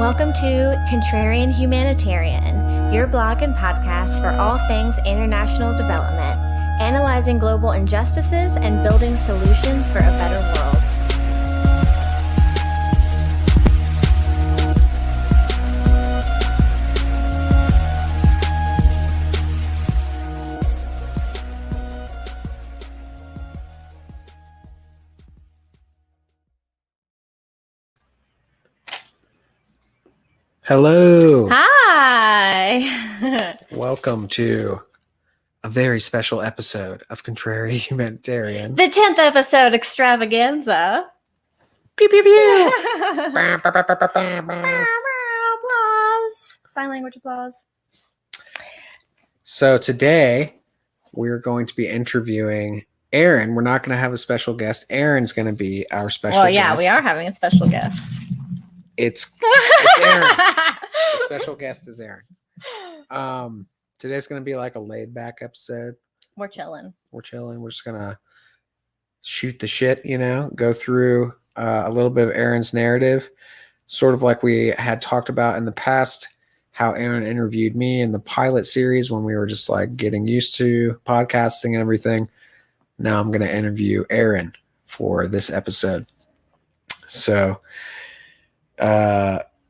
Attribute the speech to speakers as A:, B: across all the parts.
A: Welcome to Contrarian Humanitarian, your blog and podcast for all things international development, analyzing global injustices and building solutions for a better world.
B: Hello.
A: Hi.
B: Welcome to a very special episode of Contrarian Humanitarian.
A: The 10th episode, Extravaganza.
B: Pew, pew, pew.
A: Applause. Sign language applause.
B: So today we're going to be interviewing Erin. We're not going to have a special guest. Erin's going to be our special guest.
A: Well, yeah, we are having a special guest.
B: It's Erin. The special guest is Erin. Today's going to be like a laid back episode.
A: We're chilling.
B: We're just going to shoot the shit, go through a little bit of Erin's narrative, sort of like we had talked about in the past, how Erin interviewed me in the pilot series when we were just like getting used to podcasting and everything. Now I'm going to interview Erin for this episode. So,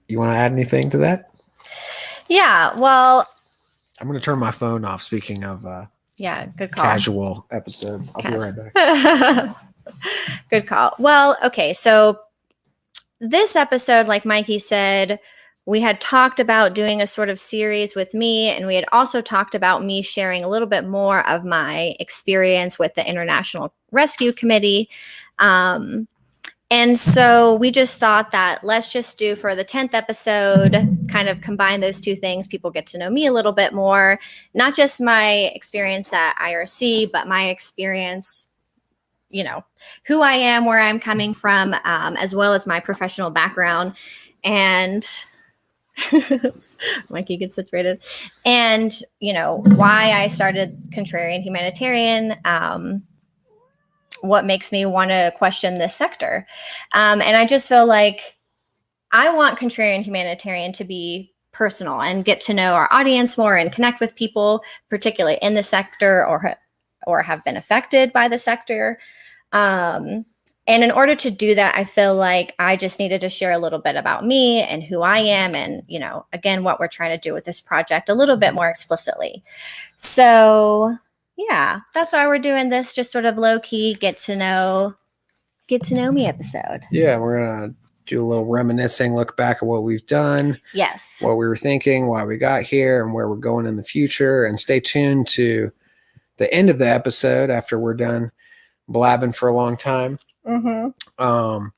B: you want to add anything to that?
A: Yeah, well,
B: I'm going to turn my phone off. Speaking of
A: good call.
B: Casual episodes. I'll be right back.
A: Good call. Well, okay, so this episode, like Mikey said, we had talked about doing a sort of series with me, and we had also talked about me sharing a little bit more of my experience with the International Rescue Committee. And so we just thought that let's just do for the 10th episode, kind of combine those two things. People get to know me a little bit more, not just my experience at IRC, but my experience, who I am, where I'm coming from, as well as my professional background. And Mikey gets situated. And, why I started Contrarian Humanitarian, what makes me want to question this sector. And I just feel like I want Contrarian Humanitarian to be personal and get to know our audience more and connect with people, particularly in the sector or have been affected by the sector. And in order to do that, I feel like I just needed to share a little bit about me and who I am and, again, what we're trying to do with this project a little bit more explicitly. So yeah, that's why we're doing this, just sort of low key, get to know me episode.
B: Yeah, we're gonna do a little reminiscing, look back at what we've done.
A: Yes.
B: What we were thinking, why we got here, and where we're going in the future. And stay tuned to the end of the episode after we're done blabbing for a long time.
A: Mm-hmm.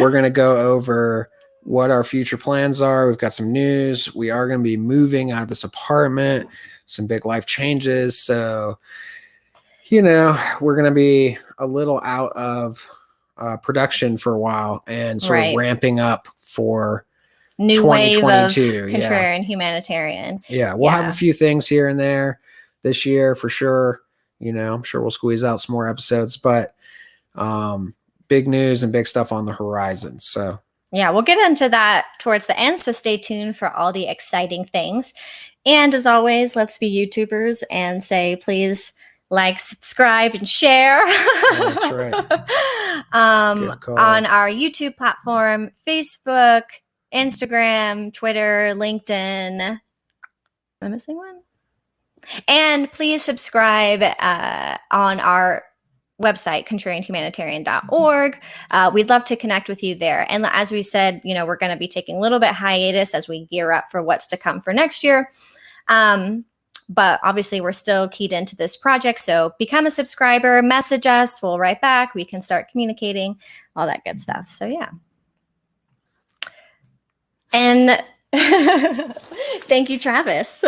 B: We're gonna go over what our future plans are. We've got some news. We are gonna be moving out of this apartment. Some big life changes. So, we're going to be a little out of production for a while and sort of ramping up for
A: new
B: 2022.
A: Wave of Contrarian Humanitarian.
B: Yeah, we'll have a few things here and there this year for sure. I'm sure we'll squeeze out some more episodes, but big news and big stuff on the horizon. So,
A: yeah, we'll get into that towards the end. So stay tuned for all the exciting things. And as always, let's be YouTubers and say, please like, subscribe, and share.
B: That's right.
A: On our YouTube platform, Facebook, Instagram, Twitter, LinkedIn. Am I missing one? And please subscribe on our website, contrarianhumanitarian.org. We'd love to connect with you there. And as we said, we're going to be taking a little bit hiatus as we gear up for what's to come for next year. But obviously we're still keyed into this project. So become a subscriber, message us, we'll write back. We can start communicating, all that good stuff. So yeah. And thank you, Travis.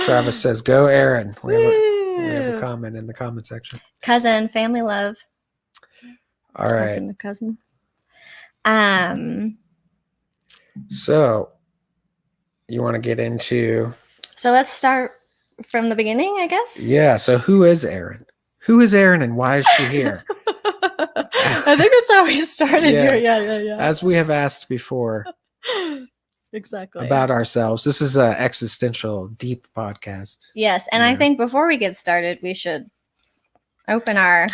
B: Travis says, go Erin. We have a comment in the comment section.
A: Cousin, family love.
B: All right.
A: Cousin.
B: So you want to get into...
A: So let's start from the beginning, I guess.
B: Yeah. So who is Erin? Who is Erin and why is she here?
A: I think that's how we started
B: Yeah.
A: here. Yeah.
B: As we have asked before
A: Exactly.
B: about ourselves. This is an existential, deep podcast.
A: Yes, and I think before we get started, we should open our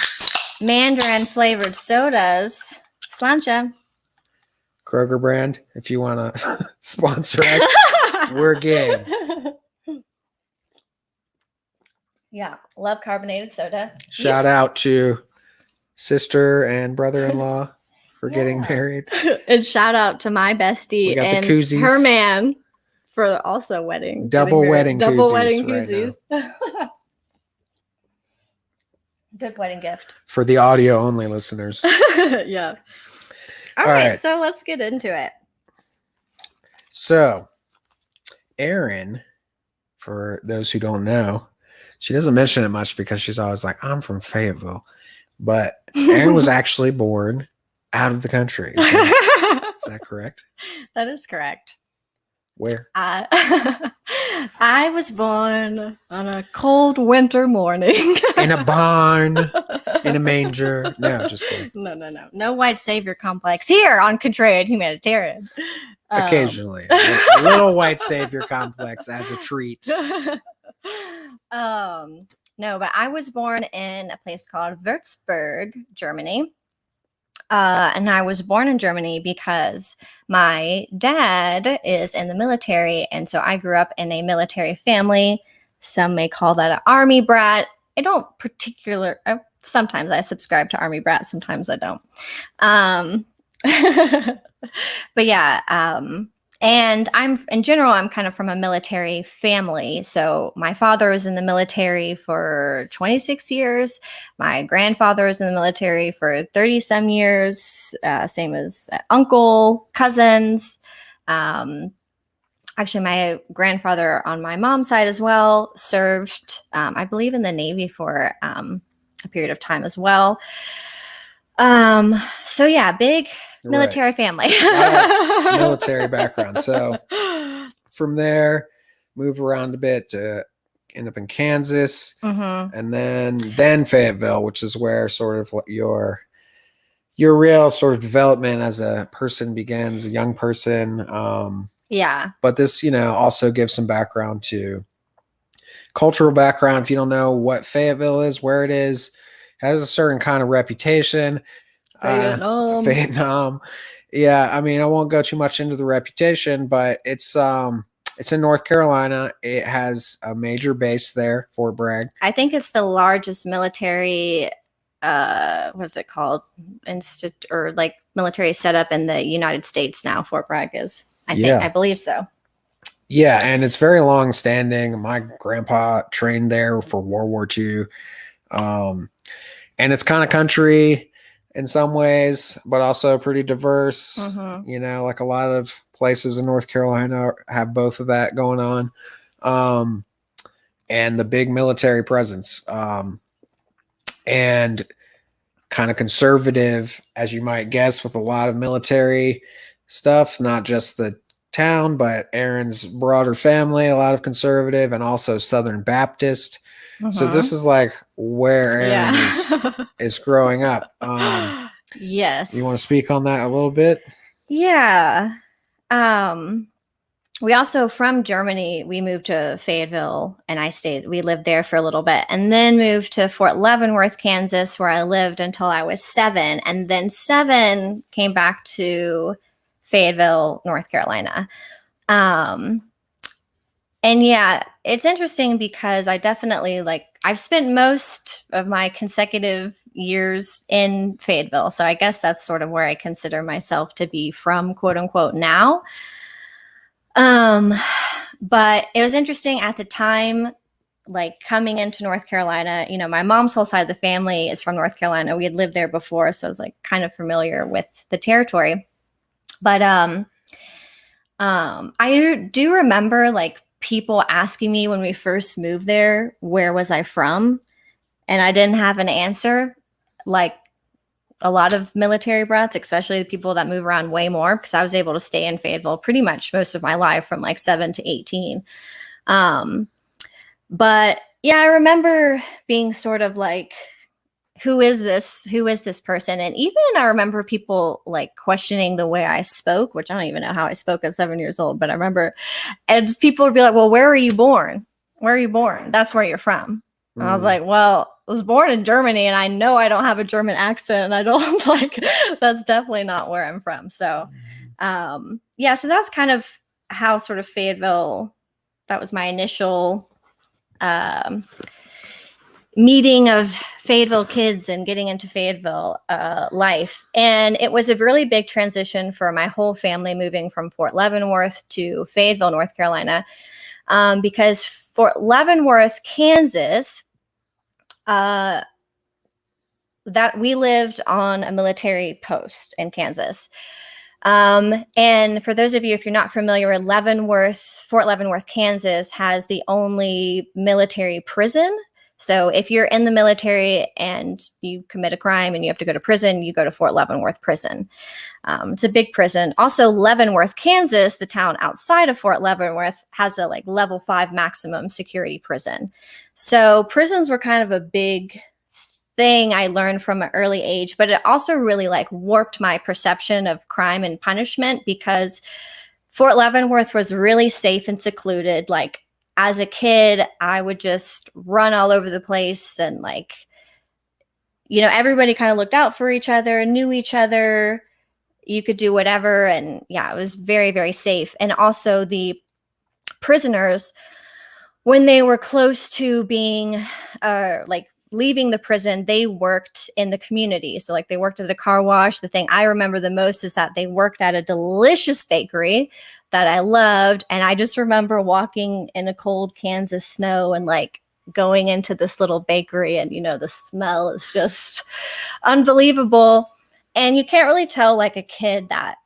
A: mandarin flavored sodas. Slancha.
B: Kroger brand, if you want to sponsor us, we're game.
A: Yeah, love carbonated soda.
B: Shout out to sister and brother-in-law for getting married.
A: And shout out to my bestie and her man for also wedding.
B: Double wedding
A: koozies. Good wedding gift.
B: For the audio only listeners.
A: Yeah. All right, so let's get into it.
B: So, Erin, for those who don't know, she doesn't mention it much because she's always like, I'm from Fayetteville. But Erin was actually born out of the country. Is that correct?
A: That is correct.
B: Where?
A: I was born on a cold winter morning.
B: In a barn, in a manger. No, just kidding.
A: No. No white savior complex here on Contrarian Humanitarian.
B: Occasionally. A little white savior complex as a treat.
A: No, but I was born in a place called Würzburg, Germany. And I was born in Germany because my dad is in the military. And so I grew up in a military family. Some may call that an army brat. I don't sometimes I subscribe to army brat. Sometimes I don't. But yeah. And in general, I'm kind of from a military family. So my father was in the military for 26 years. My grandfather was in the military for 30 some years. Same as uncle, cousins. Actually, my grandfather on my mom's side as well served, I believe, in the Navy for a period of time as well. So yeah, big military family.
B: Military background. So from there, move around a bit to end up in Kansas, and then Fayetteville, which is where sort of your real sort of development as a person begins, a young person.
A: Yeah.
B: But this, also gives some background to cultural background. If you don't know what Fayetteville is, where it is, has a certain kind of reputation. Vietnam. Yeah, I mean, I won't go too much into the reputation, but it's in North Carolina. It has a major base there, Fort Bragg.
A: I think it's the largest military what's it called? Military setup in the United States now. Fort Bragg is. I believe so.
B: Yeah, and it's very long standing. My grandpa trained there for World War II. And it's kind of country in some ways, but also pretty diverse. Like a lot of places in North Carolina have both of that going on. And the big military presence. And kind of conservative, as you might guess, with a lot of military stuff, not just the town, but Erin's broader family, a lot of conservative and also Southern Baptist. So this is like where Erin is growing up.
A: Yes.
B: You want to speak on that a little bit?
A: Yeah. We also, from Germany, we moved to Fayetteville, and we lived there for a little bit, and then moved to Fort Leavenworth, Kansas, where I lived until I was 7. And then 7 came back to Fayetteville, North Carolina. And yeah, it's interesting because I definitely I've spent most of my consecutive years in Fayetteville. So I guess that's sort of where I consider myself to be from, quote unquote, now. But it was interesting at the time, coming into North Carolina, my mom's whole side of the family is from North Carolina. We had lived there before. So I was kind of familiar with the territory, but, I do remember people asking me when we first moved there, where was I from? And I didn't have an answer. A lot of military brats, especially the people that move around way more, because I was able to stay in Fayetteville pretty much most of my life from 7 to 18. But yeah, I remember being sort of who is this person? And even I remember people like questioning the way I spoke, which I don't even know how I spoke at 7 years old, but I remember, and people would be like, well, where are you born? Where are you born? That's where you're from. And I was like, well, I was born in Germany and I know I don't have a German accent and I don't like, that's definitely not where I'm from. So, yeah, so that's kind of how sort of Fayetteville, that was my initial meeting of Fayetteville kids and getting into Fayetteville life. And it was a really big transition for my whole family moving from Fort Leavenworth to Fayetteville, North Carolina, because Fort Leavenworth, Kansas, that we lived on a military post in Kansas. And for those of you, if you're not familiar, Fort Leavenworth, Kansas has the only military prison. So if you're in the military and you commit a crime and you have to go to prison, you go to Fort Leavenworth prison. It's a big prison. Also, Leavenworth, Kansas, the town outside of Fort Leavenworth, has a like level 5 maximum security prison. So prisons were kind of a big thing I learned from an early age, but it also really like warped my perception of crime and punishment, because Fort Leavenworth was really safe and secluded. Like as a kid, I would just run all over the place and like, you know, everybody kind of looked out for each other, knew each other. You could do whatever. And yeah, it was very, very safe. And also the prisoners, when they were close to being like leaving the prison, they worked in the community. So like they worked at a car wash. The thing I remember the most is that they worked at a delicious bakery that I loved. And I just remember walking in a cold Kansas snow and like going into this little bakery, and, you know, the smell is just unbelievable. And you can't really tell like a kid that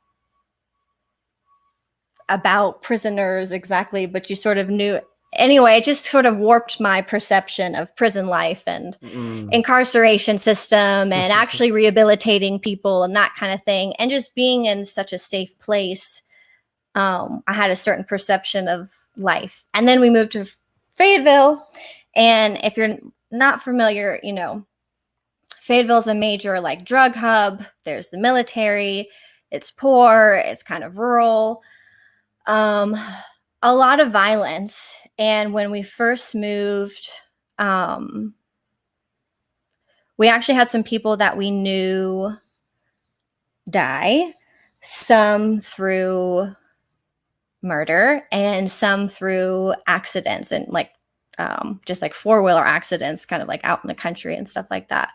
A: about prisoners exactly, but you sort of knew. Anyway, it just sort of warped my perception of prison life and incarceration system and actually rehabilitating people and that kind of thing. And just being in such a safe place, I had a certain perception of life. And then we moved to Fayetteville. And if you're not familiar, you know, Fayetteville is a major like drug hub. There's the military. It's poor. It's kind of rural. A lot of violence. And when we first moved, we actually had some people that we knew die, some through murder and some through accidents, and like just like four-wheeler accidents, kind of like out in the country and stuff like that.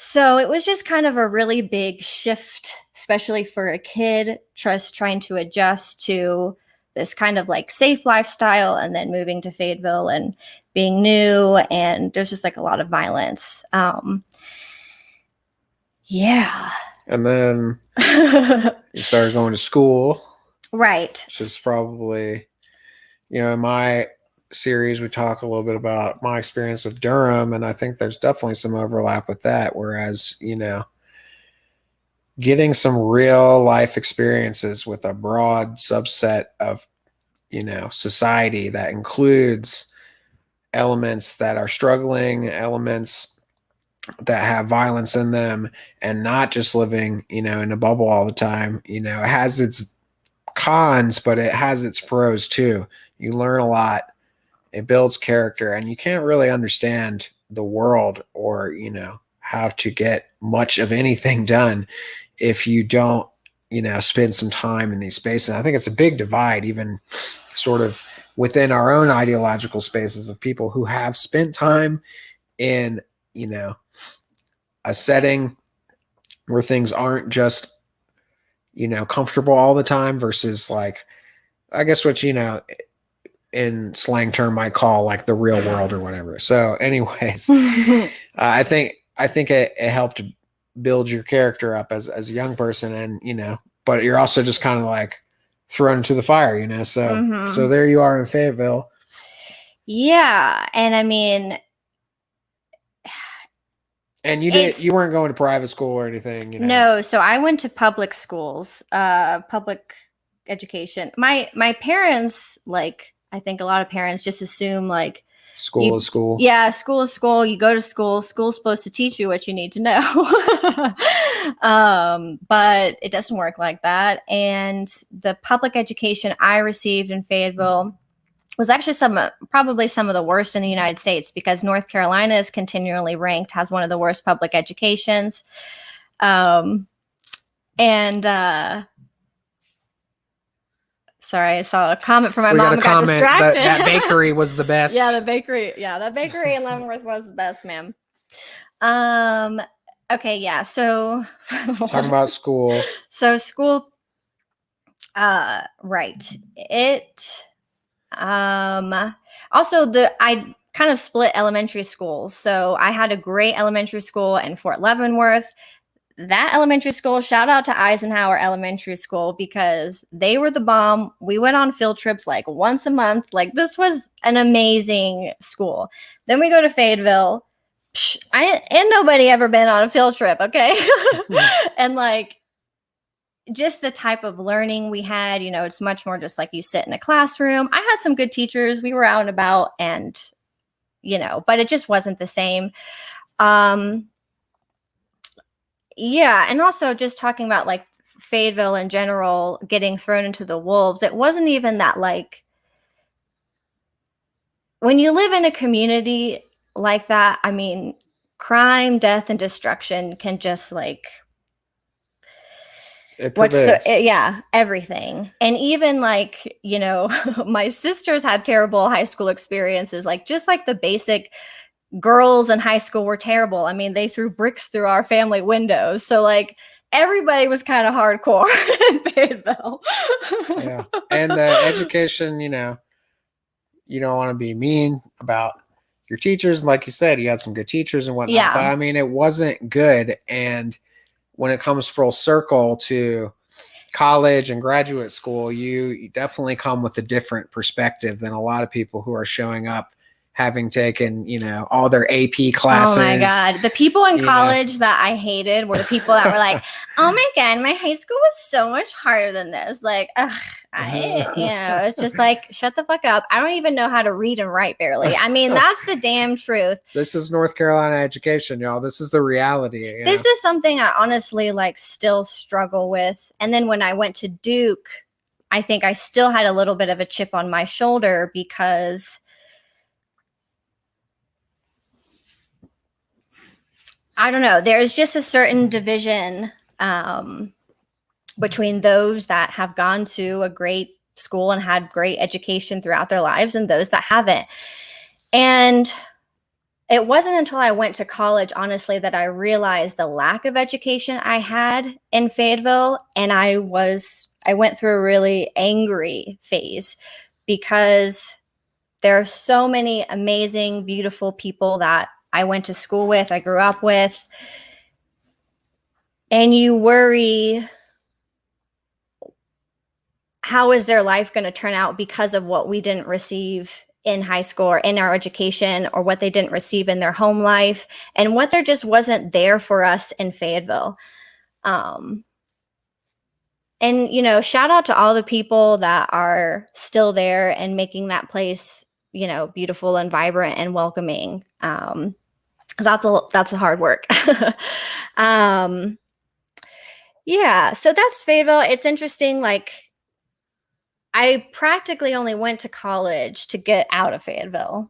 A: So it was just kind of a really big shift, especially for a kid, just trying to adjust to this kind of like safe lifestyle and then moving to Fayetteville and being new. And there's just like a lot of violence. Yeah.
B: And then you started going to school.
A: Right.
B: Which is probably, you know, in my series, we talk a little bit about my experience with Durham, and I think there's definitely some overlap with that. Whereas, you know, getting some real life experiences with a broad subset of, you know, society that includes elements that are struggling, elements that have violence in them, and not just living, you know, in a bubble all the time. You know, it has its cons, but it has its pros too. You learn a lot. It builds character, and you can't really understand the world or, you know, how to get much of anything done if you don't, you know, spend some time in these spaces. I think it's a big divide, even sort of within our own ideological spaces, of people who have spent time in, you know, a setting where things aren't just, you know, comfortable all the time versus like, I guess what, you know, in slang term might call like the real world or whatever. So anyways, I think it helped build your character up as a young person, and, you know, but you're also just kind of like thrown into the fire, you know? So, so there you are in Fayetteville.
A: Yeah. And I mean,
B: and you weren't going to private school or anything, you know?
A: No. So I went to public schools, public education. My parents, like, I think a lot of parents just assume like
B: School is school.
A: Yeah, school is school. You go to school. School's supposed to teach you what you need to know. But it doesn't work like that. And the public education I received in Fayetteville was actually probably some of the worst in the United States, because North Carolina is continually ranked, has one of the worst public educations. Sorry, I saw a comment from my mom and got distracted.
B: That bakery was the best.
A: Yeah, the bakery in Leavenworth was the best, ma'am. Okay, yeah. So
B: talking about school.
A: So school, right. It also I kind of split elementary schools. So I had a great elementary school in Fort Leavenworth. That elementary school, shout out to Eisenhower Elementary School, because they were the bomb. We went on field trips like once a month. Like, this was an amazing school. Then we go to Fayetteville. Ain't nobody ever been on a field trip, okay? And like, just the type of learning we had, it's much more just like you sit in a classroom. I had some good teachers. We were out and about, and, but it just wasn't the same. Yeah. And also just talking about like Fayetteville in general, getting thrown into the wolves. It wasn't even that, like, when you live in a community like that, I mean, crime, death, and destruction can just like, everything. And even like, my sisters had terrible high school experiences, like just like the basic girls in high school were terrible. I mean, they threw bricks through our family windows. So like everybody was kind of hardcore in Fayetteville.
B: Yeah. And the education, you don't want to be mean about your teachers. Like you said, you had some good teachers and whatnot. Yeah. But I mean, it wasn't good. And when it comes full circle to college and graduate school, you definitely come with a different perspective than a lot of people who are showing up having taken, all their AP classes.
A: Oh my God. The people in college that I hated were the people that were like, oh my God, my high school was so much harder than this. Like, it's just like, shut the fuck up. I don't even know how to read and write barely. I mean, that's the damn truth.
B: This is North Carolina education, y'all. This is the reality.
A: This is something I honestly like still struggle with. And then when I went to Duke, I think I still had a little bit of a chip on my shoulder, because I don't know, there's just a certain division between those that have gone to a great school and had great education throughout their lives and those that haven't. And it wasn't until I went to college, honestly, that I realized the lack of education I had in Fayetteville. And I went through a really angry phase, because there are so many amazing, beautiful people that I went to school with, I grew up with, and you worry, how is their life going to turn out because of what we didn't receive in high school or in our education, or what they didn't receive in their home life, and what there just wasn't there for us in Fayetteville. And, shout out to all the people that are still there and making that place, beautiful and vibrant and welcoming. Because that's a hard work. Yeah, so that's Fayetteville. It's interesting. Like, I practically only went to college to get out of Fayetteville.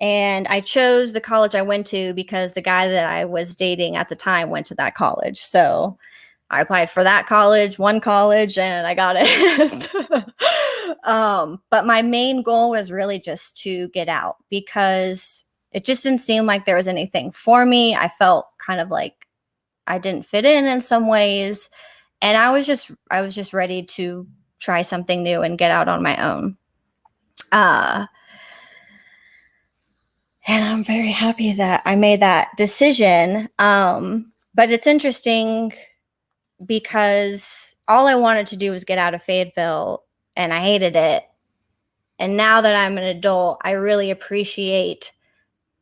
A: And I chose the college I went to because the guy that I was dating at the time went to that college. So I applied for that college, one college, and I got it. But my main goal was really just to get out, because it just didn't seem like there was anything for me. I felt kind of like I didn't fit in some ways. And I was just ready to try something new and get out on my own. And I'm very happy that I made that decision. But it's interesting, because all I wanted to do was get out of Fayetteville, and I hated it. And now that I'm an adult, I really appreciate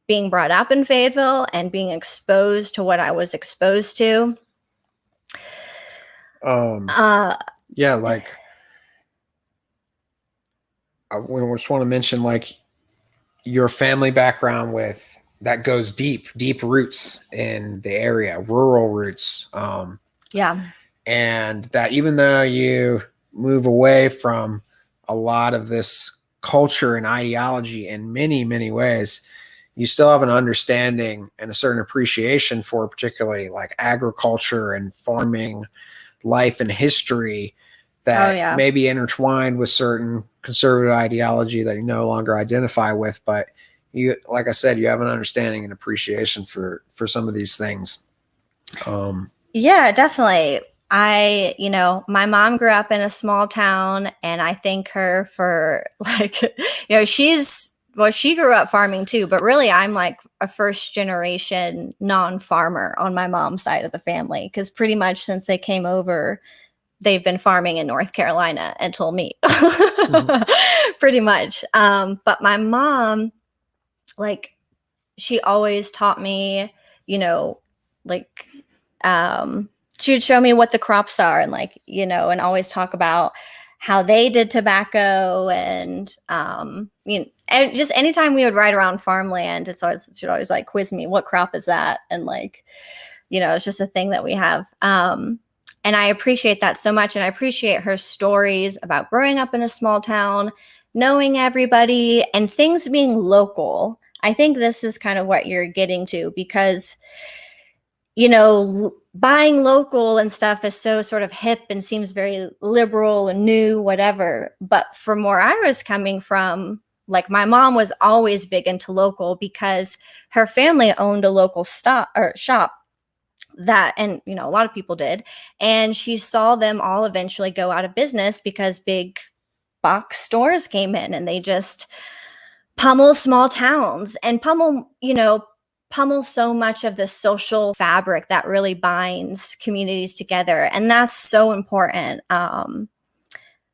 A: being brought up in Fayetteville and being exposed to what I was exposed to.
B: Yeah, like, we just want to mention, like, your family background with that goes deep roots in the area, rural roots.
A: Yeah.
B: And that even though you move away from a lot of this culture and ideology in many, many ways, you still have an understanding and a certain appreciation for particularly like agriculture and farming life and history that may be intertwined with certain conservative ideology that you no longer identify with. But you, like I said, you have an understanding and appreciation for some of these things.
A: Yeah, definitely. My mom grew up in a small town, and I thank her for like, she grew up farming too, but really I'm like a first generation non-farmer on my mom's side of the family. Cause pretty much since they came over, they've been farming in North Carolina until me, pretty much. But my mom, like, she always taught me, like, she would show me what the crops are and like, and always talk about how they did tobacco and, and just anytime we would ride around farmland, she'd always like quiz me, what crop is that? And like, it's just a thing that we have. And I appreciate that so much. And I appreciate her stories about growing up in a small town, knowing everybody, and things being local. I think this is kind of what you're getting to, because, buying local and stuff is so sort of hip and seems very liberal and new, whatever. But from where I was coming from, like my mom was always big into local because her family owned a local shop that, and a lot of people did, and she saw them all eventually go out of business because big box stores came in and they just pummel small towns and pummel so much of the social fabric that really binds communities together, and that's so important.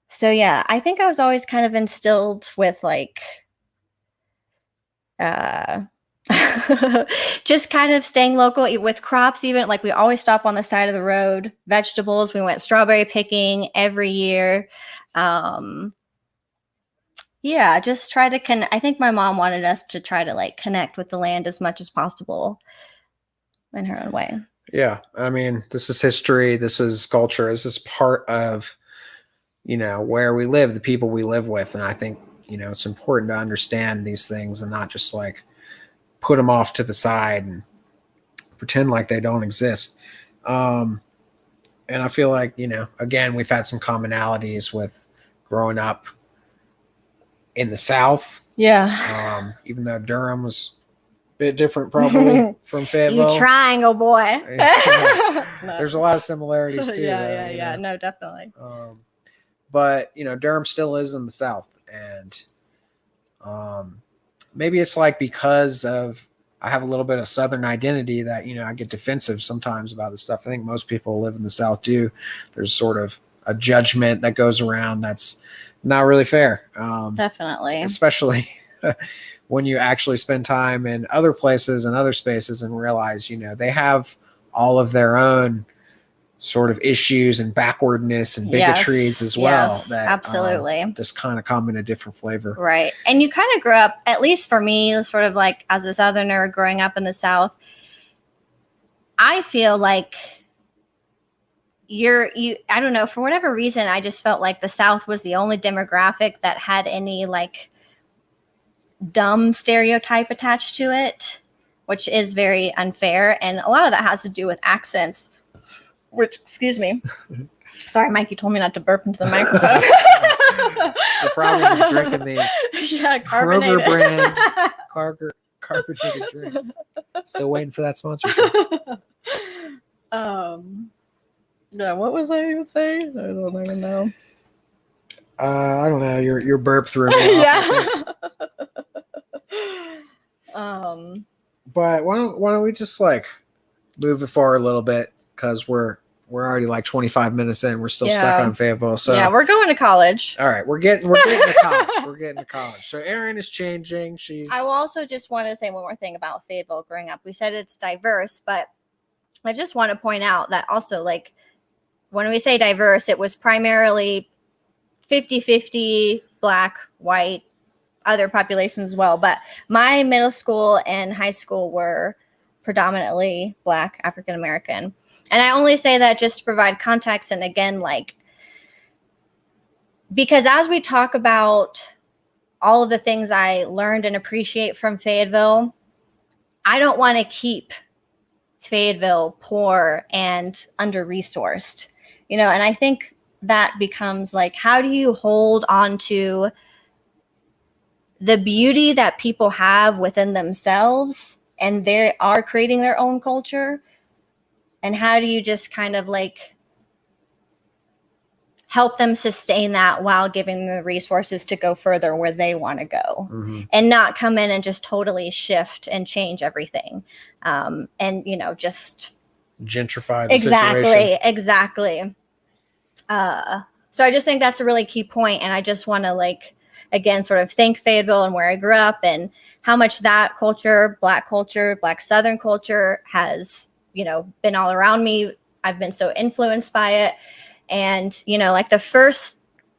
A: So yeah, I think I was always kind of instilled with like just kind of staying local with crops. Even like we always stop on the side of the road, vegetables. We went strawberry picking every year. Yeah, just try to I think my mom wanted us to try to like connect with the land as much as possible in her own way.
B: Yeah. I mean, this is history. This is culture. This is part of, where we live, the people we live with. And I think, it's important to understand these things and not just like put them off to the side and pretend like they don't exist. And I feel like, again, we've had some commonalities with growing up in the South.
A: Yeah.
B: Even though Durham was a bit different probably from Fayetteville.
A: You triangle boy.
B: No. There's a lot of similarities too.
A: Yeah. No, definitely.
B: But Durham still is in the South, and maybe it's like because of I have a little bit of Southern identity that I get defensive sometimes about this stuff. I think most people who live in the South do. There's sort of a judgment that goes around that's not really fair.
A: Definitely,
B: especially when you actually spend time in other places and other spaces and realize they have all of their own sort of issues and backwardness and bigotries as well.
A: Yes,
B: that
A: absolutely
B: just kind of come in a different flavor.
A: Right. And you kind of grew up, at least for me, sort of like as a Southerner growing up in the South, I feel like I don't know, for whatever reason, I just felt like the South was the only demographic that had any like dumb stereotype attached to it, which is very unfair. And a lot of that has to do with accents. Which, excuse me. Sorry, Mikey told me not to burp into the microphone.
B: The problem with drinking these Kroger brand carbonated drinks. Still waiting for that sponsorship.
A: Yeah, what was I even saying? I don't even know.
B: I don't know. Your burp threw me off.
A: Yeah.
B: But why don't we just like move it forward a little bit, because we're already like 25 minutes in. We're still stuck on Fayetteville. So
A: yeah, we're going to college.
B: All right, we're getting to college. We're getting to college. So Erin is changing.
A: I will also just want to say one more thing about Fayetteville growing up. We said it's diverse, but I just want to point out that also, like, when we say diverse, it was primarily 50-50 black, white, other populations as well. But my middle school and high school were predominantly Black, African American. And I only say that just to provide context. And again, like, because as we talk about all of the things I learned and appreciate from Fayetteville, I don't want to keep Fayetteville poor and under-resourced, you know, and I think that becomes like, how do you hold on to the beauty that people have within themselves and they are creating their own culture? And how do you just kind of like help them sustain that while giving them the resources to go further where they want to go, and not come in and just totally shift and change everything. And, you know, just
B: gentrify the situation.
A: Exactly. So I just think that's a really key point. And I just want to like, again, sort of thank Fayetteville and where I grew up and how much that culture, Black Southern culture has, you know, been all around me. I've been so influenced by it. And, you know, like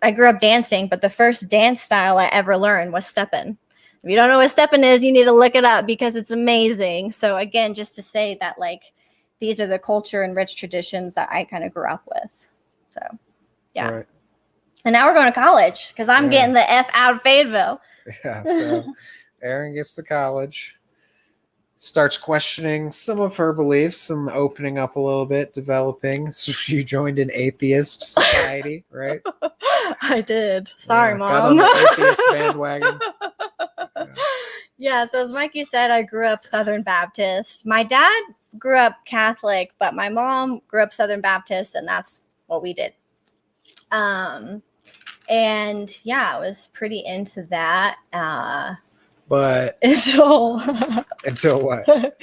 A: I grew up dancing, but the first dance style I ever learned was steppin'. If you don't know what steppin' is, you need to look it up because it's amazing. So again, just to say that like, these are the culture and rich traditions that I kind of grew up with. So, yeah.
B: Right.
A: And now we're going to college because I'm getting the F out of Fayetteville.
B: Yeah. So Erin gets to college, starts questioning some of her beliefs and opening up a little bit, developing. So you joined an atheist society, right?
A: I did. Sorry, Mom.
B: Got on the atheist bandwagon.
A: Yeah, so as Mikey said, I grew up Southern Baptist. My dad grew up Catholic, but my mom grew up Southern Baptist, and that's what we did. And yeah, I was pretty into that.
B: But
A: until
B: what?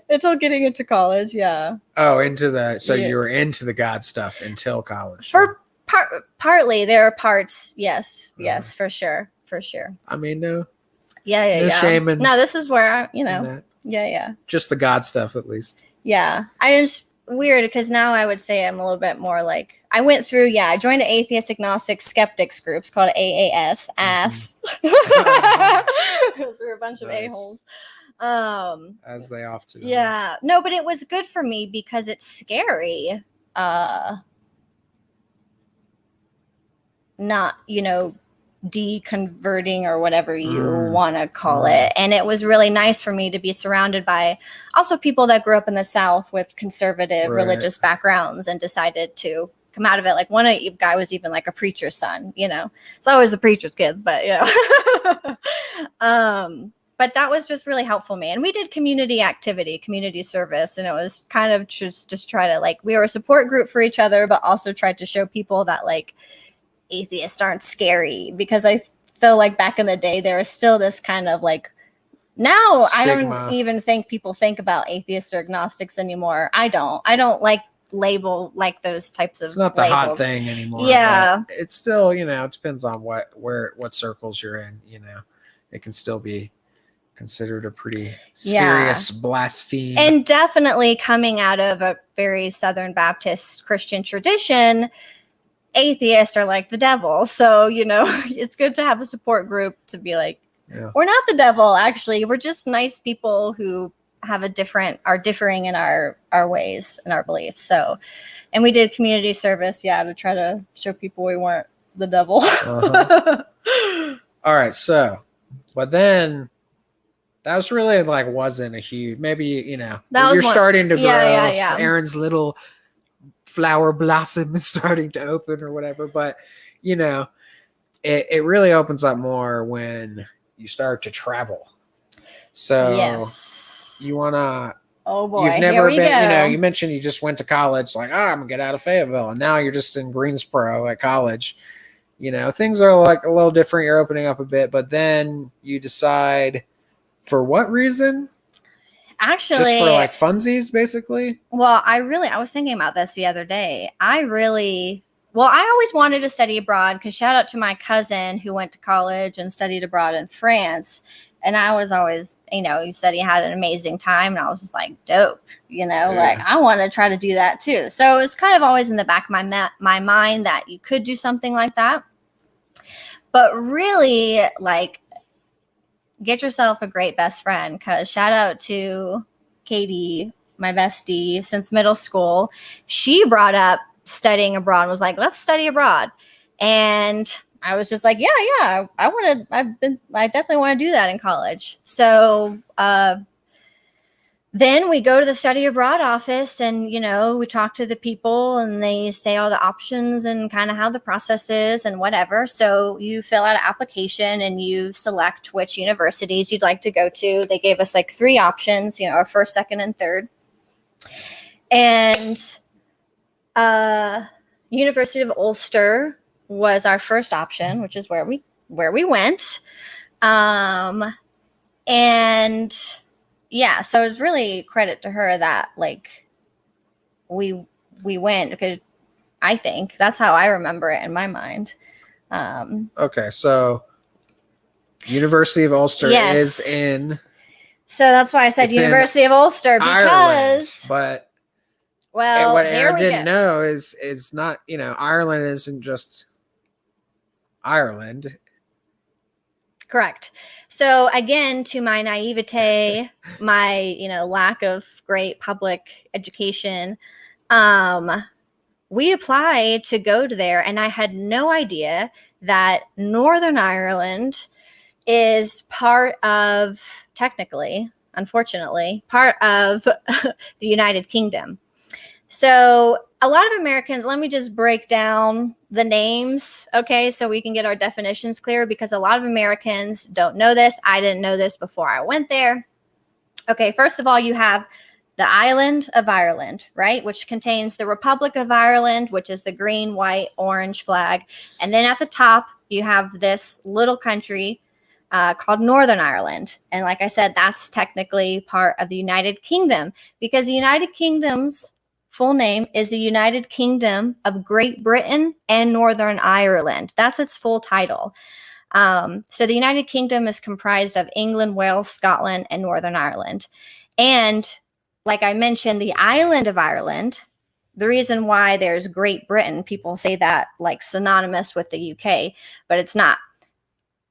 A: Until getting into college, yeah.
B: Oh, into the you were into the God stuff until college.
A: For partly, there are parts, yes, for sure.
B: I mean, no.
A: Yeah.
B: Shame in,
A: no, this is where yeah.
B: Just the God stuff, at least.
A: Yeah, weird because now I would say I'm a little bit more like I went through. Yeah, I joined an atheist, agnostic, skeptics groups called AAS. Ass. We're a bunch of a-holes.
B: As they often are.
A: Yeah, no, but it was good for me because it's scary. Not, you know, deconverting or whatever you want to call it. And it was really nice for me to be surrounded by also people that grew up in the South with conservative religious backgrounds and decided to come out of it. Like one guy was even like a preacher's son, you know. It's always a preacher's kids, but you know. But that was just really helpful me. And we did community activity, community service. And it was kind of just try to like, we were a support group for each other, but also tried to show people that like atheists aren't scary, because I feel like back in the day, there was still this kind of like, now stigma. I don't even think people think about atheists or agnostics anymore. I don't like label like those types of
B: it's not the
A: labels.
B: Hot thing anymore.
A: Yeah.
B: It's still, you know, it depends on what circles you're in, you know. It can still be considered a pretty serious blaspheme.
A: And definitely coming out of a very Southern Baptist Christian tradition, atheists are like the devil. So, you know, it's good to have a support group to be like, we're not the devil, actually. We're just nice people who have are differing in our ways and our beliefs. So, and we did community service, to try to show people we weren't the devil.
B: All right. So, but then that was really like, wasn't a huge, maybe, you know, you're starting to grow.
A: Yeah.
B: Erin's little flower blossom is starting to open or whatever. But, you know, it really opens up more when you start to travel. So you want to,
A: oh boy,
B: you've never been, you know, you mentioned you just went to college, like, I'm gonna get out of Fayetteville. And now you're just in Greensboro at college. You know, things are like a little different. You're opening up a bit, but then you decide, for what reason?
A: Actually,
B: just for like funsies, basically.
A: Well, I was thinking about this the other day. I always wanted to study abroad, because shout out to my cousin who went to college and studied abroad in France. And I was always, you know, he said he had an amazing time. And I was just like, dope, you know, like I want to try to do that too. So it was kind of always in the back of my mind that you could do something like that. But really, like, get yourself a great best friend, because shout out to Katie, my bestie since middle school. She brought up studying abroad and was like, let's study abroad. And I was just like, yeah, I definitely want to do that in college. So, then we go to the study abroad office and, we talk to the people and they say all the options and kind of how the process is and whatever. So you fill out an application and you select which universities you'd like to go to. They gave us like 3 options, our first, second, and third. And University of Ulster was our first option, which is where we went. And yeah, so it's really credit to her that like we went, because I think that's how I remember it in my mind.
B: Okay, so University of Ulster is in.
A: So that's why I said University of Ulster, because
B: Ireland, but what Erin didn't know is not, Ireland isn't just Ireland.
A: Correct. So again, to my naivete, my, lack of great public education, we applied to go to there, and I had no idea that Northern Ireland is unfortunately, part of the United Kingdom. So a lot of Americans, let me just break down the names, okay, so we can get our definitions clear, because a lot of Americans don't know this. I didn't know this before I went there. Okay, first of all, you have the island of Ireland, right, which contains the Republic of Ireland, which is the green, white, orange flag. And then at the top, you have this little country called Northern Ireland. And like I said, that's technically part of the United Kingdom, because the United Kingdom's full name is the United Kingdom of Great Britain and Northern Ireland. That's its full title. So the United Kingdom is comprised of England, Wales, Scotland, and Northern Ireland. And like I mentioned, the island of Ireland, the reason why there's Great Britain, people say that like synonymous with the UK, but it's not,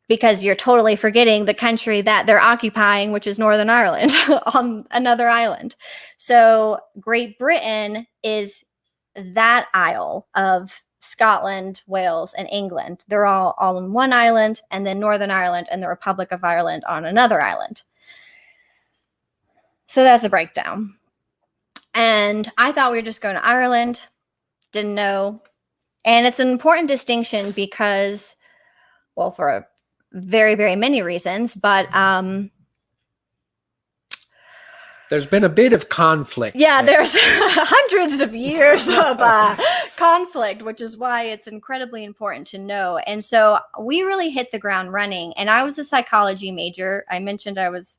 A: because you're totally forgetting the country that they're occupying, which is Northern Ireland on another island. So Great Britain is that isle of Scotland, Wales, and England. They're all on one island, and then Northern Ireland and the Republic of Ireland on another island. So that's the breakdown. And I thought we were just going to Ireland. Didn't know. And it's an important distinction because, well, for a very, very many reasons, but
B: there's been a bit of conflict.
A: Yeah, there's hundreds of years of conflict, which is why it's incredibly important to know. And so we really hit the ground running. And I was a psychology major. I mentioned I was,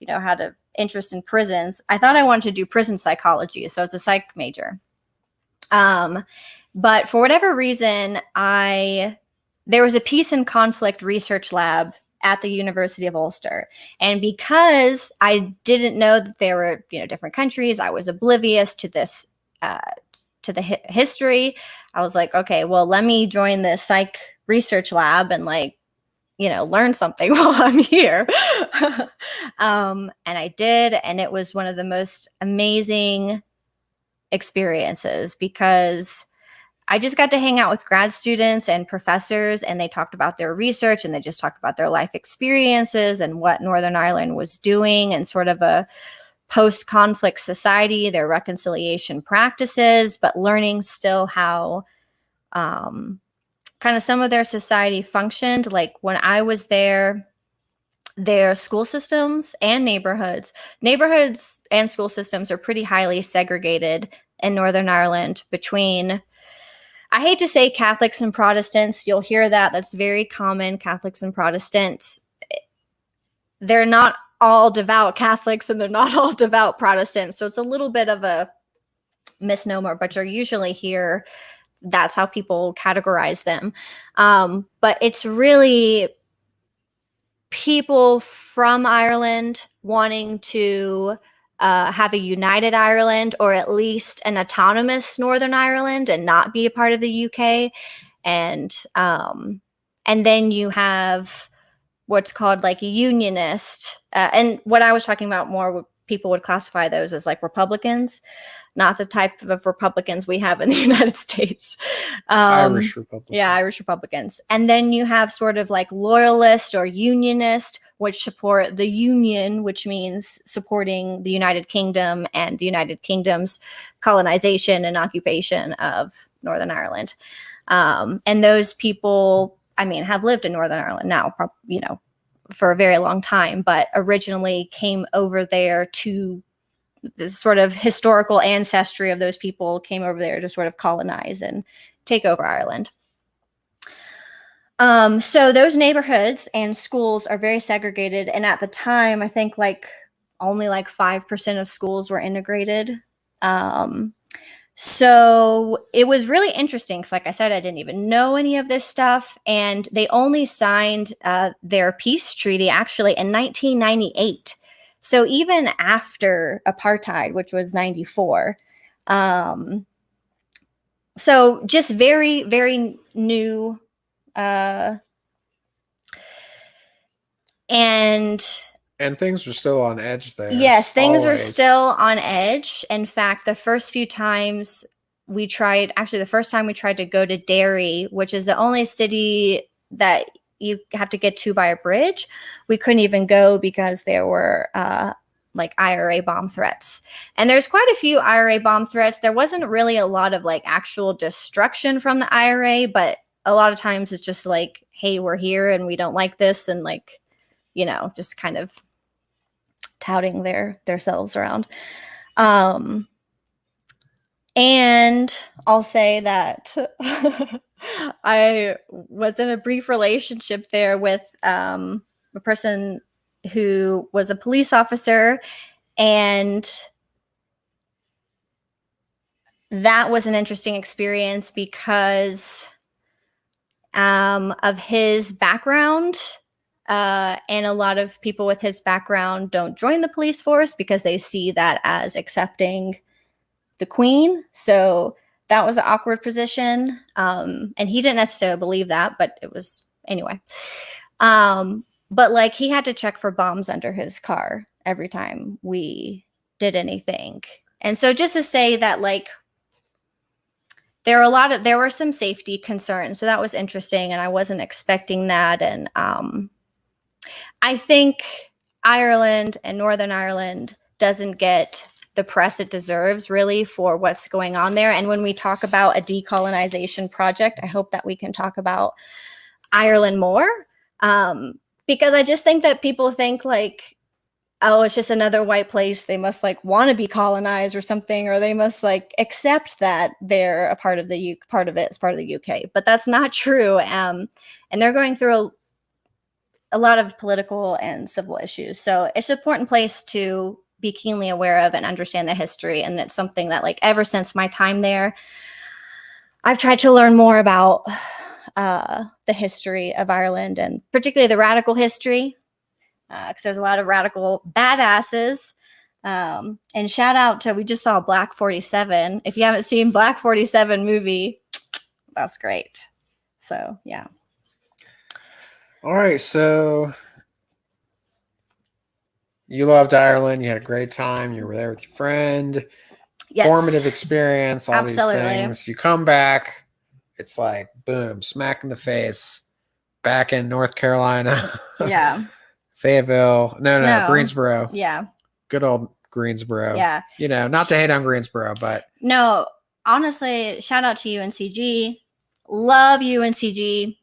A: had an interest in prisons. I thought I wanted to do prison psychology, so it's a psych major. But for whatever reason, there was a peace and conflict research lab at the University of Ulster. And because I didn't know that there were, different countries, I was oblivious to this, to the history. I was like, okay, well, let me join the psych research lab and learn something while I'm here. And I did. And it was one of the most amazing experiences, because I just got to hang out with grad students and professors, and they talked about their research, and they just talked about their life experiences and what Northern Ireland was doing and sort of a post-conflict society, their reconciliation practices, but learning still how kind of some of their society functioned. Like when I was there, their school systems and neighborhoods and school systems are pretty highly segregated in Northern Ireland between, I hate to say Catholics and Protestants. You'll hear that. That's very common. Catholics and Protestants. They're not all devout Catholics and they're not all devout Protestants. So it's a little bit of a misnomer, but you're usually hear that's how people categorize them. But it's really people from Ireland wanting to have a united Ireland, or at least an autonomous Northern Ireland, and not be a part of the UK. And then you have what's called like a unionist. And what I was talking about more, people would classify those as like Republicans, not the type of Republicans we have in the United States.
B: Irish Republicans.
A: Yeah, Irish Republicans. And then you have sort of like loyalist or unionist, which support the Union, which means supporting the United Kingdom and the United Kingdom's colonization and occupation of Northern Ireland. And those people, I mean, have lived in Northern Ireland now, for a very long time, but originally came over there to this sort of historical ancestry of those people came over there to sort of colonize and take over Ireland. So those neighborhoods and schools are very segregated. And at the time, I think like only like 5% of schools were integrated. So it was really interesting because, like I said, I didn't even know any of this stuff. And they only signed their peace treaty actually in 1998. So even after apartheid, which was 94. So just very, very new. And
B: things are still on edge there.
A: Yes, things are
B: Always.
A: still on edge. In fact, the first time we tried to go to Derry, which is the only city that you have to get to by a bridge, we couldn't even go because there were like IRA bomb threats. And there's quite a few IRA bomb threats. There wasn't really a lot of like actual destruction from the IRA, but a lot of times it's just like, hey, we're here and we don't like this, and like, just kind of touting theirselves around. And I'll say that I was in a brief relationship there with a person who was a police officer, and that was an interesting experience because of his background. And a lot of people with his background don't join the police force because they see that as accepting the queen. So that was an awkward position. And he didn't necessarily believe that, but it was anyway. But like he had to check for bombs under his car every time we did anything. And so just to say that like there were some safety concerns. So that was interesting. And I wasn't expecting that. And I think Ireland and Northern Ireland doesn't get the press it deserves really for what's going on there. And when we talk about a decolonization project, I hope that we can talk about Ireland more. Because I just think that people think like, oh, it's just another white place. They must like want to be colonized or something, or they must like accept that they're a part of the part of the UK. But that's not true. And they're going through a lot of political and civil issues. So it's an important place to be keenly aware of and understand the history. And it's something that like ever since my time there, I've tried to learn more about the history of Ireland, and particularly the radical history, because there's a lot of radical badasses. And shout out to, we just saw Black 47. If you haven't seen Black 47 movie, that's great. So, yeah.
B: All right. So you loved Ireland. You had a great time. You were there with your friend. Yes. Formative experience, all Absolutely. These things. You come back. It's like, boom, smack in the face. Back in North Carolina.
A: Yeah.
B: Fayetteville. No, Greensboro.
A: Yeah.
B: Good old Greensboro.
A: Yeah.
B: Not to hate on Greensboro, but.
A: No, honestly, shout out to UNCG. Love UNCG.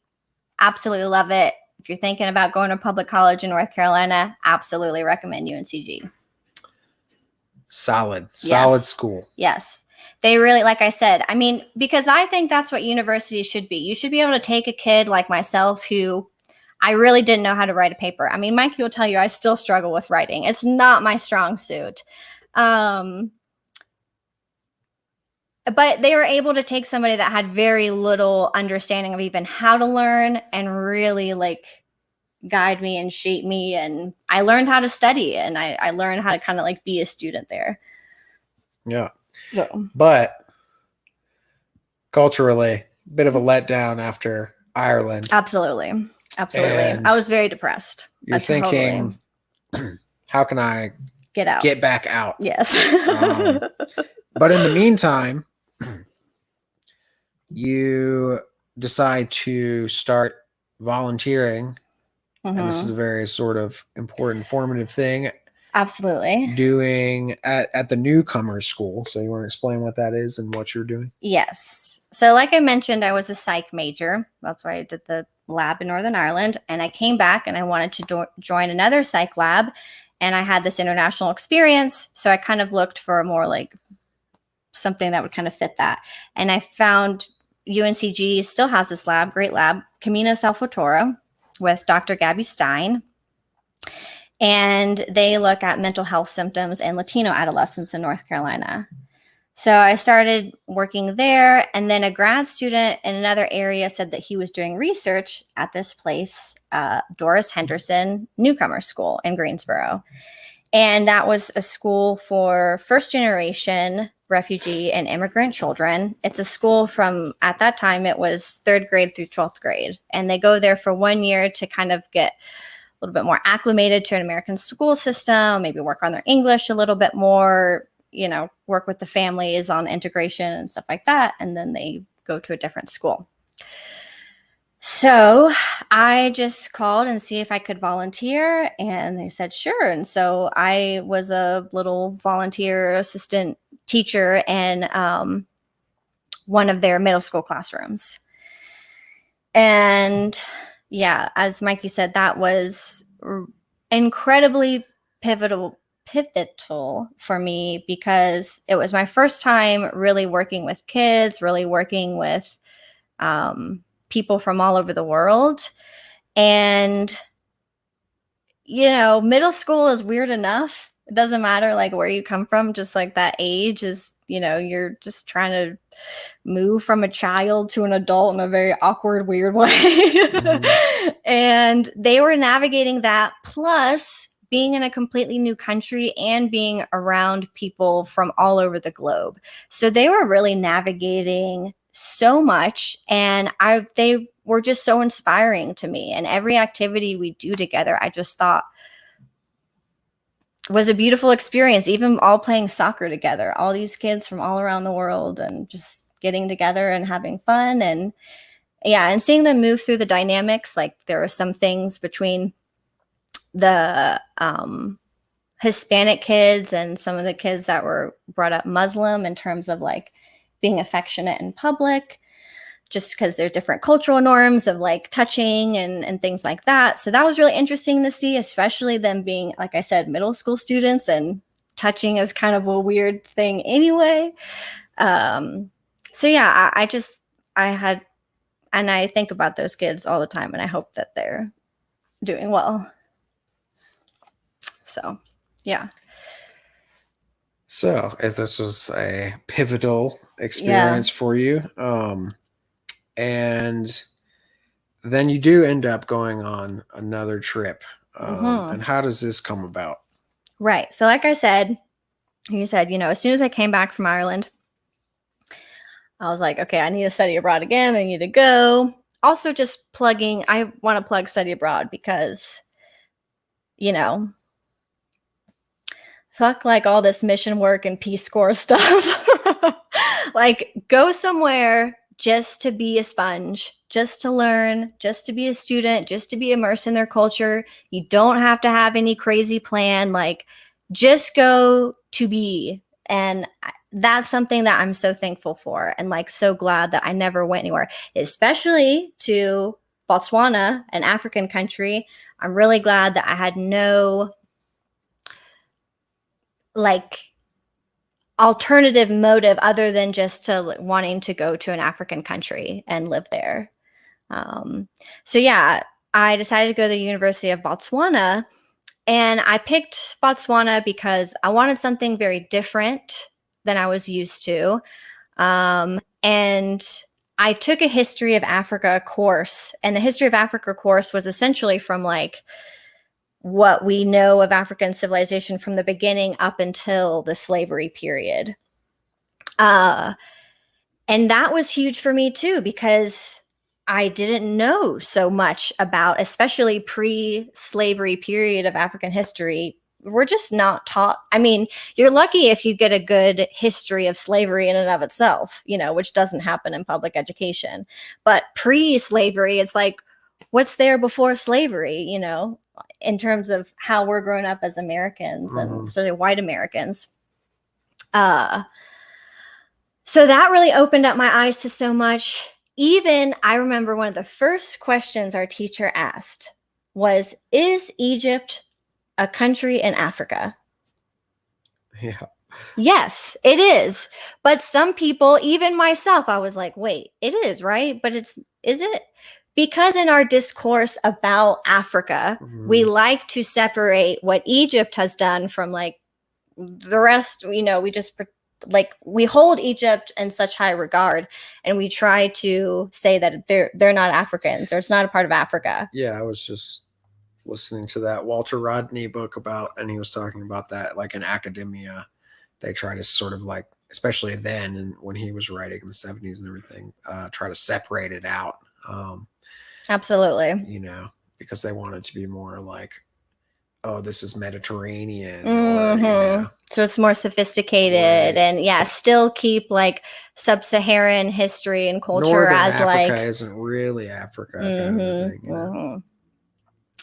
A: Absolutely love it. If you're thinking about going to public college in North Carolina, absolutely recommend UNCG.
B: Solid school.
A: Yes. They really, like I said, I mean, because I think that's what universities should be. You should be able to take a kid like myself who I really didn't know how to write a paper. I mean, Mikey will tell you I still struggle with writing. It's not my strong suit. But they were able to take somebody that had very little understanding of even how to learn and really like guide me and shape me. And I learned how to study, and I learned how to kind of like be a student there.
B: Yeah.
A: So.
B: But culturally, a bit of a letdown after Ireland.
A: Absolutely. Absolutely.
B: And
A: I was very depressed.
B: You're thinking, how can I get back out?
A: Yes.
B: But in the meantime, you decide to start volunteering. And this is a very sort of important, formative thing.
A: Absolutely.
B: Doing at the newcomer school. So you want to explain what that is and what you're doing?
A: Yes. So like I mentioned, I was a psych major. That's why I did the lab in Northern Ireland. And I came back and I wanted to join another psych lab. And I had this international experience. So I kind of looked for more like something that would kind of fit that. And I found UNCG still has this lab, great lab, Camino Salvatore, with Dr. Gabby Stein. And they look at mental health symptoms in Latino adolescents in North Carolina. So I started working there, and then a grad student in another area said that he was doing research at this place, Doris Henderson Newcomer School in Greensboro. And that was a school for first-generation refugee and immigrant children. It's a school from, at that time, it was 3rd grade through 12th grade. And they go there for 1 year to kind of get a little bit more acclimated to an American school system, maybe work on their English a little bit more, work with the families on integration and stuff like that. And then they go to a different school. So I just called and see if I could volunteer, and they said, sure. And so I was a little volunteer assistant teacher in one of their middle school classrooms. And yeah, as Mikey said, that was incredibly pivotal for me, because it was my first time really working with kids, really working with people from all over the world. And, middle school is weird enough. It doesn't matter like where you come from, just like that age is, you're just trying to move from a child to an adult in a very awkward, weird way. Mm-hmm. And they were navigating that, plus being in a completely new country and being around people from all over the globe. So they were really navigating so much, and they were just so inspiring to me. And every activity we do together, I just thought was a beautiful experience. Even all playing soccer together, all these kids from all around the world, and just getting together and having fun. And yeah, and seeing them move through the dynamics. Like there were some things between the Hispanic kids and some of the kids that were brought up Muslim, in terms of like being affectionate in public, just because there's different cultural norms of like touching and things like that. So that was really interesting to see, especially them being, like I said, middle school students, and touching is kind of a weird thing anyway. So yeah, I think about those kids all the time, and I hope that they're doing well. So, yeah.
B: So if this was a pivotal experience for you, and then you do end up going on another trip. And how does this come about?
A: Right. So like I said, you said, as soon as I came back from Ireland, I was like, okay, I need to study abroad again. I need to go. Also just I want to plug study abroad because, fuck like all this mission work and Peace Corps stuff. Like go somewhere just to be a sponge, just to learn, just to be a student, just to be immersed in their culture. You don't have to have any crazy plan. Like just go to be. And that's something that I'm so thankful for, and like so glad that I never went anywhere, especially to Botswana, an African country. I'm really glad that I had no like alternative motive other than just to wanting to go to an African country and live there. So yeah, I decided to go to the University of Botswana, and I picked Botswana because I wanted something very different than I was used to. And I took a History of Africa course, and the History of Africa course was essentially from like what we know of African civilization from the beginning up until the slavery period. And that was huge for me too, because I didn't know so much about, especially pre-slavery period of African history. We're just not taught. I mean, you're lucky if you get a good history of slavery in and of itself, which doesn't happen in public education. But pre-slavery, it's like, what's there before slavery, in terms of how we're grown up as Americans and especially white Americans. So that really opened up my eyes to so much. Even I remember one of the first questions our teacher asked was, is Egypt a country in Africa?
B: Yeah.
A: Yes, it is. But some people, even myself, I was like, wait, it is, right? But is it? Because in our discourse about Africa, we like to separate what Egypt has done from like the rest. We just we hold Egypt in such high regard, and we try to say that they're not Africans, or it's not a part of Africa.
B: Yeah, I was just listening to that Walter Rodney book and he was talking about that, like in academia, they try to sort of like, especially then and when he was writing in the 70s and everything, try to separate it out.
A: Absolutely.
B: Because they want it to be more like, oh, this is Mediterranean. Or,
A: so it's more sophisticated, right. And still keep like sub-Saharan history and culture. Northern as
B: Africa
A: like
B: isn't really Africa kind of thing.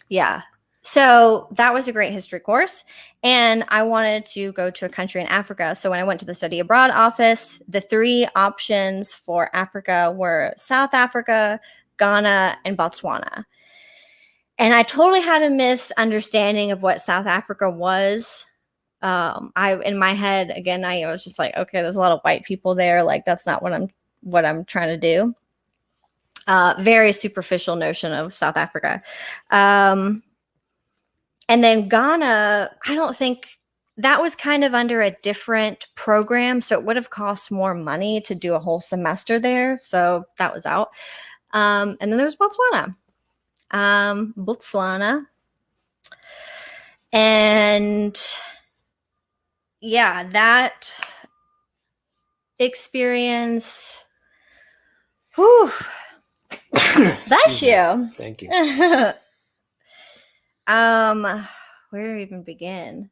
A: Yeah. So that was a great history course. And I wanted to go to a country in Africa. So when I went to the study abroad office, the 3 options for Africa were South Africa, Ghana, and Botswana. And I totally had a misunderstanding of what South Africa was. In my head, again, I was just like, okay, there's a lot of white people there. Like, that's not what I'm trying to do. Very superficial notion of South Africa. And then Ghana, I don't think that was kind of under a different program. So it would have cost more money to do a whole semester there. So that was out. And then there was Botswana. And that experience, whew, bless you.
B: Thank you.
A: Where do we even begin?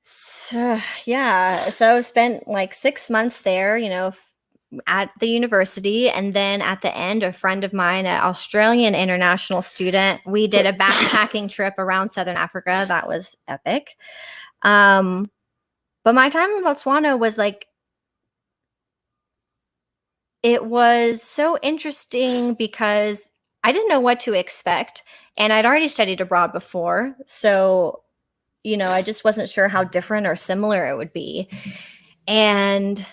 A: So I spent like 6 months there, at the university. And then at the end, a friend of mine, an Australian international student, we did a backpacking trip around Southern Africa. That was epic. But my time in Botswana was like, it was so interesting because I didn't know what to expect. And I'd already studied abroad before. So, I just wasn't sure how different or similar it would be. And,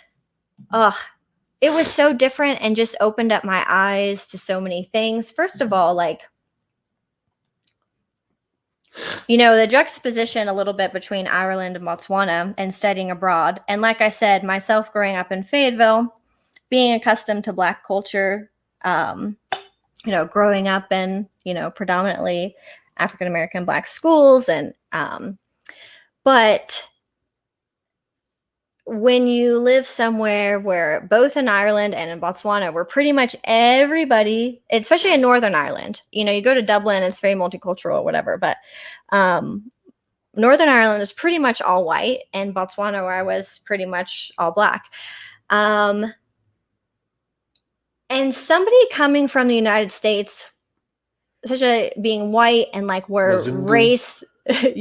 A: it was so different and just opened up my eyes to so many things. First of all, like, the juxtaposition a little bit between Ireland and Botswana and studying abroad. And like I said, myself growing up in Fayetteville, being accustomed to Black culture, growing up in, predominantly African-American Black schools. And, but when you live somewhere where both in Ireland and in Botswana, where pretty much everybody, especially in Northern Ireland, you go to Dublin, it's very multicultural or whatever, but Northern Ireland is pretty much all white, and Botswana, where I was, pretty much all Black. And somebody coming from the United States, being white and like where
B: Mzungu.
A: Race, they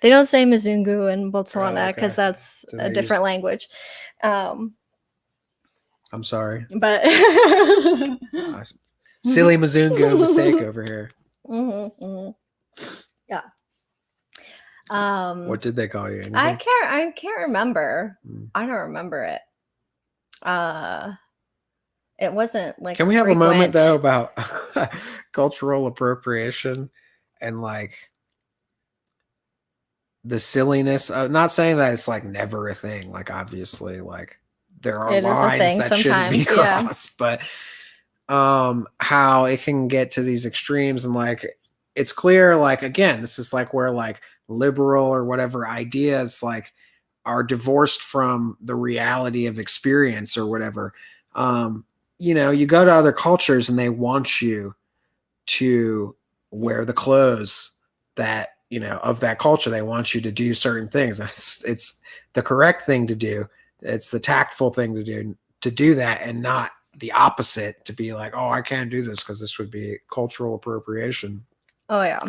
A: don't say Mzungu in Botswana because that's a different language.
B: I'm sorry,
A: but
B: silly Mzungu mistake over here.
A: Yeah.
B: What did they call you? Anything?
A: I can't remember. I don't remember it. It wasn't like.
B: Can we have a moment though about cultural appropriation and like the silliness of, not saying that it's like never a thing, like obviously like there are lines that shouldn't be crossed, but how it can get to these extremes. And like it's clear, like again, this is like where like liberal or whatever ideas like are divorced from the reality of experience or whatever. You know, you go to other cultures and they want you to wear the clothes that, you know, of that culture. They want you to do certain things. It's the correct thing to do. It's the tactful thing to do that, and not the opposite, to be like, oh, I can't do this because this would be cultural appropriation.
A: Oh yeah.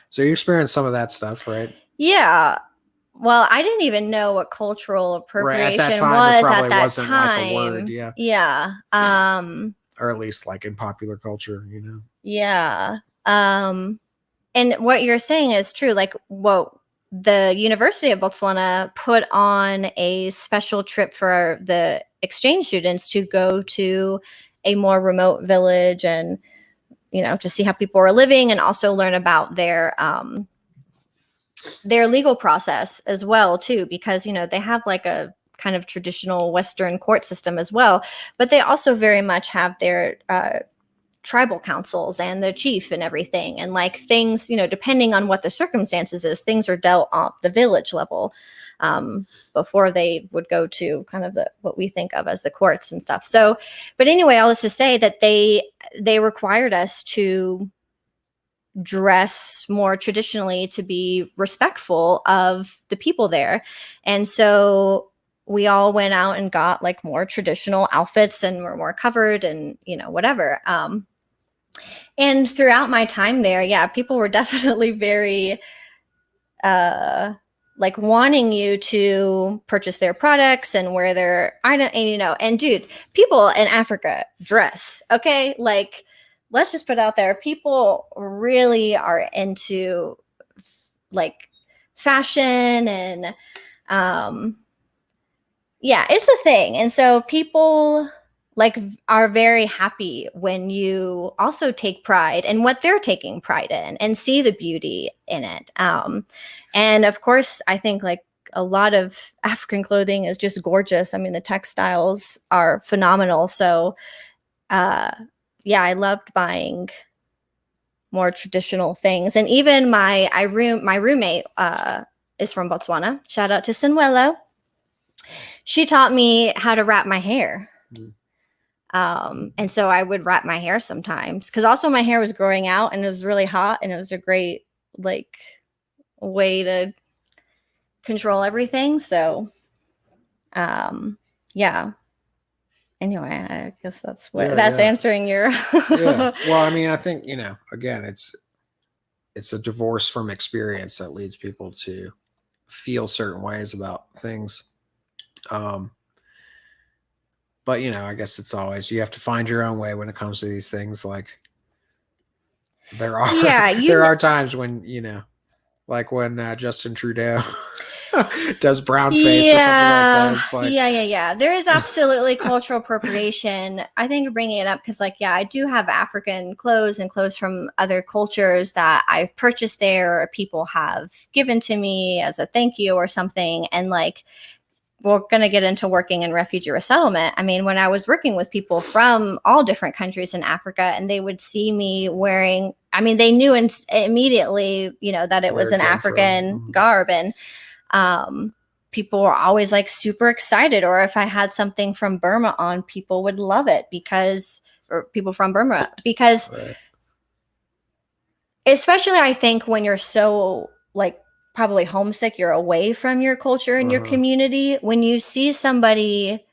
B: So you experienced some of that stuff, right?
A: Yeah. Well, I didn't even know what cultural
B: Right. At
A: appropriation
B: that time,
A: was
B: it probably
A: at that
B: wasn't like a word.
A: time.
B: Yeah.
A: Yeah.
B: Or at least like in popular culture, you know?
A: Yeah. And what you're saying is true. Like, what the University of Botswana put on a special trip for the exchange students to go to a more remote village and, you know, to see how people are living, and also learn about their legal process as well too, because, you know, they have like a kind of traditional Western court system as well, but they also very much have their tribal councils and the chief and everything, and like things, you know, depending on what the circumstances is, things are dealt on the village level before they would go to kind of the what we think of as the courts and stuff. So, but anyway, all this to say that they required us to dress more traditionally, to be respectful of the people there. And so we all went out and got like more traditional outfits and were more covered and, you know, whatever. And throughout my time there, yeah, people were definitely very like wanting you to purchase their products and wear their item, and, you know, and dude, people in Africa dress, okay? Like, let's just put out there, people really are into like fashion and yeah, it's a thing. And so people like are very happy when you also take pride in what they're taking pride in and see the beauty in it. And of course, I think like a lot of African clothing is just gorgeous. I mean, the textiles are phenomenal. So yeah, I loved buying more traditional things. And even my roommate is from Botswana. Shout out to Sinwelo. She taught me how to wrap my hair. And so I would wrap my hair sometimes, because also my hair was growing out and it was really hot, and it was a great like way to control everything. So yeah. Anyway, I guess that's what that's answering your
B: yeah. Well, I mean, I think, you know, again, it's a divorce from experience that leads people to feel certain ways about things. But, you know, I guess it's always, you have to find your own way when it comes to these things. Like there are, there are times when, you know, like when Justin Trudeau does brown face or something like that. It's like,
A: yeah. There is absolutely cultural appropriation. I think you're bringing it up because, like, yeah, I do have African clothes and clothes from other cultures that I've purchased there, or people have given to me as a thank you or something. And like, we're going to get into working in refugee resettlement. I mean, when I was working with people from all different countries in Africa, and they would see me wearing, I mean, they knew immediately, you know, that it was an African garb. And people were always like super excited. Or if I had something from Burma on, people would love it because, or people from Burma, because especially I think when you're so like probably homesick, you're away from your culture and your community, when you see somebody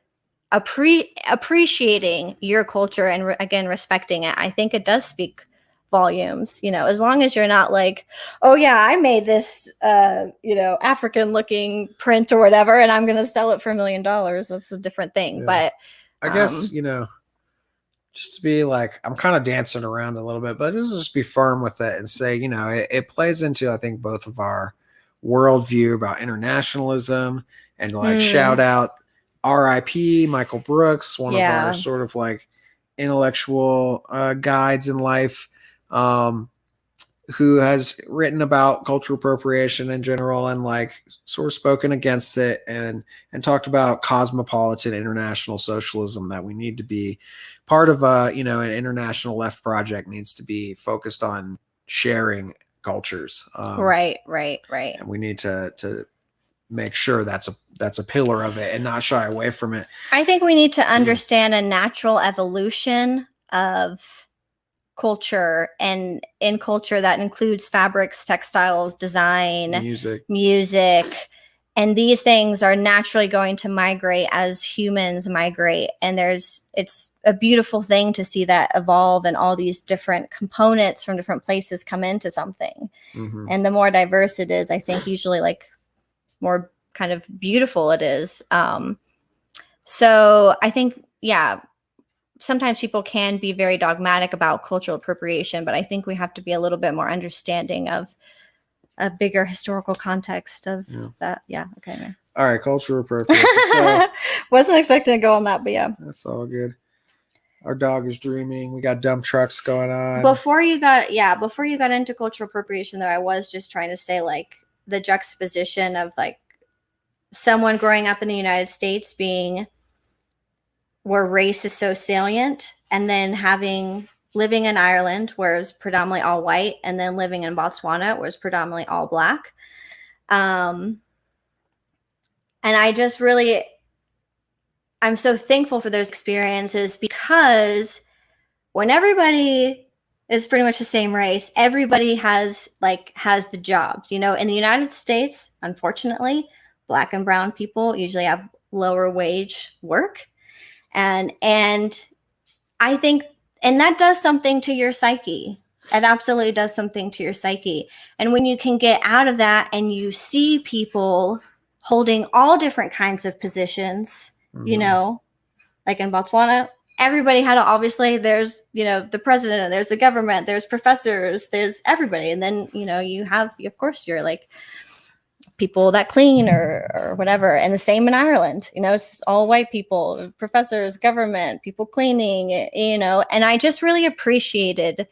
A: appreciating your culture and again respecting it, I think it does speak volumes. You know, as long as you're not like, oh yeah, I made this you know, African looking print or whatever, and I'm gonna sell it for $1 million, that's a different thing. But
B: I guess, you know, just to be like, I'm kind of dancing around a little bit, but just be firm with it and say, you know, it plays into, I think, both of our worldview about internationalism, and like shout out RIP Michael Brooks, one of our sort of like intellectual guides in life, who has written about cultural appropriation in general and like sort of spoken against it, and talked about cosmopolitan international socialism, that we need to be part of you know, an international left project needs to be focused on sharing cultures.
A: Right.
B: And we need to make sure that's a pillar of it and not shy away from it.
A: I think we need to understand a natural evolution of culture, and in culture that includes fabrics, textiles, design, music, and these things are naturally going to migrate as humans migrate. And it's a beautiful thing to see that evolve, and all these different components from different places come into something.
B: Mm-hmm.
A: And the more diverse it is, I think usually like more kind of beautiful it is. So I think, yeah, sometimes people can be very dogmatic about cultural appropriation, but I think we have to be a little bit more understanding of a bigger historical context of that. Yeah. Okay. Man.
B: All right. Cultural appropriation. So,
A: wasn't expecting to go on that, but yeah.
B: That's all good. Our dog is dreaming. We got dump trucks going on.
A: Before you got into cultural appropriation, though, I was just trying to say like the juxtaposition of like someone growing up in the United States being where race is so salient, and then living in Ireland where it's predominantly all white, and then living in Botswana where it's predominantly all black. And I just really, I'm so thankful for those experiences, because when everybody is pretty much the same race, everybody has the jobs. In the United States, unfortunately, Black and brown people usually have lower wage work. And I think, and that does something to your psyche. It absolutely does something to your psyche. And when you can get out of that and you see people holding all different kinds of positions, like in Botswana, everybody had obviously there's, the president, there's the government, there's professors, there's everybody. And then, you have, of course, you're like people that clean or whatever. And the same in Ireland, it's all white people, professors, government, people cleaning, and I just really appreciated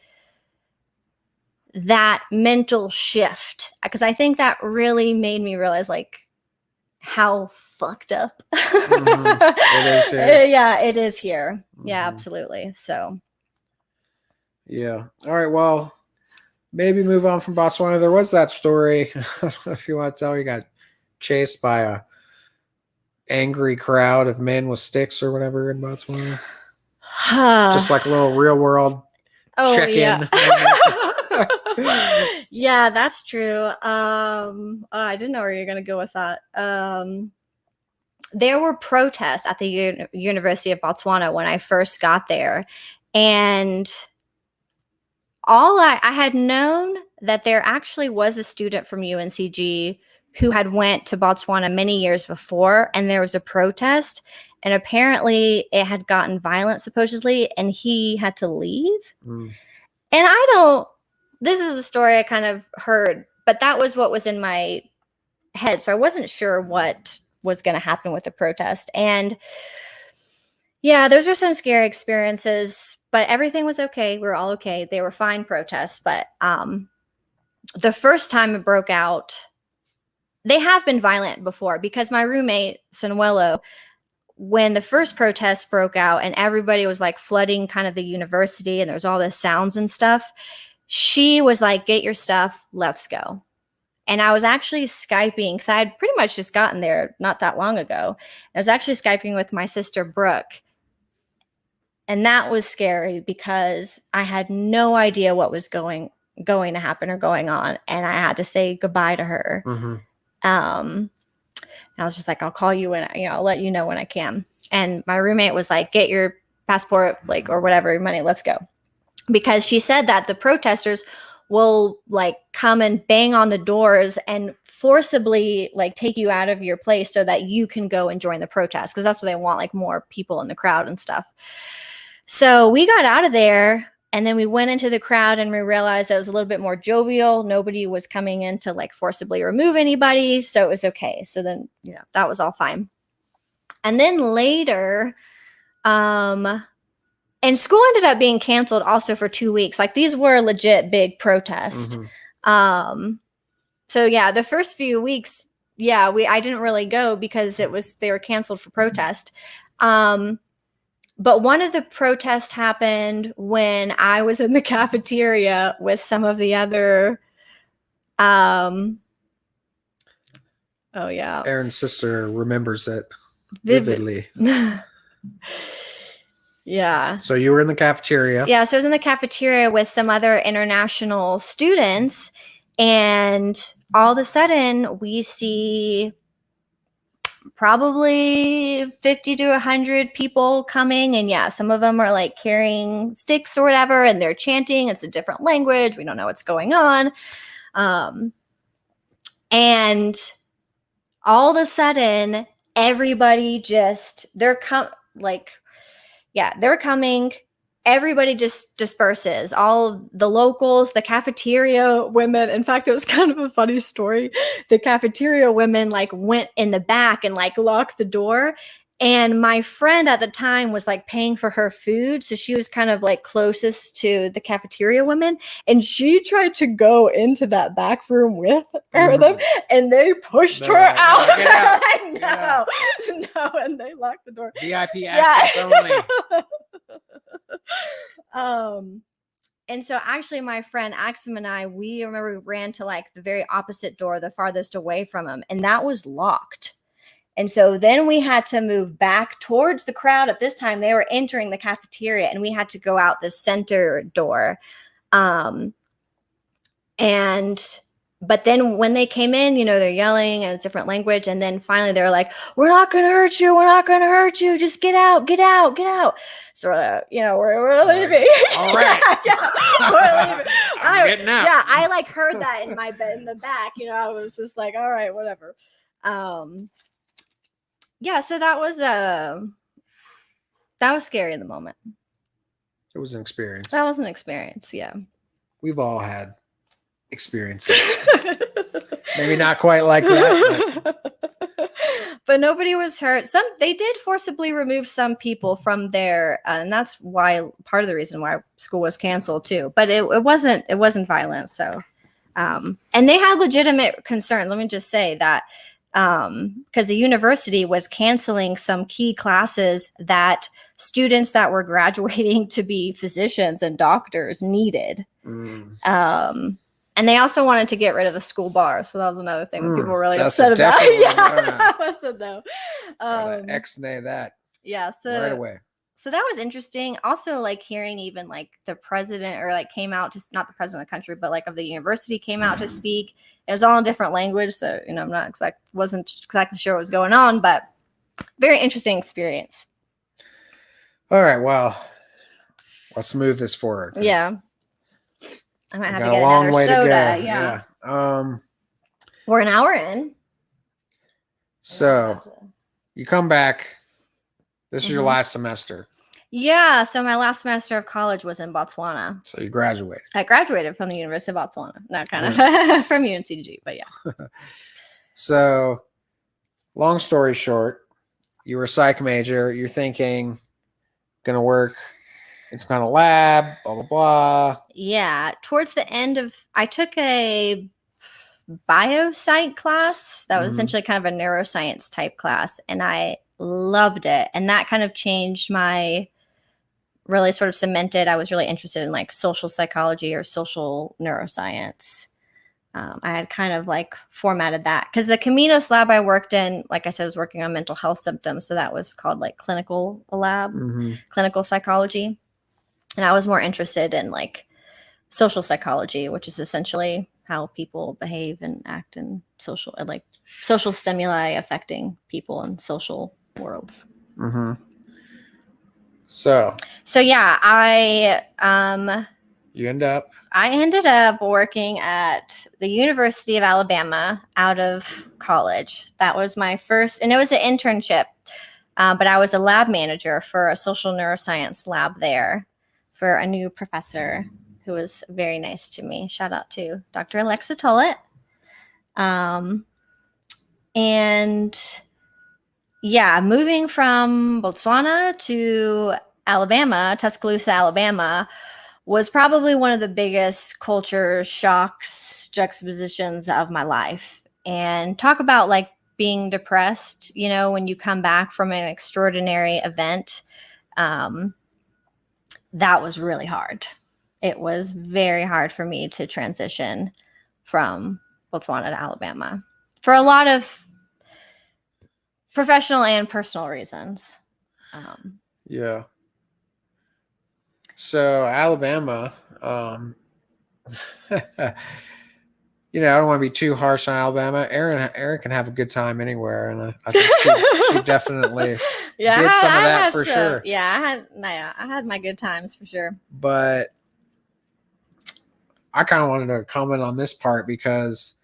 A: that mental shift, because I think that really made me realize like how fucked up
B: it is here.
A: Yeah, it is here. Yeah, absolutely. So
B: yeah. All right, well, maybe move on from Botswana. There was that story, I don't know if you want to tell, you got chased by a angry crowd of men with sticks or whatever in Botswana. Just like a little real world check-in.
A: Yeah. Yeah, that's true. I didn't know where you're going to go with that. There were protests at the University of Botswana when I first got there. And I had known that there actually was a student from UNCG who had went to Botswana many years before, and there was a protest, and apparently it had gotten violent supposedly, and he had to leave. And this is a story I kind of heard, but that was what was in my head. So I wasn't sure what was going to happen with the protest. And yeah, those were some scary experiences, but everything was okay. We were all okay. They were fine protests. But the first time it broke out, they have been violent before, because my roommate, Sanuelo, when the first protest broke out and everybody was like flooding kind of the university and there was all the sounds and stuff, she was like, get your stuff, let's go. And I was actually Skyping, because I had pretty much just gotten there not that long ago. I was actually Skyping with my sister, Brooke. And that was scary because I had no idea what was going to happen or going on. And I had to say goodbye to her. And I was just like, I'll call you when, I'll let you know when I can. And my roommate was like, get your passport, like, or whatever, money, let's go. Because she said that the protesters will like come and bang on the doors and forcibly like take you out of your place so that you can go and join the protest, because that's what they want, like more people in the crowd and stuff. So we got out of there, and then we went into the crowd and we realized that it was a little bit more jovial. Nobody was coming in to like forcibly remove anybody. So it was okay. So then, that was all fine. And then later, and school ended up being canceled also for 2 weeks. Like these were legit big protests. So yeah, the first few weeks, I didn't really go because they were canceled for protest. But one of the protests happened when I was in the cafeteria with some of the other Oh yeah.
B: Erin's sister remembers it
A: Vivid.
B: vividly.
A: Yeah.
B: So you were in the cafeteria.
A: Yeah. So I was in the cafeteria with some other international students, and all of a sudden we see probably 50 to 100 people coming. And yeah, some of them are like carrying sticks or whatever, and they're chanting. It's a different language. We don't know what's going on. And all of a sudden, everybody just, they're coming. Everybody just disperses. All the locals, the cafeteria women. In fact, it was kind of a funny story. The cafeteria women like went in the back and like locked the door. And my friend at the time was like paying for her food. So she was kind of like closest to the cafeteria women. And she tried to go into that back room with them, and they pushed her out. No. And they locked the door.
B: VIP access only.
A: And so actually my friend Axum and I, we ran to like the very opposite door, the farthest away from him, and that was locked. And so then we had to move back towards the crowd. At this time, they were entering the cafeteria, and we had to go out the center door. But then when they came in, they're yelling and it's different language. And then finally they were like, we're not going to hurt you. We're not going to hurt you. Just get out, get out, get out. So, we're leaving.
B: All right.
A: We're leaving.
B: I'm getting out.
A: Yeah, I like heard that in my bed in the back. I was just like, all right, whatever. Yeah, so that was scary in the moment.
B: It was an experience.
A: That was an experience, yeah.
B: We've all had experiences. Maybe not quite like that.
A: But nobody was hurt. They did forcibly remove some people from there, and that's why part of the reason why school was canceled too. But it wasn't violent. So, and they had legitimate concern. Let me just say that. Because the university was canceling some key classes that students that were graduating to be physicians and doctors needed. And they also wanted to get rid of the school bar. So that was another thing that people were really upset about. Yeah, I said no.
B: X-nay that.
A: Yeah. So
B: right away.
A: So that was interesting. Also, like hearing even like the president or like came out to, not the president of the country, but like of the university came out to speak. It was all in different language. So, I'm wasn't exactly sure what was going on, but very interesting experience.
B: All right. Well, let's move this forward.
A: Yeah. I might have to get another soda. Yeah. We're an hour in.
B: So you come back. This is your last semester.
A: Yeah. So my last semester of college was in Botswana.
B: So you graduated.
A: I graduated from the University of Botswana. Not kind of from UNCG, but yeah.
B: So long story short, you were a psych major. You're thinking, going to work in some kind of lab, blah, blah, blah.
A: Yeah. Towards the end I took a biopsych class. That was essentially kind of a neuroscience type class. And I loved it. And that kind of changed really sort of cemented. I was really interested in like social psychology or social neuroscience. I had kind of like formatted that because the Caminos lab I worked in, like I said, was working on mental health symptoms. So that was called like clinical lab, clinical psychology. And I was more interested in like social psychology, which is essentially how people behave and act in social stimuli affecting people in social worlds. So yeah, I ended up working at the University of Alabama out of college. That was my first, and it was an internship, but I was a lab manager for a social neuroscience lab there for a new professor who was very nice to me. Shout out to Dr. Alexa Tollett. And yeah, moving from Botswana to Alabama, Tuscaloosa, Alabama, was probably one of the biggest culture shocks, juxtapositions of my life. And talk about like being depressed, when you come back from an extraordinary event, that was really hard. It was very hard for me to transition from Botswana to Alabama for a lot of professional and personal reasons.
B: Yeah. So Alabama, you know, I don't want to be too harsh on Alabama. Erin can have a good time anywhere, and I think she definitely did some of that for sure.
A: Yeah, I had my good times for sure.
B: But I kind of wanted to comment on this part because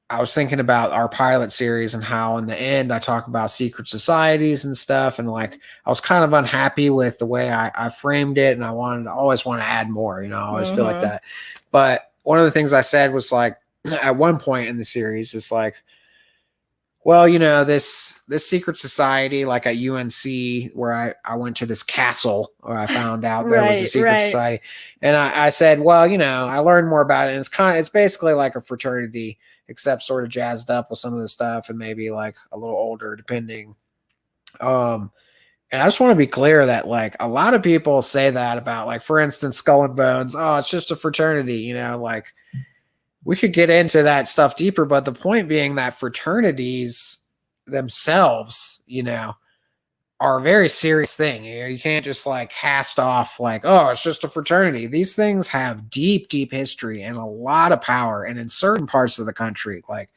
B: I was thinking about our pilot series and how in the end I talk about secret societies and stuff. And like, I was kind of unhappy with the way I framed it. And I always want to add more, you know, I always feel like that. But one of the things I said was like, at one point in the series, it's like, well, you know, this secret society, like at UNC, where I went to this castle where I found out there was a secret society. And I said, well, you know, I learned more about it. And it's basically like a fraternity, except sort of jazzed up with some of the stuff and maybe like a little older, depending. And I just want to be clear that like a lot of people say that about, like, for instance, Skull and Bones. Oh, it's just a fraternity, you know, like, we could get into that stuff deeper, but the point being that fraternities themselves, you know, are a very serious thing. You can't just like cast off like, oh, it's just a fraternity. These things have deep, deep history and a lot of power. And in certain parts of the country, like,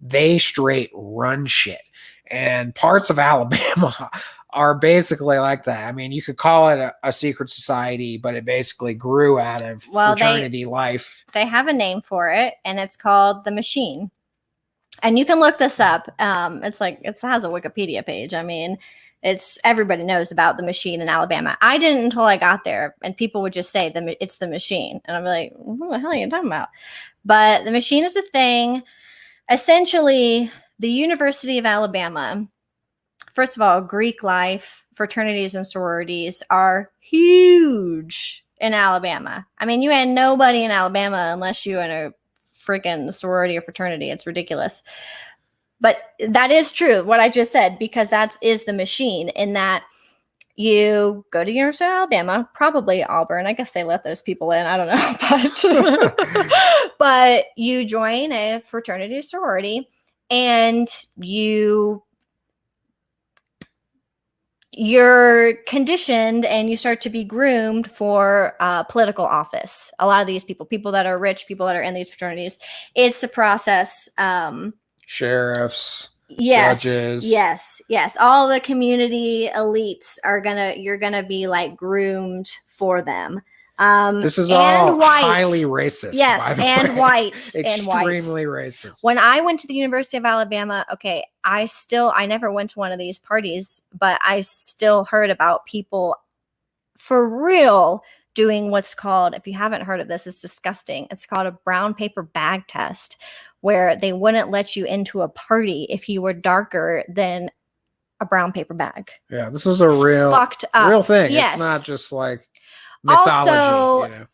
B: they straight run shit. And parts of Alabama are basically like that. I mean, you could call it a secret society, but it basically grew out of fraternity life.
A: They have a name for it, and it's called the Machine. And you can look this up. It's like, it has a Wikipedia page. I mean, everybody knows about the Machine in Alabama. I didn't until I got there, and people would just say it's the Machine, and I'm like, what the hell are you talking about? But the Machine is a thing. Essentially, the University of Alabama, first of all, Greek life, fraternities and sororities are huge in Alabama. I mean, you had nobody in Alabama unless you in a freaking sorority or fraternity. It's ridiculous. But that is true, what I just said, because that is the Machine, in that you go to University of Alabama, probably Auburn. I guess they let those people in. I don't know. But you join a fraternity or sorority, and you're conditioned and you start to be groomed for political office. A lot of these people that are rich, people that are in these fraternities, it's a process.
B: Sheriffs,
A: judges. Yes. All the community elites you're gonna be like groomed for them.
B: This is all highly racist.
A: Yes,
B: by the
A: and
B: way.
A: white.
B: Extremely racist.
A: When I went to the University of Alabama, okay, I never went to one of these parties, but I still heard about people for real doing what's called, if you haven't heard of this, it's disgusting. It's called a brown paper bag test, where they wouldn't let you into a party if you were darker than a brown paper bag.
B: Yeah, this is a real thing. Yes. It's not just like mythology.
A: Also,
B: you know,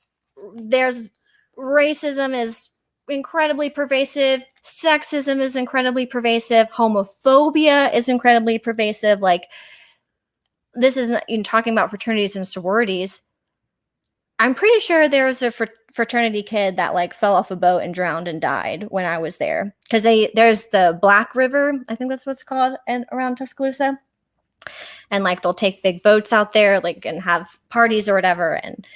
A: there's racism is incredibly pervasive. Sexism is incredibly pervasive. Homophobia is incredibly pervasive. Like, this isn't even talking about fraternities and sororities. I'm pretty sure there was a fraternity kid that like fell off a boat and drowned and died when I was there. Because there's the Black River, I think that's what it's called, and around Tuscaloosa. And like they'll take big boats out there, like, and have parties or whatever, and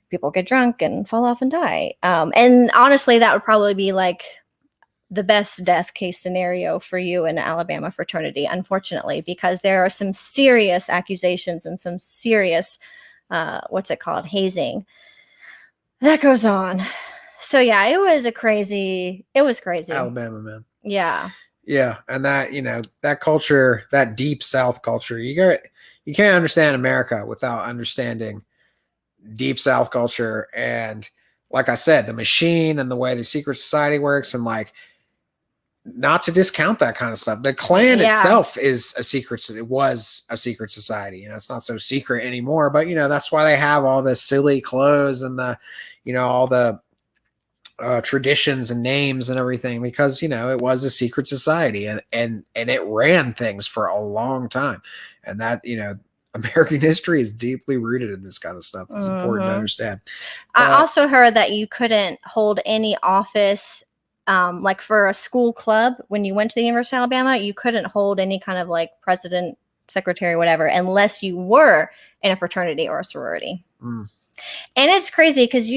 A: people get drunk and fall off and die. And honestly, that would probably be like the best death case scenario for you in Alabama fraternity, unfortunately, because there are some serious accusations and some serious hazing that goes on. So yeah, it was crazy.
B: Alabama, man.
A: Yeah.
B: And that, you know, that culture, that deep South culture, you can't understand America without understanding deep South culture. And like I said, the Machine and the way the secret society works, and like, not to discount that kind of stuff. The Klan itself is it was a secret society. You know, it's not so secret anymore, but you know, that's why they have all the silly clothes and the, you know, all the traditions and names and everything, because, you know, it was a secret society, and it ran things for a long time. And that, you know, American history is deeply rooted in this kind of stuff. It's important to understand.
A: I also heard that you couldn't hold any office like for a school club, when you went to the University of Alabama, you couldn't hold any kind of like president, secretary, whatever, unless you were in a fraternity or a sorority.
B: Mm.
A: And it's crazy because,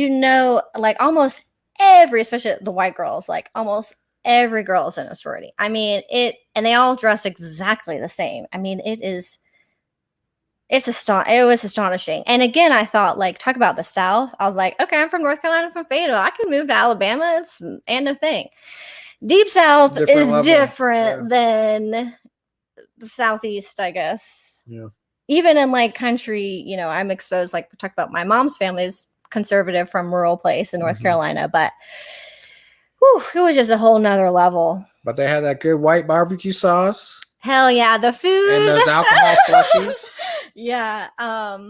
A: like almost every, especially the white girls, like almost every girl is in a sorority. I mean, and they all dress exactly the same. I mean, it was astonishing. And again, I thought, like, talk about the South. I was like, okay, I'm from North Carolina, I'm from Fayetteville. I can move to Alabama. It's and a thing. Deep South
B: Different
A: is
B: level.
A: different than the Southeast, I guess.
B: Yeah.
A: Even in like country, I'm exposed, like we talked about, my mom's family is conservative from rural place in North Carolina, but it was just a whole nother level.
B: But they had that good white barbecue sauce.
A: Hell yeah, the food
B: and those alcohol slushies.
A: Yeah. Why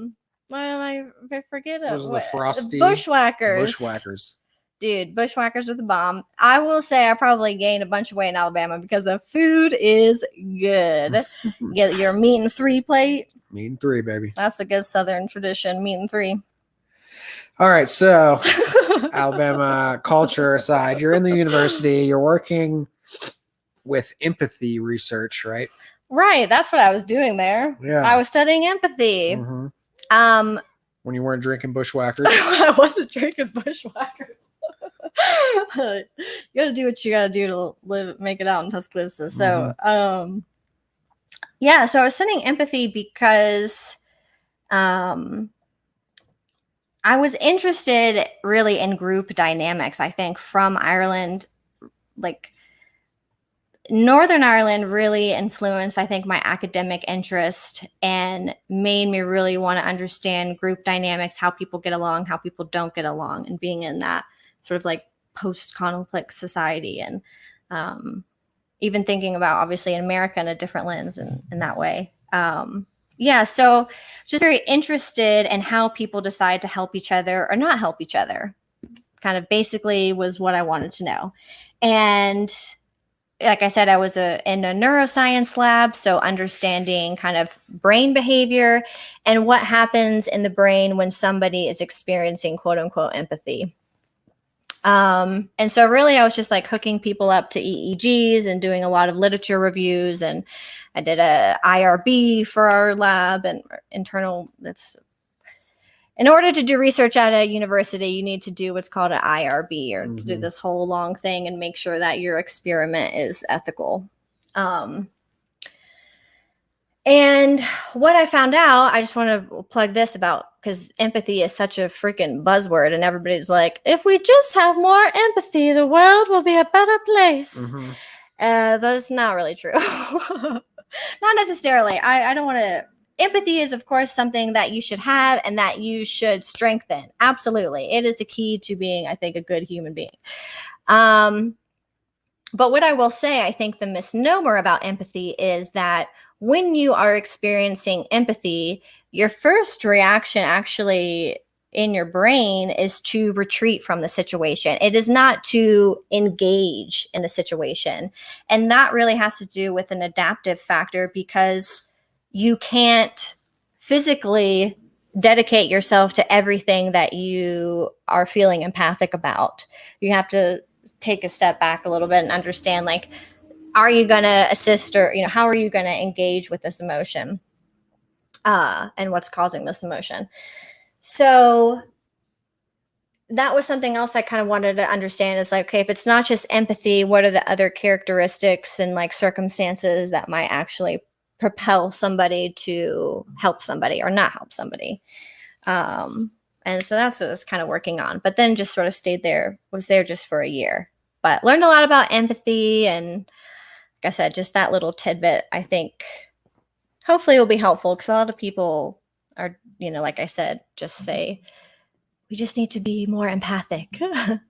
A: did I forget it?
B: Those are the frosty
A: Bushwhackers. Dude, Bushwhackers with the bomb. I will say I probably gained a bunch of weight in Alabama because the food is good. Get your meat and 3 plate.
B: Meat and 3, baby.
A: That's a good Southern tradition. Meat and 3.
B: All right, so Alabama culture aside, you're in the university, you're working with empathy research, right?
A: Right, that's what I was doing there.
B: Yeah.
A: I was studying empathy.
B: When you weren't drinking Bushwhackers.
A: I wasn't drinking Bushwhackers. You gotta do what you gotta do to make it out in Tuscaloosa. So, so I was studying empathy because I was interested really in group dynamics. I think from Ireland, like Northern Ireland really influenced, I think, my academic interest and made me really want to understand group dynamics, how people get along, how people don't get along, and being in that sort of like post-conflict society, and even thinking about obviously in America in a different lens and in that way. So just very interested in how people decide to help each other or not help each other, kind of basically was what I wanted to know. And like I said, I was in a neuroscience lab, so understanding kind of brain behavior and what happens in the brain when somebody is experiencing quote unquote empathy. And so really I was just like hooking people up to EEGs and doing a lot of literature reviews, and I did a IRB for our lab and internal. In order to do research at a university, you need to do what's called an IRB, or do this whole long thing and make sure that your experiment is ethical. And what I found out, I just want to plug this about, because empathy is such a freaking buzzword, and everybody's like, if we just have more empathy, the world will be a better place. That's not really true. Not necessarily. I don't want to. Empathy is, of course, something that you should have and that you should strengthen. Absolutely. It is a key to being, I think, a good human being. But what I will say, I think the misnomer about empathy is that when you are experiencing empathy, your first reaction actually in your brain is to retreat from the situation. It is not to engage in the situation. And that really has to do with an adaptive factor, because you can't physically dedicate yourself to everything that you are feeling empathic about. You have to take a step back a little bit and understand, like, are you going to assist, or, how are you going to engage with this emotion and what's causing this emotion? So that was something else I kind of wanted to understand, is like, okay, if it's not just empathy, what are the other characteristics and like circumstances that might actually propel somebody to help somebody or not help somebody? And so that's what I was kind of working on, but then just sort of was there just for a year, but learned a lot about empathy. And like I said, just that little tidbit, I think hopefully will be helpful, because a lot of people are, like I said, just say, we just need to be more empathic.
B: Shout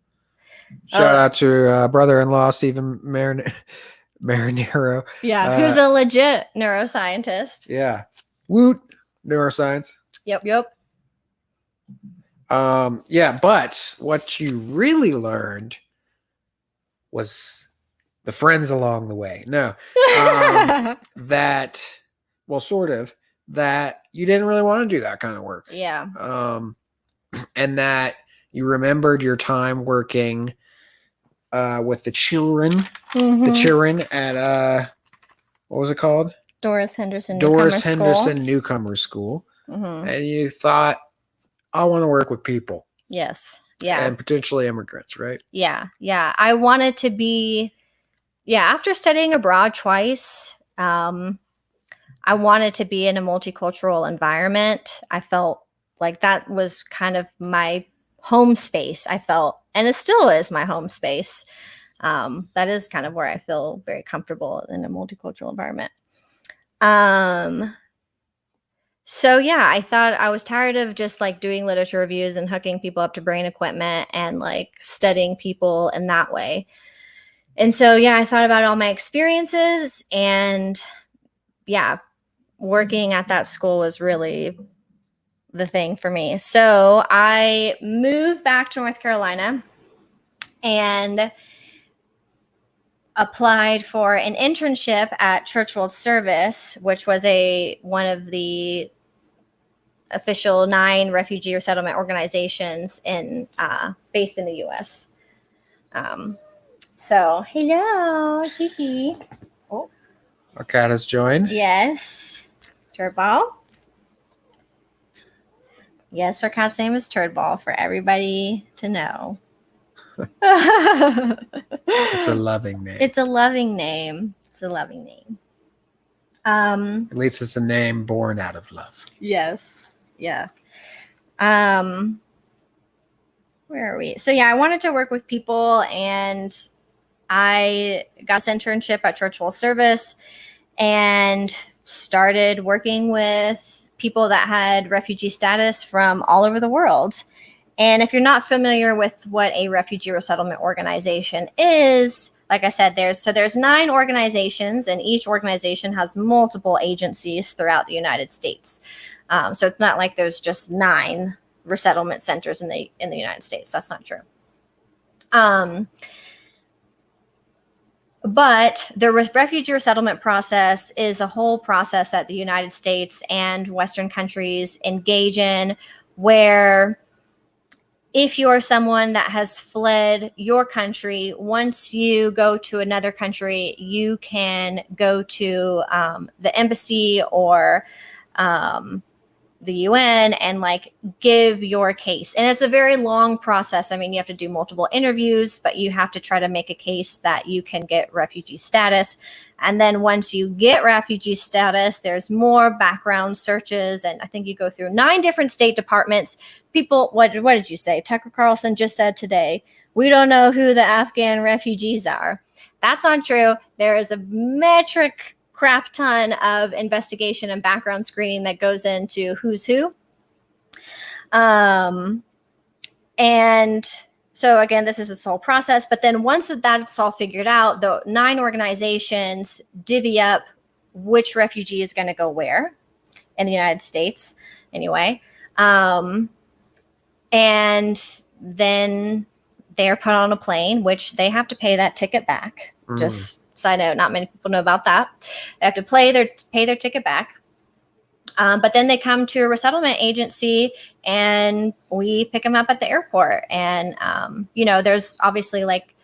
B: out to brother-in-law, Stephen Marinero.
A: Yeah, who's a legit neuroscientist.
B: Yeah. Woot. Neuroscience.
A: Yep.
B: Yeah, but what you really learned was the friends along the way. No. That you didn't really want to do that kind of work.
A: Yeah.
B: And that you remembered your time working with the children, at what was it called?
A: Doris Henderson
B: Newcomer School.
A: Mm-hmm.
B: And you thought, I want to work with people.
A: Yes. Yeah.
B: And potentially immigrants, right?
A: Yeah. Yeah. I wanted to be, after studying abroad twice, I wanted to be in a multicultural environment. I felt like that was kind of my home space. I felt, and it still is my home space. That is kind of where I feel very comfortable in a multicultural environment. So yeah, I thought I was tired of just like doing literature reviews and hooking people up to brain equipment and like studying people in that way. And so yeah, I thought about all my experiences, and yeah, working at that school was really the thing for me. So I moved back to North Carolina and applied for an internship at Church World Service, which was one of the official 9 refugee resettlement organizations based in the U.S. So hello, Kiki.
B: Oh, our cat has joined.
A: Yes, Turdball. Yes, our cat's name is Turdball for everybody to know.
B: It's a loving name.
A: It's a loving name.
B: At least it's a name born out of love.
A: Yes. Yeah. Where are we? So yeah, I wanted to work with people, and I got this internship at Church World Service and started working with people that had refugee status from all over the world. And if you're not familiar with what a refugee resettlement organization is, like I said, there's 9 organizations, and each organization has multiple agencies throughout the United States. So it's not like there's just 9 resettlement centers in the United States. That's not true. But the refugee resettlement process is a whole process that the United States and Western countries engage in, where if you're someone that has fled your country, once you go to another country, you can go to the embassy or the UN and like give your case. And it's a very long process. I mean, you have to do multiple interviews, but you have to try to make a case that you can get refugee status. And then once you get refugee status, there's more background searches. And I think you go through 9 different State Departments. People, what did you say? Tucker Carlson just said today, we don't know who the Afghan refugees are. That's not true. There is a metric crap ton of investigation and background screening that goes into who's who. And so again, this is this whole process. But then once that's all figured out, the 9 organizations divvy up which refugee is going to go where in the United States anyway. And then they're put on a plane, which they have to pay that ticket back. Just side note, not many people know about that. They have to pay their ticket back. But then they come to a resettlement agency and we pick them up at the airport. And, there's obviously like,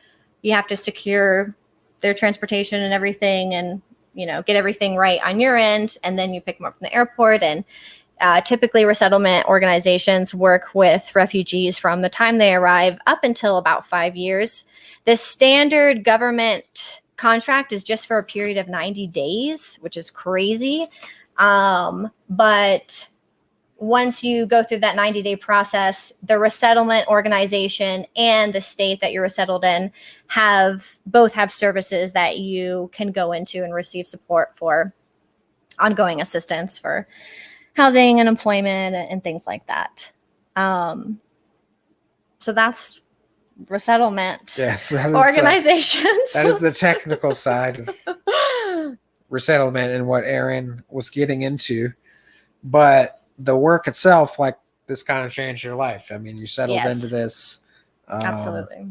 A: you have to secure their transportation and everything and, get everything right on your end. And then you pick them up from the airport. And typically resettlement organizations work with refugees from the time they arrive up until about 5 years. The standard government contract is just for a period of 90 days, which is crazy. But once you go through that 90-day process, the resettlement organization and the state that you're resettled in both have services that you can go into and receive support for ongoing assistance for housing and employment and things like that. So that's resettlement organizations.
B: That is the technical side of resettlement and what Erin was getting into. But the work itself, like, this kind of changed your life. I mean, you settled into this.
A: Absolutely.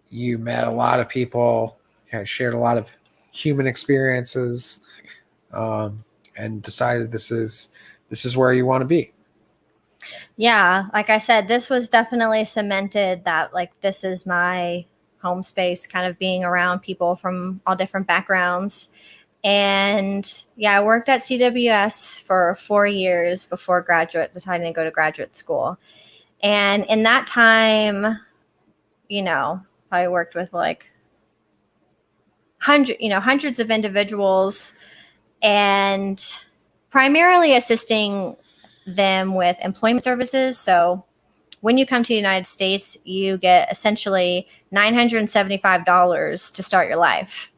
B: You met a lot of people, shared a lot of human experiences, and decided this is where you want to be. Yeah,
A: like I said, this was definitely cemented that like this is my home space, kind of being around people from all different backgrounds. And yeah, I worked at CWS for 4 years before deciding to go to graduate school. And in that time, I worked with like hundreds of individuals, and primarily assisting them with employment services. So when you come to the United States, you get essentially $975 to start your life.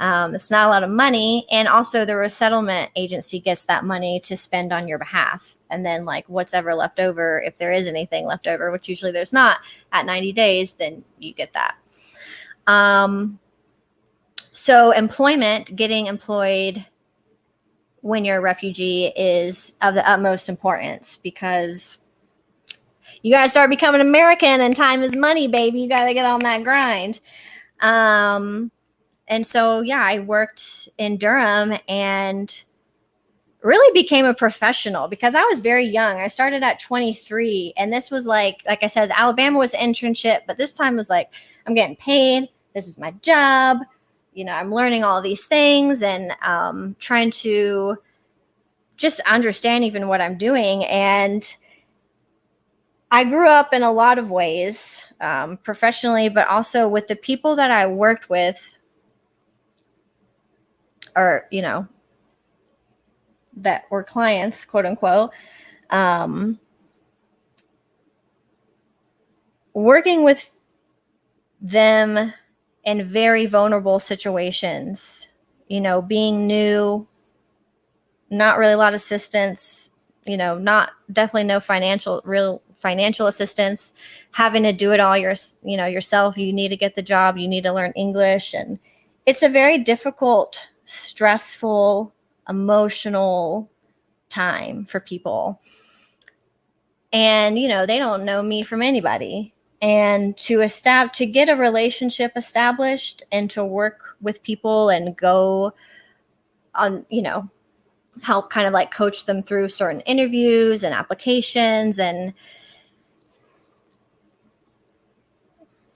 A: It's not a lot of money. And also the resettlement agency gets that money to spend on your behalf. And then like what's ever left over, if there is anything left over, which usually there's not at 90 days, then you get that. So getting employed when you're a refugee is of the utmost importance, because you got to start becoming American, and time is money, baby. You got to get on that grind. And so, yeah, I worked in Durham and really became a professional because I was very young. I started at 23, and this was like I said, Alabama was an internship, but this time was like, I'm getting paid. This is my job. I'm learning all these things and trying to just understand even what I'm doing. And I grew up in a lot of ways, professionally, but also with the people that I worked with, or, that were clients, quote unquote, working with them in very vulnerable situations, being new, not really a lot of assistance, definitely no real financial assistance, having to do it all yourself. You need to get the job. You need to learn English. And it's a very difficult, stressful, emotional time for people. And, they don't know me from anybody. And to get a relationship established and to work with people and go on, help kind of like coach them through certain interviews and applications. And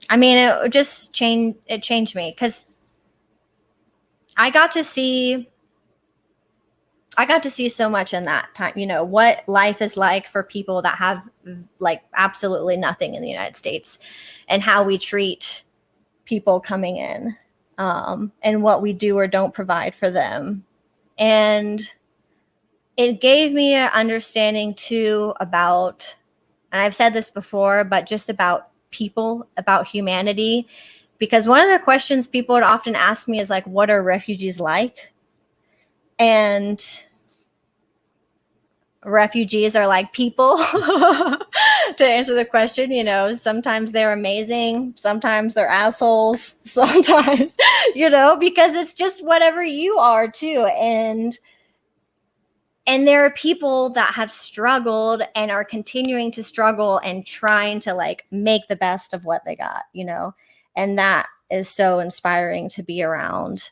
A: I mean, it changed me, because I got to see so much in that time, what life is like for people that have like absolutely nothing in the United States, and how we treat people coming in, and what we do or don't provide for them. And it gave me an understanding too about, and I've said this before, but just about people, about humanity. Because one of the questions people would often ask me is like, what are refugees like? And refugees are like people. To answer the question, sometimes they're amazing, sometimes they're assholes, sometimes, because it's just whatever you are too. And there are people that have struggled and are continuing to struggle and trying to like make the best of what they got, and that is so inspiring to be around.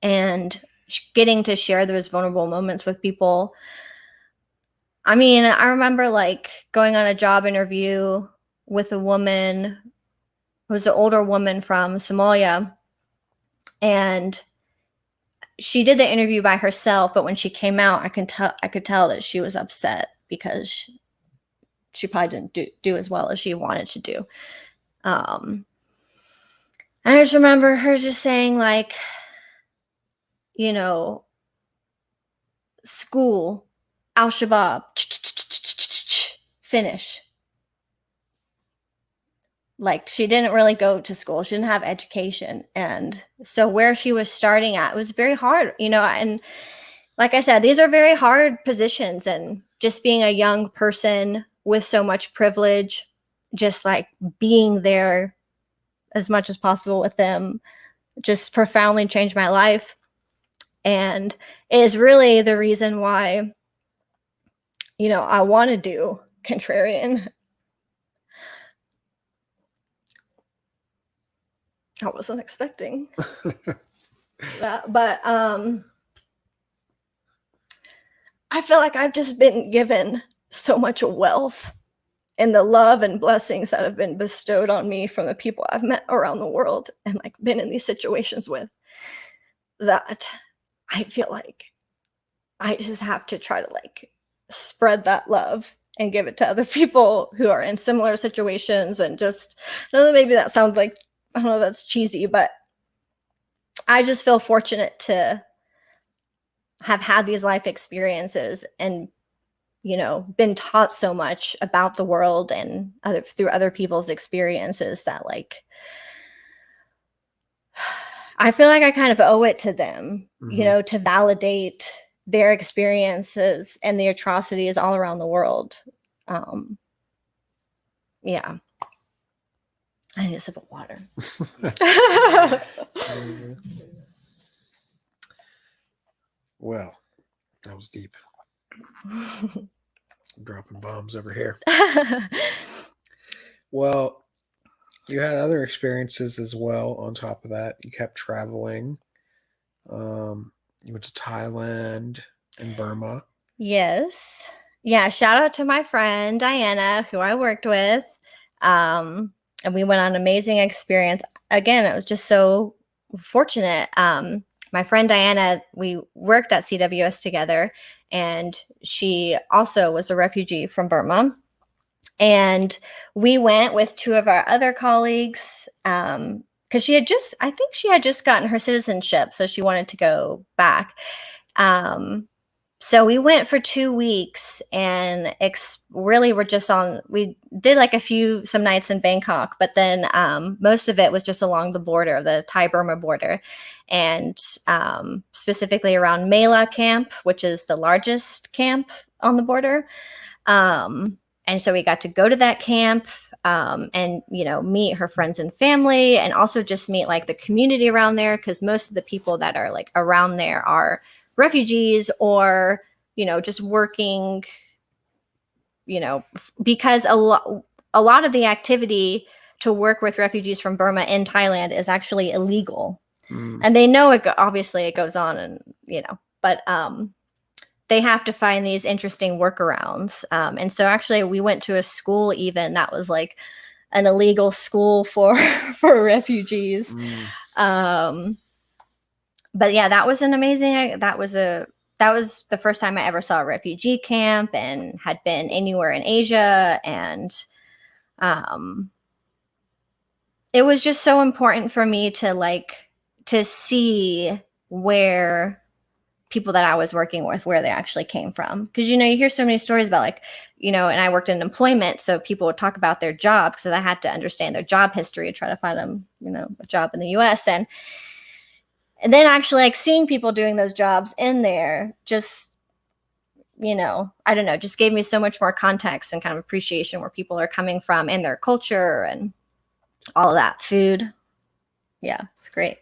A: And getting to share those vulnerable moments with people. I mean, I remember like going on a job interview with a woman who was an older woman from Somalia, and she did the interview by herself, but when she came out, I could tell that she was upset because she probably didn't do as well as she wanted to do. I just remember her just saying like, school, Al-Shabaab, finish. Like, she didn't really go to school. She didn't have education. And so where she was starting at was very hard, and like I said, these are very hard positions. And just being a young person with so much privilege, just like being there as much as possible with them, just profoundly changed my life. And is really the reason why, I want to do Contrarian. I wasn't expecting that, but I feel like I've just been given so much wealth and the love and blessings that have been bestowed on me from the people I've met around the world and like been in these situations with, that I feel like I just have to try to like spread that love and give it to other people who are in similar situations. And just, I know that maybe that sounds like, I don't know, that's cheesy, but I just feel fortunate to have had these life experiences and, you know, been taught so much about the world and through other people's experiences that like, I feel like I kind of owe it to them, you know, to validate their experiences and the atrocities all around the world. Yeah. I need a sip of water.
B: Well, that was deep. Dropping bombs over here. Well, you had other experiences as well on top of that. You kept traveling. You went to Thailand and Burma.
A: Yes. Yeah. Shout out to my friend Diana, who I worked with. And we went on an amazing experience. Again, it was just so fortunate. My friend Diana, we worked at CWS together, and she also was a refugee from Burma. And we went with two of our other colleagues because I think she had just gotten her citizenship, so she wanted to go back. So we went for 2 weeks and really we did like some nights in Bangkok, but then most of it was just along the border, the Thai-Burma border, and specifically around Mela camp, which is the largest camp on the border. And so we got to go to that camp and, you know, meet her friends and family, and also just meet like the community around there, because most of the people that are like around there are refugees or, you know, just working, you know, because a lot of the activity to work with refugees from Burma in Thailand is actually illegal. And they know it, obviously it goes on, and, you know, but they have to find these interesting workarounds. And so actually we went to a school even that was like an illegal school for refugees. But yeah, that was an amazing, that was the first time I ever saw a refugee camp and had been anywhere in Asia. And it was just so important for me to see where people that I was working with, where they actually came from. Because, you know, you hear so many stories about like, you know, and I worked in employment, so people would talk about their jobs, so I had to understand their job history to try to find them, you know, a job in the US. And then actually like seeing people doing those jobs in there just, you know, I don't know, just gave me so much more context and kind of appreciation where people are coming from and their culture and all of that. Food. Yeah, it's great.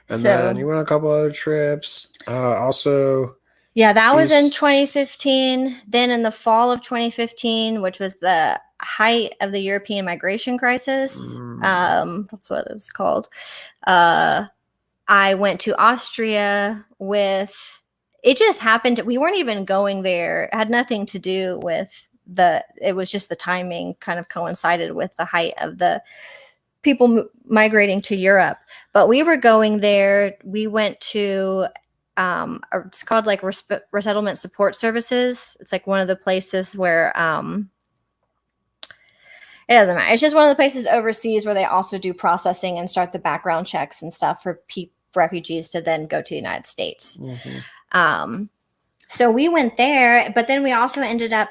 B: And then you went on a couple other trips. Also,
A: yeah, that was in 2015. Then in the fall of 2015, which was the height of the European migration crisis, that's what it was called. I went to Austria it just happened. We weren't even going there. It had nothing to do with it was just the timing kind of coincided with the height of the people migrating to Europe. But we were going there. We went to, it's called like Resettlement Support Services. It's like one of the places where, it doesn't matter. It's just one of the places overseas where they also do processing and start the background checks and stuff for refugees to then go to the United States. So we went there, but then we also ended up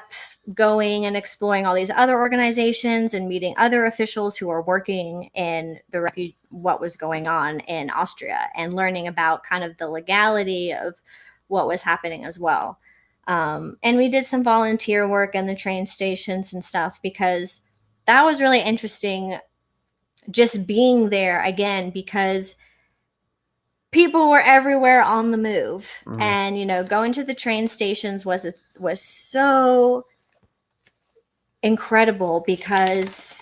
A: going and exploring all these other organizations and meeting other officials who are working in what was going on in Austria, and learning about kind of the legality of what was happening as well. And we did some volunteer work in the train stations and stuff, because that was really interesting just being there again, because people were everywhere on the move. And, you know, going to the train stations was so incredible, because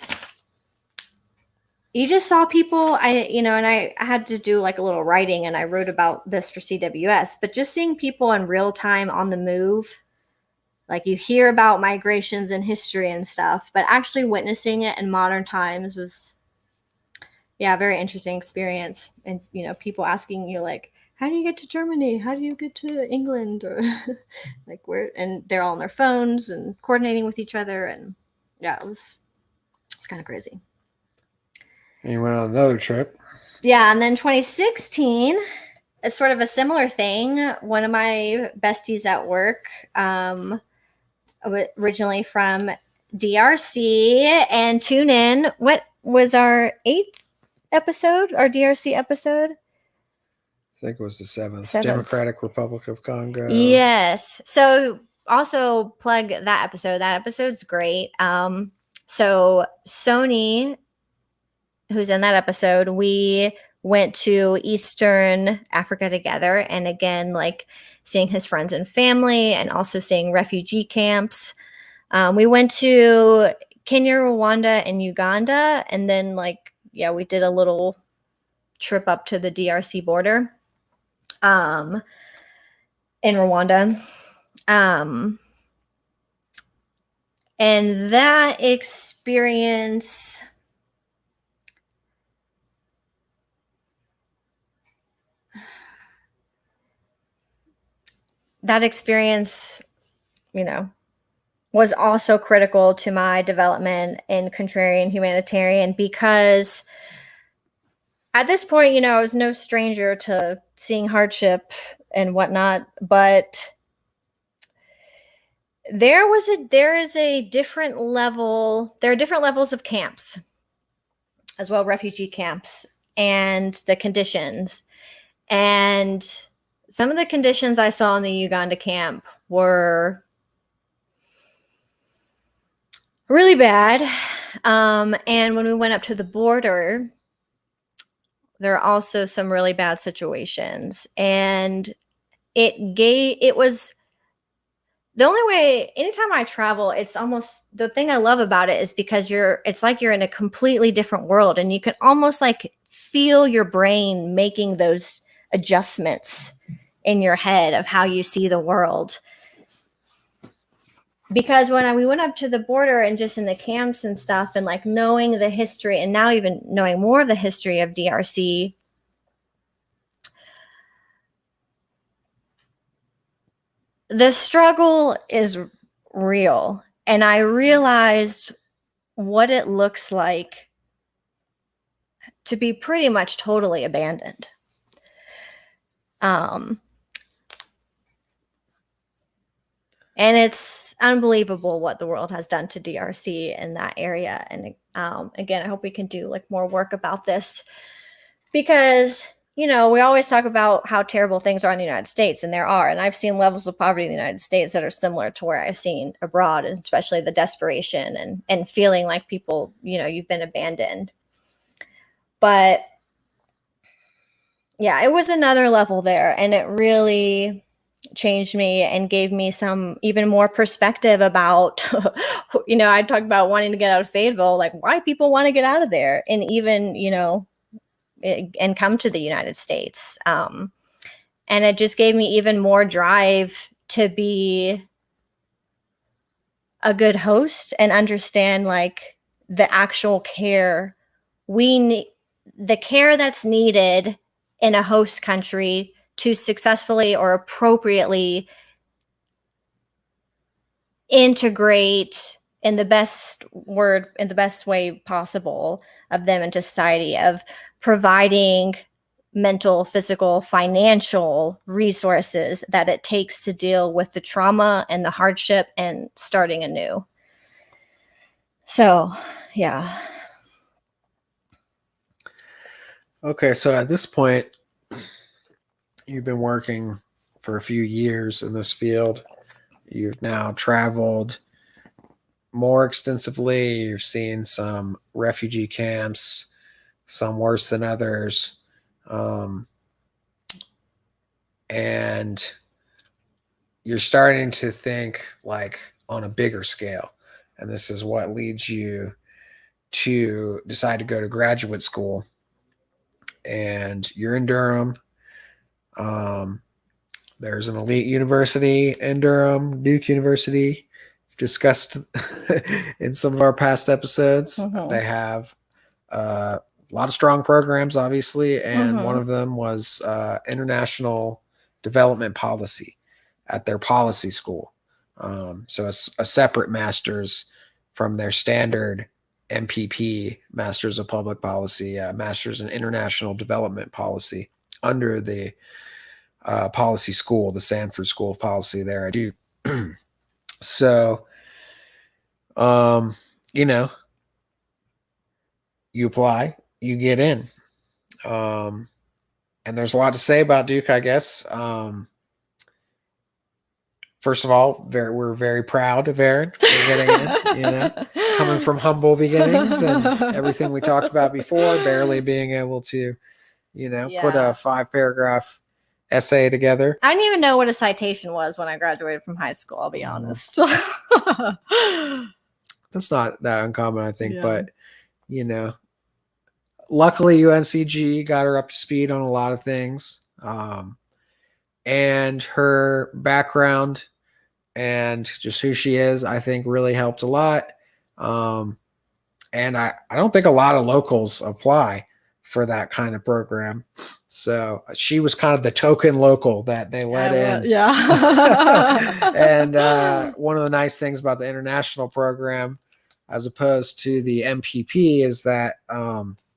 A: you just saw people, and I had to do like a little writing, and I wrote about this for CWS, but just seeing people in real time on the move Like you hear about migrations and history and stuff, but actually witnessing it in modern times was, yeah, a very interesting experience. And, you know, people asking you like, how do you get to Germany? How do you get to England? Or like where, and they're all on their phones and coordinating with each other. And yeah, it's kind of crazy.
B: And you went on another trip.
A: Yeah. And then 2016 is sort of a similar thing. One of my besties at work, originally from DRC, and tune in. What was our 8th episode, our DRC episode?
B: I think it was the 7th. Democratic Republic of Congo.
A: Yes. So also plug that episode. That episode's great. So Sony, who's in that episode, we went to Eastern Africa together. And again, like seeing his friends and family and also seeing refugee camps. We went to Kenya, Rwanda, and Uganda. And then like, yeah, we did a little trip up to the DRC border in Rwanda. And that experience, you know, was also critical to my development in Contrarian Humanitarian, because at this point, you know, I was no stranger to seeing hardship and whatnot, but there is a different level. There are different levels of camps as well, refugee camps, and the conditions. And some of the conditions I saw in the Uganda camp were really bad. And when we went up to the border, there are also some really bad situations. And it was the only way, anytime I travel, it's almost, the thing I love about it is because it's like you're in a completely different world, and you can almost like feel your brain making those adjustments in your head of how you see the world. Because when we went up to the border and just in the camps and stuff, and like knowing the history, and now even knowing more of the history of DRC, the struggle is real. And I realized what it looks like to be pretty much totally abandoned. And it's unbelievable what the world has done to DRC in that area. And again, I hope we can do like more work about this, because, you know, we always talk about how terrible things are in the United States, and there are. And I've seen levels of poverty in the United States that are similar to where I've seen abroad, and especially the desperation and feeling like people, you know, you've been abandoned. But yeah, it was another level there, and it really changed me and gave me some even more perspective about, you know, I talked about wanting to get out of Fayetteville, like why people want to get out of there, and even, you know, and come to the United States. And it just gave me even more drive to be a good host and understand like the actual care we need, the care that's needed in a host country to successfully or appropriately integrate in the best way possible of them into society, of providing mental, physical, financial resources that it takes to deal with the trauma and the hardship and starting anew. So, yeah.
B: Okay, so at this point, you've been working for a few years in this field. You've now traveled more extensively. You've seen some refugee camps, some worse than others. And you're starting to think like on a bigger scale. And this is what leads you to decide to go to graduate school. And you're in Durham. There's an elite university in Durham, Duke University, discussed in some of our past episodes. They have a lot of strong programs, obviously, and one of them was international development policy at their policy school. So it's a separate master's from their standard MPP, Masters of Public Policy, Masters in International Development Policy, under the policy school, the Sanford School of Policy there at Duke. So, you know, you apply, you get in. And there's a lot to say about Duke, I guess. First of all, we're very proud of Erin for getting in, you know, coming from humble beginnings and everything we talked about before, barely being able to, you know, put a 5-paragraph essay together.
A: I didn't even know what a citation was when I graduated from high school, I'll be honest.
B: That's not that uncommon, I think, but, you know, luckily UNCG got her up to speed on a lot of things. And her background and just who she is, I think really helped a lot. And I don't think a lot of locals apply for that kind of program. So she was kind of the token local that they let in.
A: Yeah.
B: And one of the nice things about the international program, as opposed to the MPP, is that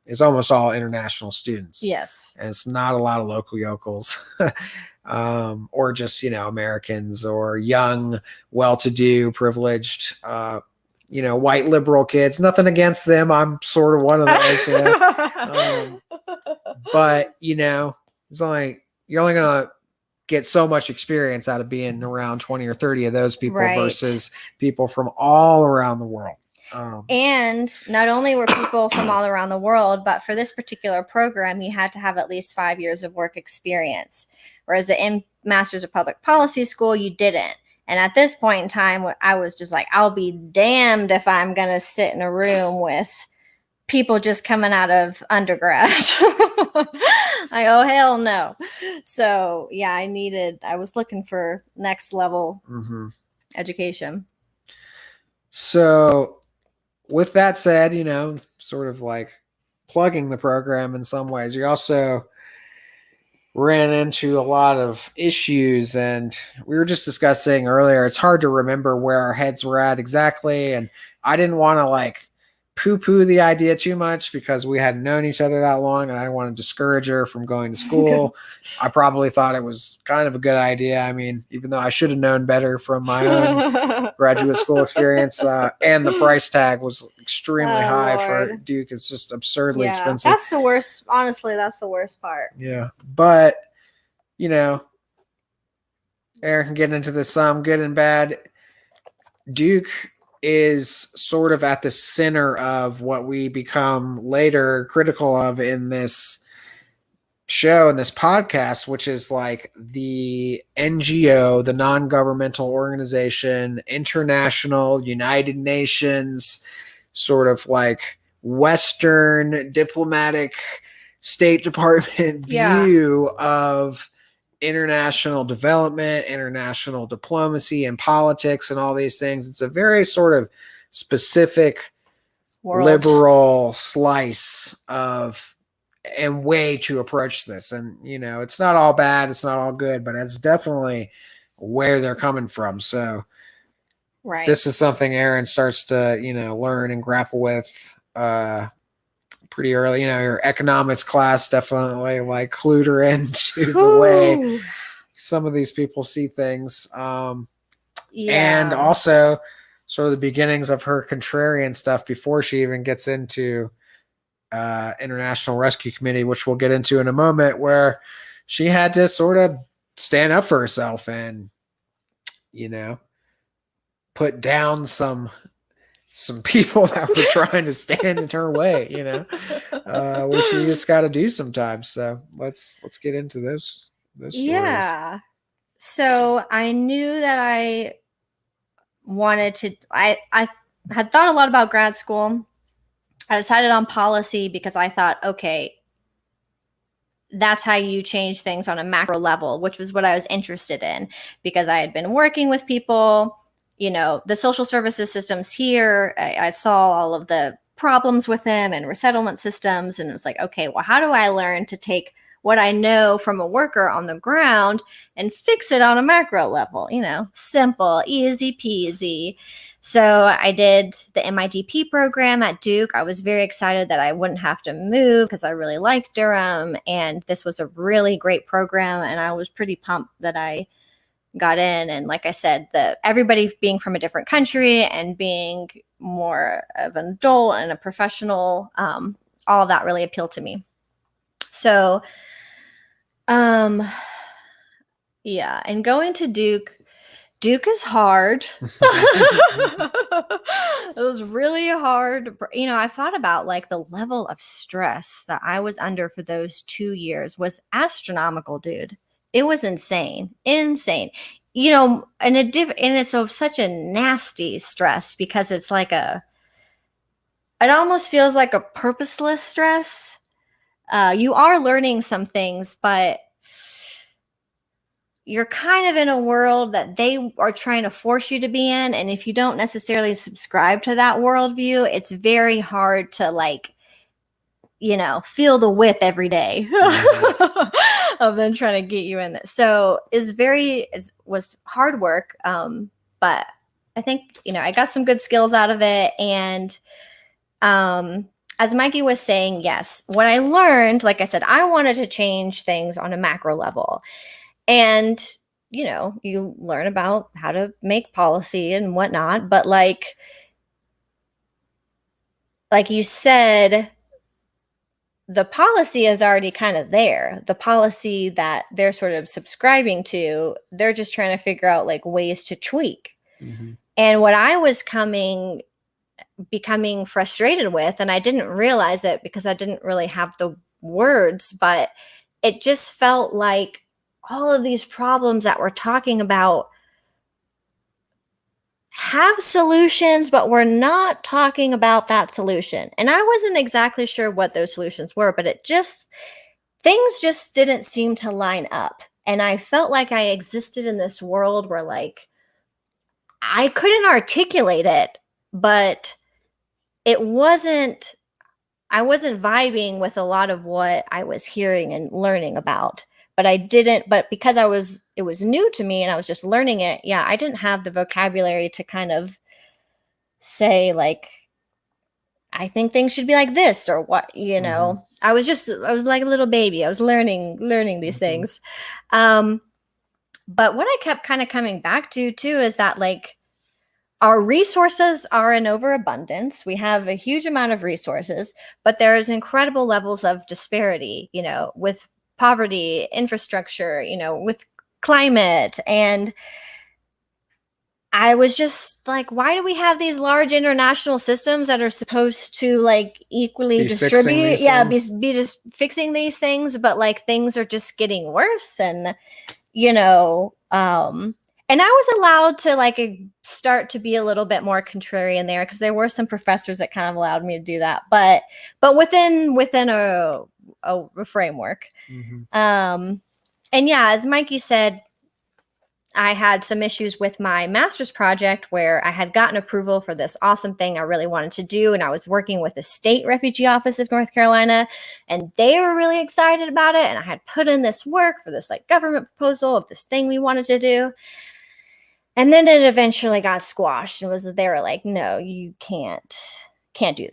B: it's almost all international students.
A: Yes.
B: And it's not a lot of local yokels. Or just, you know, Americans or young, well-to-do, privileged, you know, white liberal kids. Nothing against them. I'm sort of one of those, you know. But, you know, you're only going to get so much experience out of being around 20 or 30 of those people versus people from all around the world.
A: And not only were people from all around the world, but for this particular program, you had to have at least 5 years of work experience. Whereas the Masters of Public Policy school, you didn't. And at this point in time, I was just like, I'll be damned if I'm going to sit in a room with people just coming out of undergrad. Like, oh, hell no. So, yeah, I was looking for next level education.
B: So, with that said, you know, sort of like plugging the program in some ways, you also ran into a lot of issues, and we were just discussing earlier, it's hard to remember where our heads were at exactly. And I didn't want to like poo-poo the idea too much because we hadn't known each other that long, and I didn't want to discourage her from going to school. I probably thought it was kind of a good idea. I mean, even though I should have known better from my own graduate school experience, and the price tag was extremely high for Duke. It's just absurdly expensive.
A: That's the worst. Honestly, that's the worst part.
B: Yeah. But, you know, Erin can get into this some good and bad. Duke is sort of at the center of what we become later critical of in this show and this podcast, which is like the NGO, the non-governmental organization, international, United Nations, sort of like Western diplomatic State Department view of international development, international diplomacy, and politics, and all these things. It's a very sort of specific liberal slice of and way to approach this. And, you know, it's not all bad, it's not all good, but it's definitely where they're coming from. So this is something Erin starts to, you know, learn and grapple with pretty early. You know, your economics class definitely like clued her into the way some of these people see things. And also sort of the beginnings of her contrarian stuff before she even gets into International Rescue Committee, which we'll get into in a moment, where she had to sort of stand up for herself and, you know, put down some people that were trying to stand in her way, you know, which you just got to do sometimes. So let's get into those stories.
A: Yeah. So I knew that I wanted to, I had thought a lot about grad school. I decided on policy because I thought, okay, that's how you change things on a macro level, which was what I was interested in, because I had been working with people, you know, the social services systems here. I saw all of the problems with them and resettlement systems. And it's like, okay, well, how do I learn to take what I know from a worker on the ground and fix it on a macro level? You know, simple, easy peasy. So I did the MIDP program at Duke. I was very excited that I wouldn't have to move because I really liked Durham. And this was a really great program. And I was pretty pumped that I got in. And like I said, everybody being from a different country and being more of an adult and a professional, all of that really appealed to me. So, yeah, and going to Duke is hard. It was really hard. You know, I thought about like the level of stress that I was under for those 2 years was astronomical, dude. It was insane. You know, and it's of such a nasty stress because it's like it almost feels like a purposeless stress. You are learning some things, but you're kind of in a world that they are trying to force you to be in. And if you don't necessarily subscribe to that worldview, it's very hard to, like, you know, feel the whip every day of them trying to get you in there. So was hard work. But I think, you know, I got some good skills out of it. And as Mikey was saying, yes, what I learned, like I said, I wanted to change things on a macro level. And, you know, you learn about how to make policy and whatnot. But like you said, the policy is already kind of there. The policy that they're sort of subscribing to, they're just trying to figure out like ways to tweak. Mm-hmm. And what I was becoming frustrated with, and I didn't realize it because I didn't really have the words, but it just felt like all of these problems that we're talking about have solutions, but we're not talking about that solution. And I wasn't exactly sure what those solutions were, but things just didn't seem to line up. And I felt like I existed in this world where, like, I couldn't articulate it, but I wasn't vibing with a lot of what I was hearing and learning about. But because it was new to me and I was just learning it. Yeah, I didn't have the vocabulary to kind of say, like, I think things should be like this or what, you know. I was like a little baby. I was learning these things. But what I kept kind of coming back to too is that, like, our resources are in overabundance. We have a huge amount of resources, but there's incredible levels of disparity, you know, with poverty, infrastructure, you know, with climate. And I was just like, why do we have these large international systems that are supposed to, like, equally distribute? Be just fixing these things, but like things are just getting worse. And, you know, and I was allowed to, like, start to be a little bit more contrarian there because there were some professors that kind of allowed me to do that, but within a framework. And yeah, as Mikey said, I had some issues with my master's project where I had gotten approval for this awesome thing I really wanted to do. And I was working with the state refugee office of North Carolina, and they were really excited about it. And I had put in this work for this, like, government proposal of this thing we wanted to do. And then it eventually got squashed and they were like, no, you can't do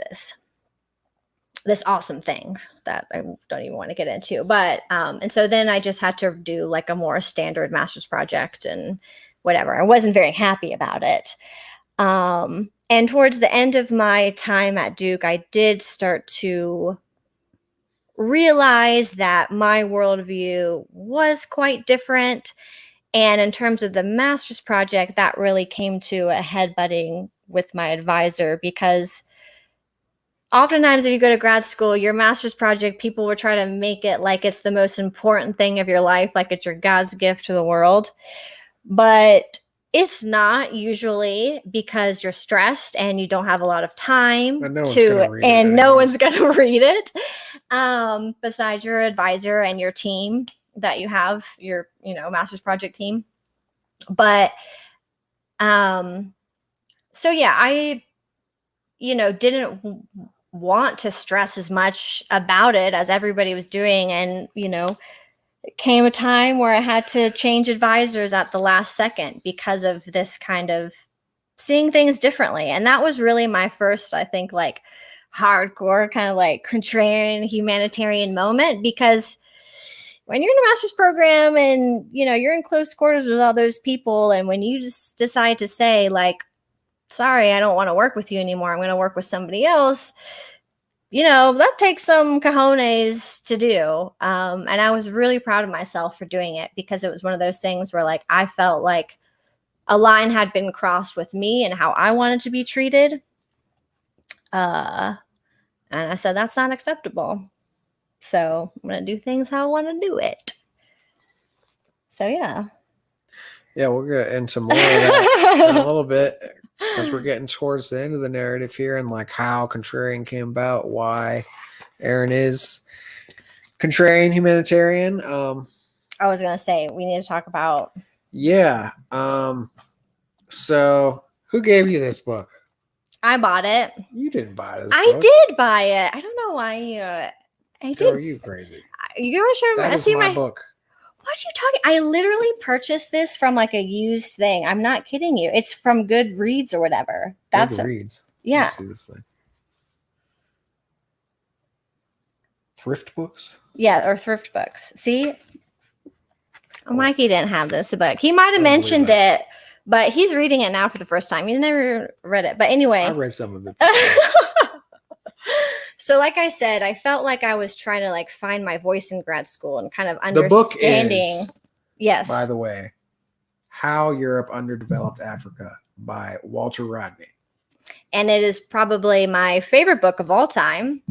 A: this awesome thing that I don't even want to get into. But, and so then I just had to do, like, a more standard master's project and whatever. I wasn't very happy about it. And towards the end of my time at Duke, I did start to realize that my worldview was quite different. And in terms of the master's project, that really came to a headbutting with my advisor, because oftentimes if you go to grad school, your master's project, people will try to make it like it's the most important thing of your life, like it's your God's gift to the world. But It's not usually because you're stressed and you don't have a lot of time
B: And no one's gonna read it
A: and no
B: anyways.
A: one's going to read it. Besides your advisor and your team that you have, your, master's project team. But, so yeah, I, didn't want to stress as much about it as everybody was doing. And, it came a time where I had to change advisors at the last second because of this kind of seeing things differently. And that was really my first, I think, like hardcore kind of like contrarian humanitarian moment, because when you're in a master's program and, you're in close quarters with all those people, and when you just decide to say like, sorry, I don't want to work with you anymore, I'm going to work with somebody else, that takes some cojones to do. And I was really proud of myself for doing it, because it was one of those things where like I felt like a line had been crossed with me and how I wanted to be treated. And I said, that's not acceptable. So I'm going to do things how I want to do it. So, yeah.
B: Yeah, we'll get into more of that in a little bit, because we're getting towards the end of the narrative here, and like how Contrarian came about, why Erin is Contrarian Humanitarian.
A: I was going to say, we need to talk about.
B: Yeah. So who gave you this book?
A: I bought it.
B: You didn't buy this book.
A: I did buy it. I don't know why I did.
B: Are you crazy?
A: You're sure?
B: That is my book.
A: What are you talking? I literally purchased this from like a used thing. I'm not kidding you. It's from Goodreads or whatever. That's
B: Goodreads.
A: Yeah.
B: Let me see this thing. Thrift books?
A: Yeah, or thrift books. See? Mikey didn't have this book. He might have mentioned it, but he's reading it now for the first time. He's never read it. But anyway.
B: I read some of it.
A: So like I said, I felt like I was trying to like find my voice in grad school and kind of understanding.
B: The book is,
A: yes,
B: by the way, How Europe Underdeveloped Africa by Walter Rodney.
A: And it is probably my favorite book of all time,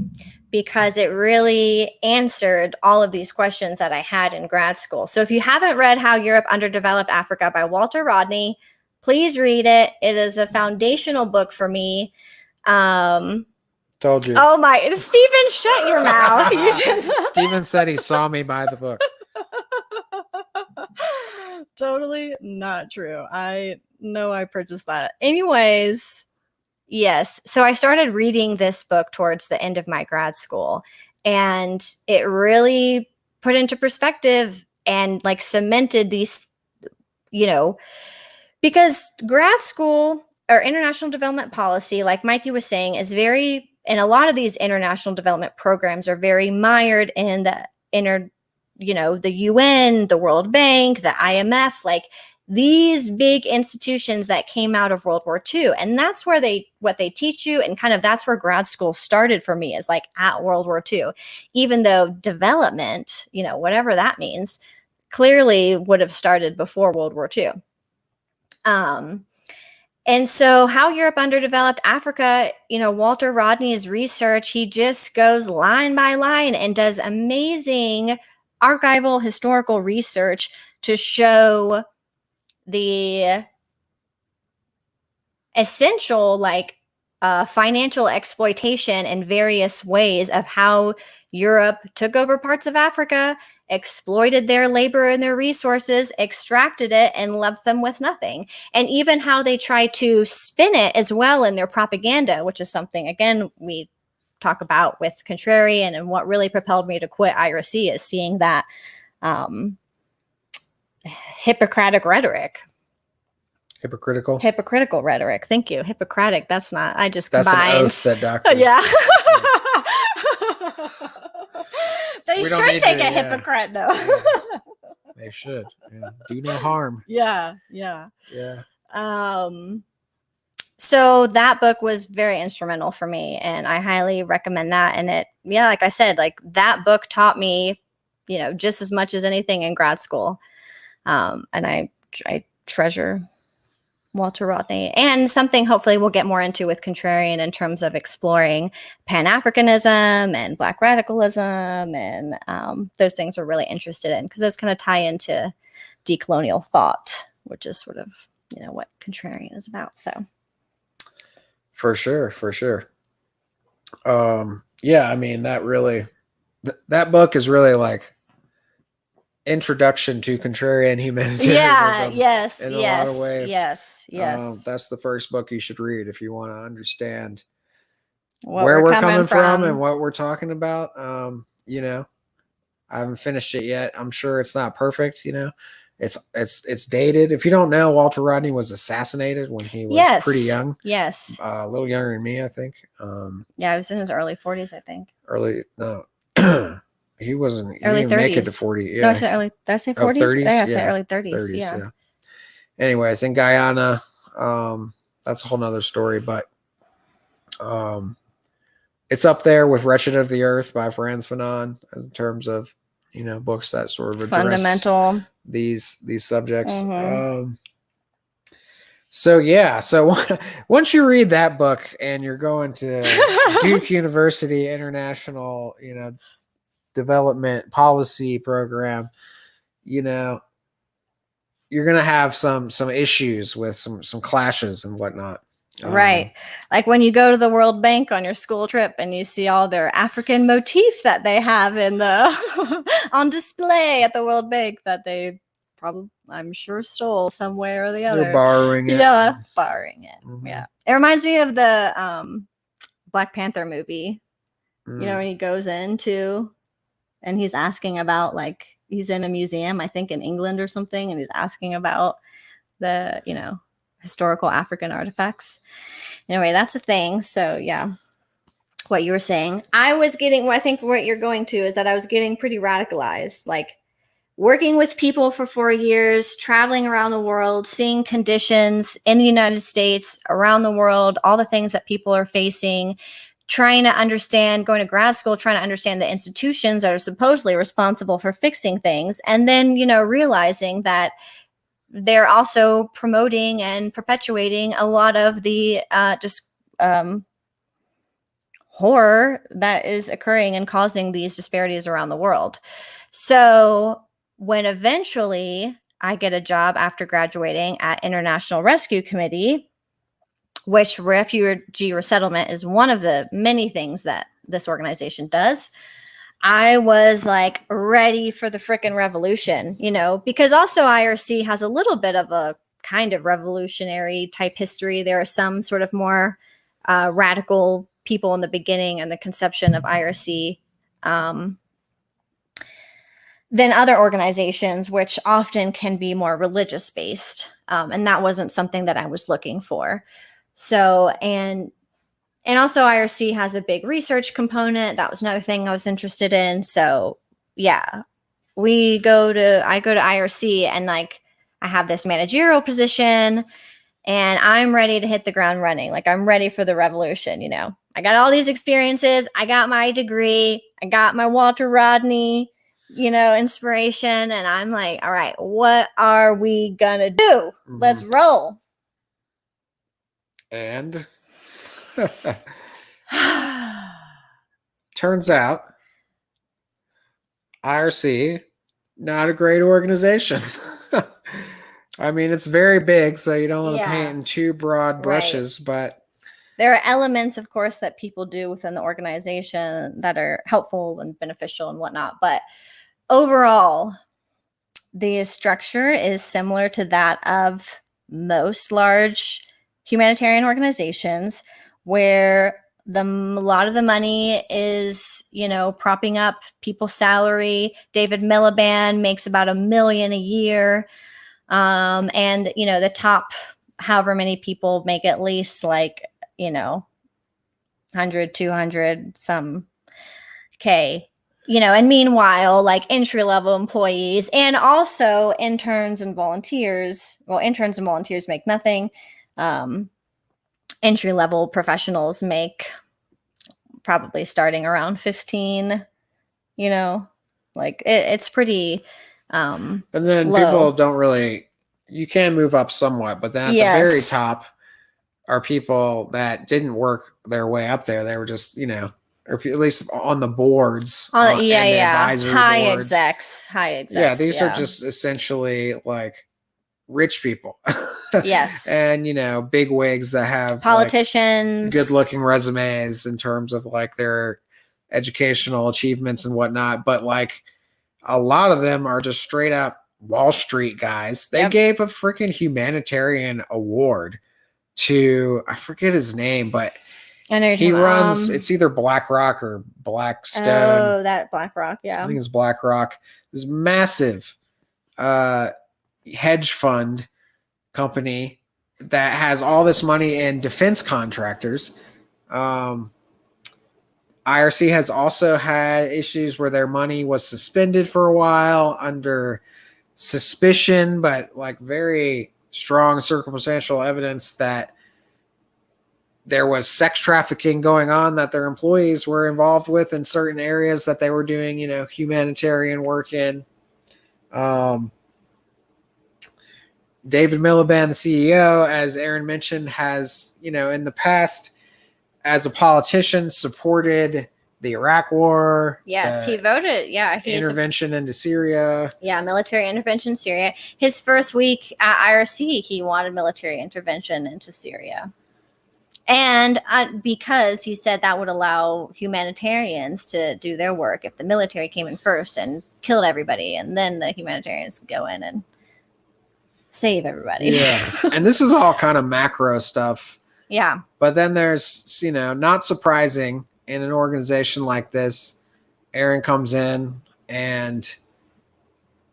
A: because it really answered all of these questions that I had in grad school. So if you haven't read How Europe Underdeveloped Africa by Walter Rodney, please read it. It is a foundational book for me.
B: Told you.
A: Oh my, Stephen, shut your mouth. You just...
B: Stephen said he saw me buy the book.
A: Totally not true. I know I purchased that. Anyways, yes. So I started reading this book towards the end of my grad school, and it really put into perspective and like cemented these, because grad school or international development policy, like Mikey was saying, is very, and a lot of these international development programs are very mired in the the UN, the World Bank, the IMF, like these big institutions that came out of World War II. And that's where what they teach you. And kind of that's where grad school started for me, is like at World War II, even though development, whatever that means, clearly would have started before World War II. And so How Europe Underdeveloped Africa, Walter Rodney's research, he just goes line by line and does amazing archival historical research to show the essential financial exploitation in various ways of how Europe took over parts of Africa, exploited their labor and their resources, extracted it, and left them with nothing. And even how they try to spin it as well in their propaganda, which is something, again, we talk about with Contrarian, and what really propelled me to quit IRC is seeing that Hippocratic rhetoric. Hypocritical rhetoric. Thank you. Hippocratic. That's not, I just combined.
B: That's an oath that doctors.
A: Yeah. They should take a hypocrite, though.
B: Yeah. They should. Yeah. Do no harm.
A: Yeah.
B: So
A: that book was very instrumental for me, and I highly recommend that. And like I said, that book taught me, just as much as anything in grad school. And I treasure Walter Rodney, and something hopefully we'll get more into with Contrarian in terms of exploring Pan-Africanism and Black radicalism, and those things we're really interested in, because those kind of tie into decolonial thought, which is sort of what Contrarian is about. So
B: for sure. Yeah, I mean, that really, that book is really like introduction to Contrarian Humanitarianism. In a lot of ways.
A: Yes.
B: That's the first book you should read if you want to understand
A: where
B: we're coming from and what we're talking about. I haven't finished it yet. I'm sure it's not perfect. It's dated. If you don't know, Walter Rodney was assassinated when he was pretty young.
A: Yes.
B: A little younger than me, I think.
A: Yeah, he was in his early 40s, I think.
B: He wasn't. He
A: Early
B: didn't
A: 30s.
B: make it to 40. Yeah.
A: No, I said early. Did I say 40?
B: 30s?
A: I said early 30s. Yeah.
B: Anyways, in Guyana, that's a whole nother story, but it's up there with Wretched of the Earth by Frantz Fanon in terms of, books that sort of address
A: fundamental
B: these subjects. So once you read that book and you're going to Duke University International, Development Policy Program, you're going to have some issues with some clashes and whatnot.
A: Right. Like when you go to the World Bank on your school trip and you see all their African motif that they have in the on display at the World Bank that they probably, I'm sure, stole somewhere or the other.
B: They're borrowing it.
A: Yeah, borrowing it. Mm-hmm. Yeah. It reminds me of the Black Panther movie. When he goes into and he's asking about, like, he's in a museum, I think in England or something, and he's asking about the, historical African artifacts. Anyway, that's a thing. So yeah, what you were saying, I think what you're going to is that I was getting pretty radicalized, like working with people for 4 years, traveling around the world, seeing conditions in the United States, around the world, all the things that people are facing, trying to understand, going to grad school, trying to understand the institutions that are supposedly responsible for fixing things. And then, realizing that they're also promoting and perpetuating a lot of the horror that is occurring and causing these disparities around the world. So when eventually I get a job after graduating at International Rescue Committee, which Refugee Resettlement is one of the many things that this organization does, I was like ready for the frickin' revolution, because also IRC has a little bit of a kind of revolutionary type history. There are some sort of more radical people in the beginning and the conception of IRC than other organizations, which often can be more religious based. And that wasn't something that I was looking for. So, and also IRC has a big research component. That was another thing I was interested in. So yeah, I go to IRC and like, I have this managerial position and I'm ready to hit the ground running. Like I'm ready for the revolution. I got all these experiences. I got my degree. I got my Walter Rodney, inspiration. And I'm like, all right, what are we gonna do? Mm-hmm. Let's roll.
B: And turns out IRC, not a great organization. I mean, it's very big, so you don't want to paint in too broad brushes, but
A: there are elements, of course, that people do within the organization that are helpful and beneficial and whatnot. But overall, the structure is similar to that of most large humanitarian organizations, where a lot of the money is, propping up people's salary. David Miliband makes about $1 million a year. And, the top, however many people make at least like, 100, 200, some K, and meanwhile, like entry-level employees and also interns and volunteers make nothing. Entry-level professionals make probably starting around 15, like it's pretty
B: and then
A: low.
B: People don't really, you can move up somewhat, but then at the very top are people that didn't work their way up there. They were just, or at least on the boards.
A: Advisory
B: high
A: boards.
B: execs. Yeah, these are just essentially like rich people.
A: Yes.
B: And, you know, big wigs that have
A: politicians,
B: good looking resumes in terms of like their educational achievements and whatnot. But like a lot of them are just straight up Wall Street guys. They gave a freaking humanitarian award to, I forget his name, but he runs, it's either BlackRock or Blackstone.
A: Oh, that BlackRock, yeah.
B: I think it's BlackRock. This massive hedge fund company that has all this money in defense contractors. IRC has also had issues where their money was suspended for a while under suspicion, but like very strong circumstantial evidence that there was sex trafficking going on that their employees were involved with in certain areas that they were doing, you know, humanitarian work in. David Miliband, the CEO, as Erin mentioned, has, you know, in the past, as a politician, supported the Iraq War.
A: Yes, he voted. Yeah,
B: intervention into Syria.
A: Yeah, military intervention in Syria. His first week at IRC, he wanted military intervention into Syria. And because he said that would allow humanitarians to do their work if the military came in first and killed everybody, and then the humanitarians could go in and save everybody.
B: Yeah. And this is all kind of macro stuff.
A: Yeah.
B: But then there's, you know, not surprising in an organization like this, Erin comes in and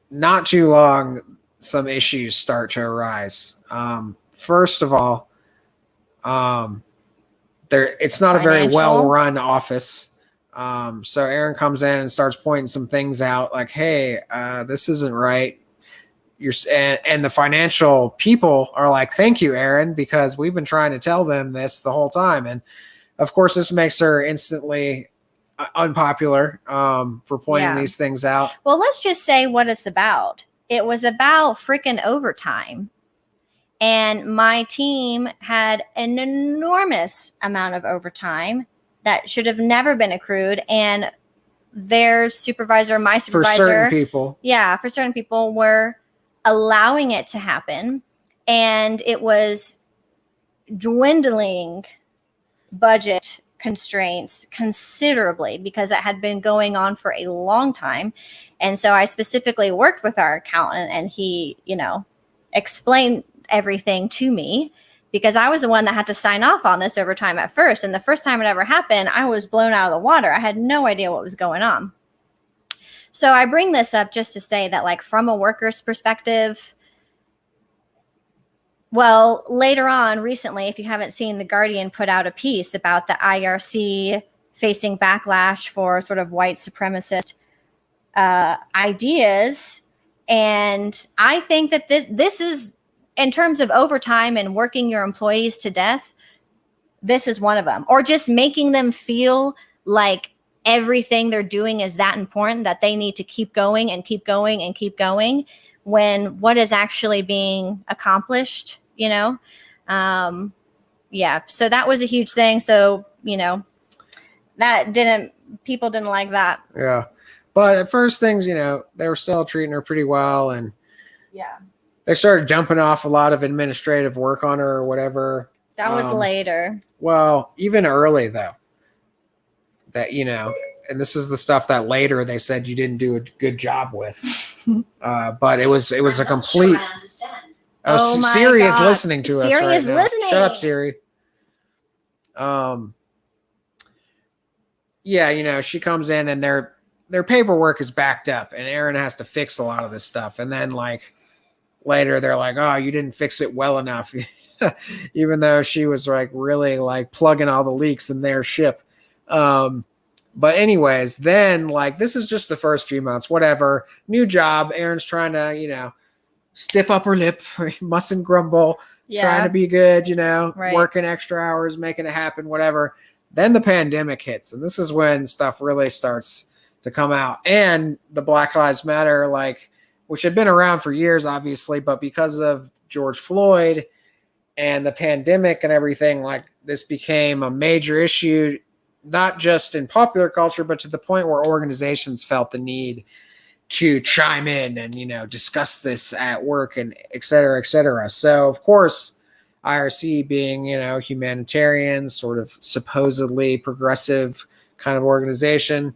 B: not too long, some issues start to arise. First of all, it's not a very well-run office. So Erin comes in and starts pointing some things out like, hey, this isn't right. And the financial people are like, thank you, Erin, because we've been trying to tell them this the whole time. And of course, this makes her instantly unpopular for pointing these things out.
A: Well, let's just say what it's about. It was about freaking overtime. And my team had an enormous amount of overtime that should have never been accrued. And their supervisor, my supervisor,
B: for certain people.
A: Yeah, for certain people were allowing it to happen. And it was dwindling budget constraints considerably because it had been going on for a long time. And so I specifically worked with our accountant, and he, you know, explained everything to me because I was the one that had to sign off on this overtime at first. And the first time it ever happened, I was blown out of the water. I had no idea what was going on. So I bring this up just to say that, like, from a worker's perspective, well, later on, recently, if you haven't seen, The Guardian put out a piece about the IRC facing backlash for sort of white supremacist ideas. And I think that this is, in terms of overtime and working your employees to death, this is one of them. Or just making them feel like everything they're doing is that important that they need to keep going and keep going and keep going when what is actually being accomplished, you know? Yeah. So that was a huge thing. So, you know, people didn't like that.
B: Yeah. But at first things, you know, they were still treating her pretty well. And
A: yeah,
B: they started jumping off a lot of administrative work on her or whatever.
A: That was later.
B: Well, even early though, that, you know, and this is the stuff that later they said you didn't do a good job with. But it was a complete. Oh, Siri is listening to us right now.
A: Listening.
B: Shut up, Siri. Yeah, you know, she comes in and their paperwork is backed up, and Erin has to fix a lot of this stuff. And then, like, later they're like, "Oh, you didn't fix it well enough," even though she was like really like plugging all the leaks in their ship. But anyways, then, like, this is just the first few months, whatever. New job. Erin's trying to, you know, stiff up her lip, mustn't grumble, trying to be good, you know, working extra hours, making it happen, whatever. Then the pandemic hits, and this is when stuff really starts to come out. And the Black Lives Matter, like, which had been around for years, obviously, but because of George Floyd and the pandemic and everything, like, this became a major issue, not just in popular culture, but to the point where organizations felt the need to chime in and, discuss this at work and et cetera, et cetera. So, of course, IRC being, humanitarian, sort of supposedly progressive kind of organization,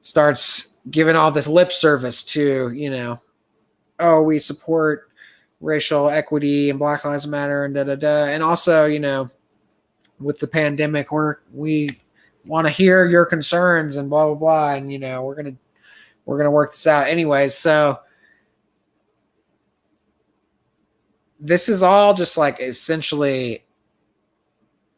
B: starts giving all this lip service to, oh, we support racial equity and Black Lives Matter and da-da-da. And also, with the pandemic, we want to hear your concerns and blah, blah, blah. And, we're going to work this out anyways. So this is all just like essentially,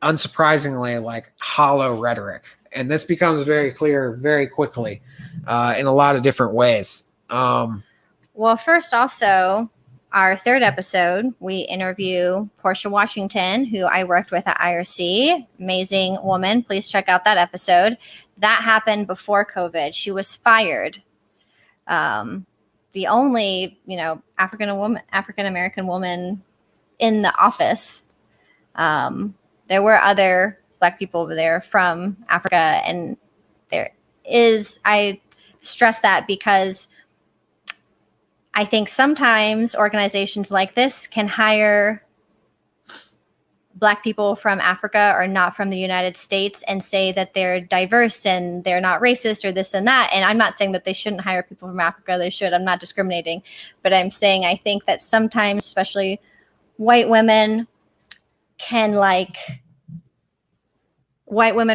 B: unsurprisingly, like hollow rhetoric. And this becomes very clear very quickly in a lot of different ways.
A: Well, first, also, our third episode, we interview Portia Washington, who I worked with at IRC. Amazing woman. Please check out that episode. That happened before COVID. She was fired. The only, African American woman in the office. There were other Black people over there from Africa, and I stress that because I think sometimes organizations like this can hire Black people from Africa or not from the United States and say that they're diverse and they're not racist or this and that. And I'm not saying that they shouldn't hire people from Africa. They should. I'm not discriminating. But I'm saying I think that sometimes, especially white women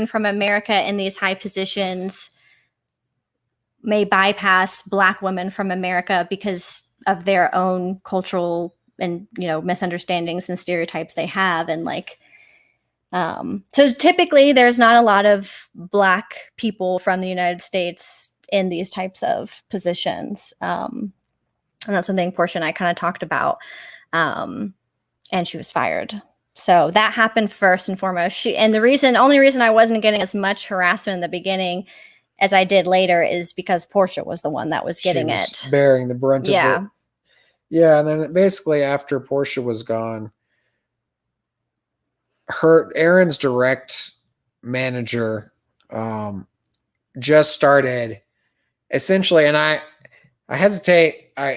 A: from America in these high positions may bypass Black women from America because of their own cultural and, misunderstandings and stereotypes they have. And so typically there's not a lot of Black people from the United States in these types of positions. And that's something Portia and I kind of talked about. And she was fired. So that happened first and foremost. And the only reason I wasn't getting as much harassment in the beginning as I did later is because Portia was the one that was getting it.
B: Bearing the brunt of it. Yeah. And then basically after Portia was gone, Erin's direct manager just started essentially, and I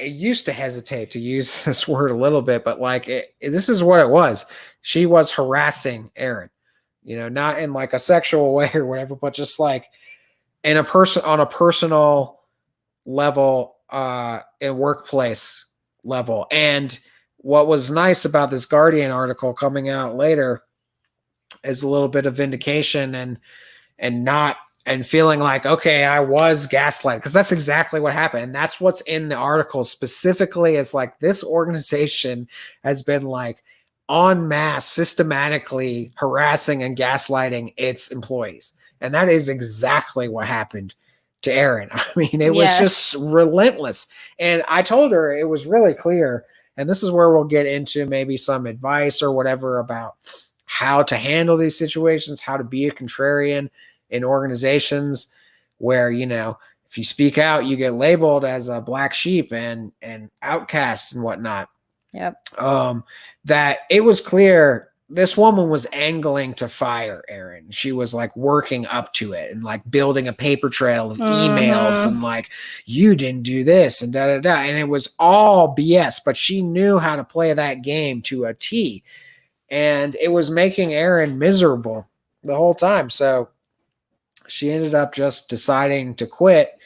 B: used to hesitate to use this word a little bit, but this is what it was. She was harassing Erin, not in like a sexual way or whatever, but just like on a personal level, and workplace level. And what was nice about this Guardian article coming out later is a little bit of vindication and feeling like, okay, I was gaslighted, because that's exactly what happened. And that's what's in the article specifically, is like this organization has been like en masse systematically harassing and gaslighting its employees. And that is exactly what happened to Erin. I mean, it was just relentless. And I told her it was really clear. And this is where we'll get into maybe some advice or whatever about how to handle these situations, how to be a contrarian in organizations where, if you speak out, you get labeled as a black sheep and outcast and whatnot.
A: Yep.
B: That it was clear this woman was angling to fire Erin. She was like working up to it and like building a paper trail of emails and like, you didn't do this and da da da. And it was all BS, but she knew how to play that game to a T. And it was making Erin miserable the whole time. So she ended up just deciding to quit.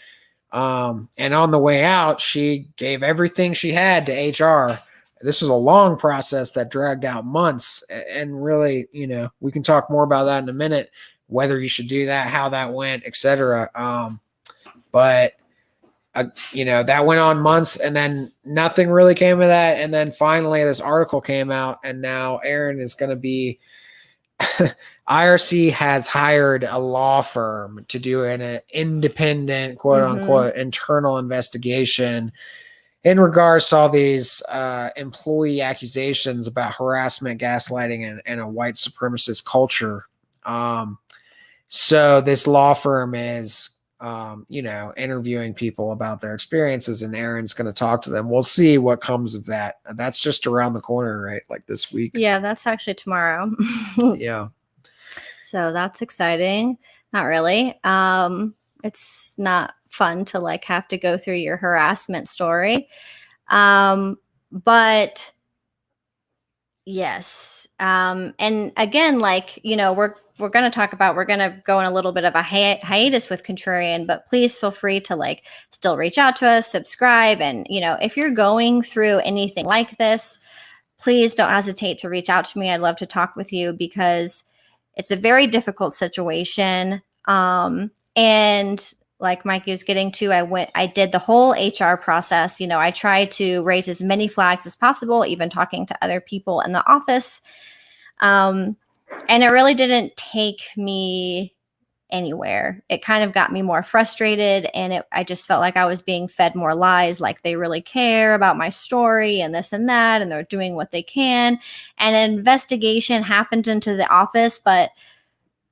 B: And on the way out, she gave everything she had to HR. This was a long process that dragged out months, and really, we can talk more about that in a minute, whether you should do that, how that went, etc. But that went on months, and then nothing really came of that. And then finally this article came out, and now Erin is going to be IRC has hired a law firm to do an independent, quote unquote, internal investigation in regards to all these employee accusations about harassment, gaslighting, and a white supremacist culture. So this law firm is, interviewing people about their experiences, and Erin's going to talk to them. We'll see what comes of that. That's just around the corner, right? Like this week.
A: Yeah, that's actually tomorrow.
B: Yeah.
A: So that's exciting. Not really. It's not fun to like have to go through your harassment story. But yes. And again, like, you know, we're going to go on a little bit of a hiatus with Contrarian, but please feel free to like still reach out to us, subscribe. And, you know, if you're going through anything like this, please don't hesitate to reach out to me. I'd love to talk with you because it's a very difficult situation. And like Mikey was getting to, I did the whole HR process. You know, I tried to raise as many flags as possible, even talking to other people in the office. And it really didn't take me anywhere. It kind of got me more frustrated, and I just felt like I was being fed more lies, like they really care about my story and this and that, and they're doing what they can. And an investigation happened into the office, but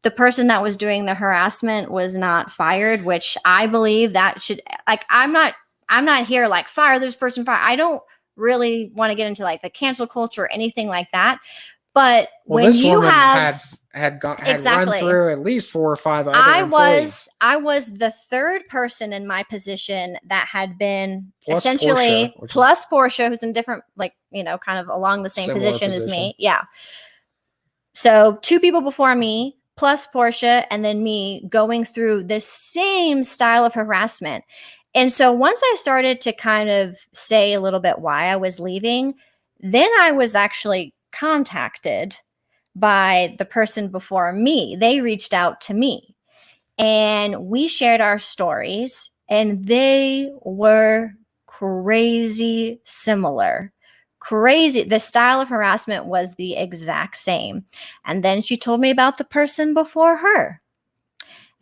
A: the person that was doing the harassment was not fired, which I believe that should, like, I'm not here like fire this person, fire. I don't really want to get into like the cancel culture or anything like that. But when you have
B: had run through at least 4 or 5 other employees.
A: I was the third person in my position that had been
B: Plus
A: essentially
B: Portia,
A: plus Portia, who's in different, like, you know, kind of along the same position as me. Yeah. So 2 people before me, plus Portia, and then me going through the same style of harassment. And so once I started to kind of say a little bit why I was leaving, then I was actually contacted by the person before me. They reached out to me and we shared our stories, and they were crazy similar. Crazy. The style of harassment was the exact same. And then she told me about the person before her.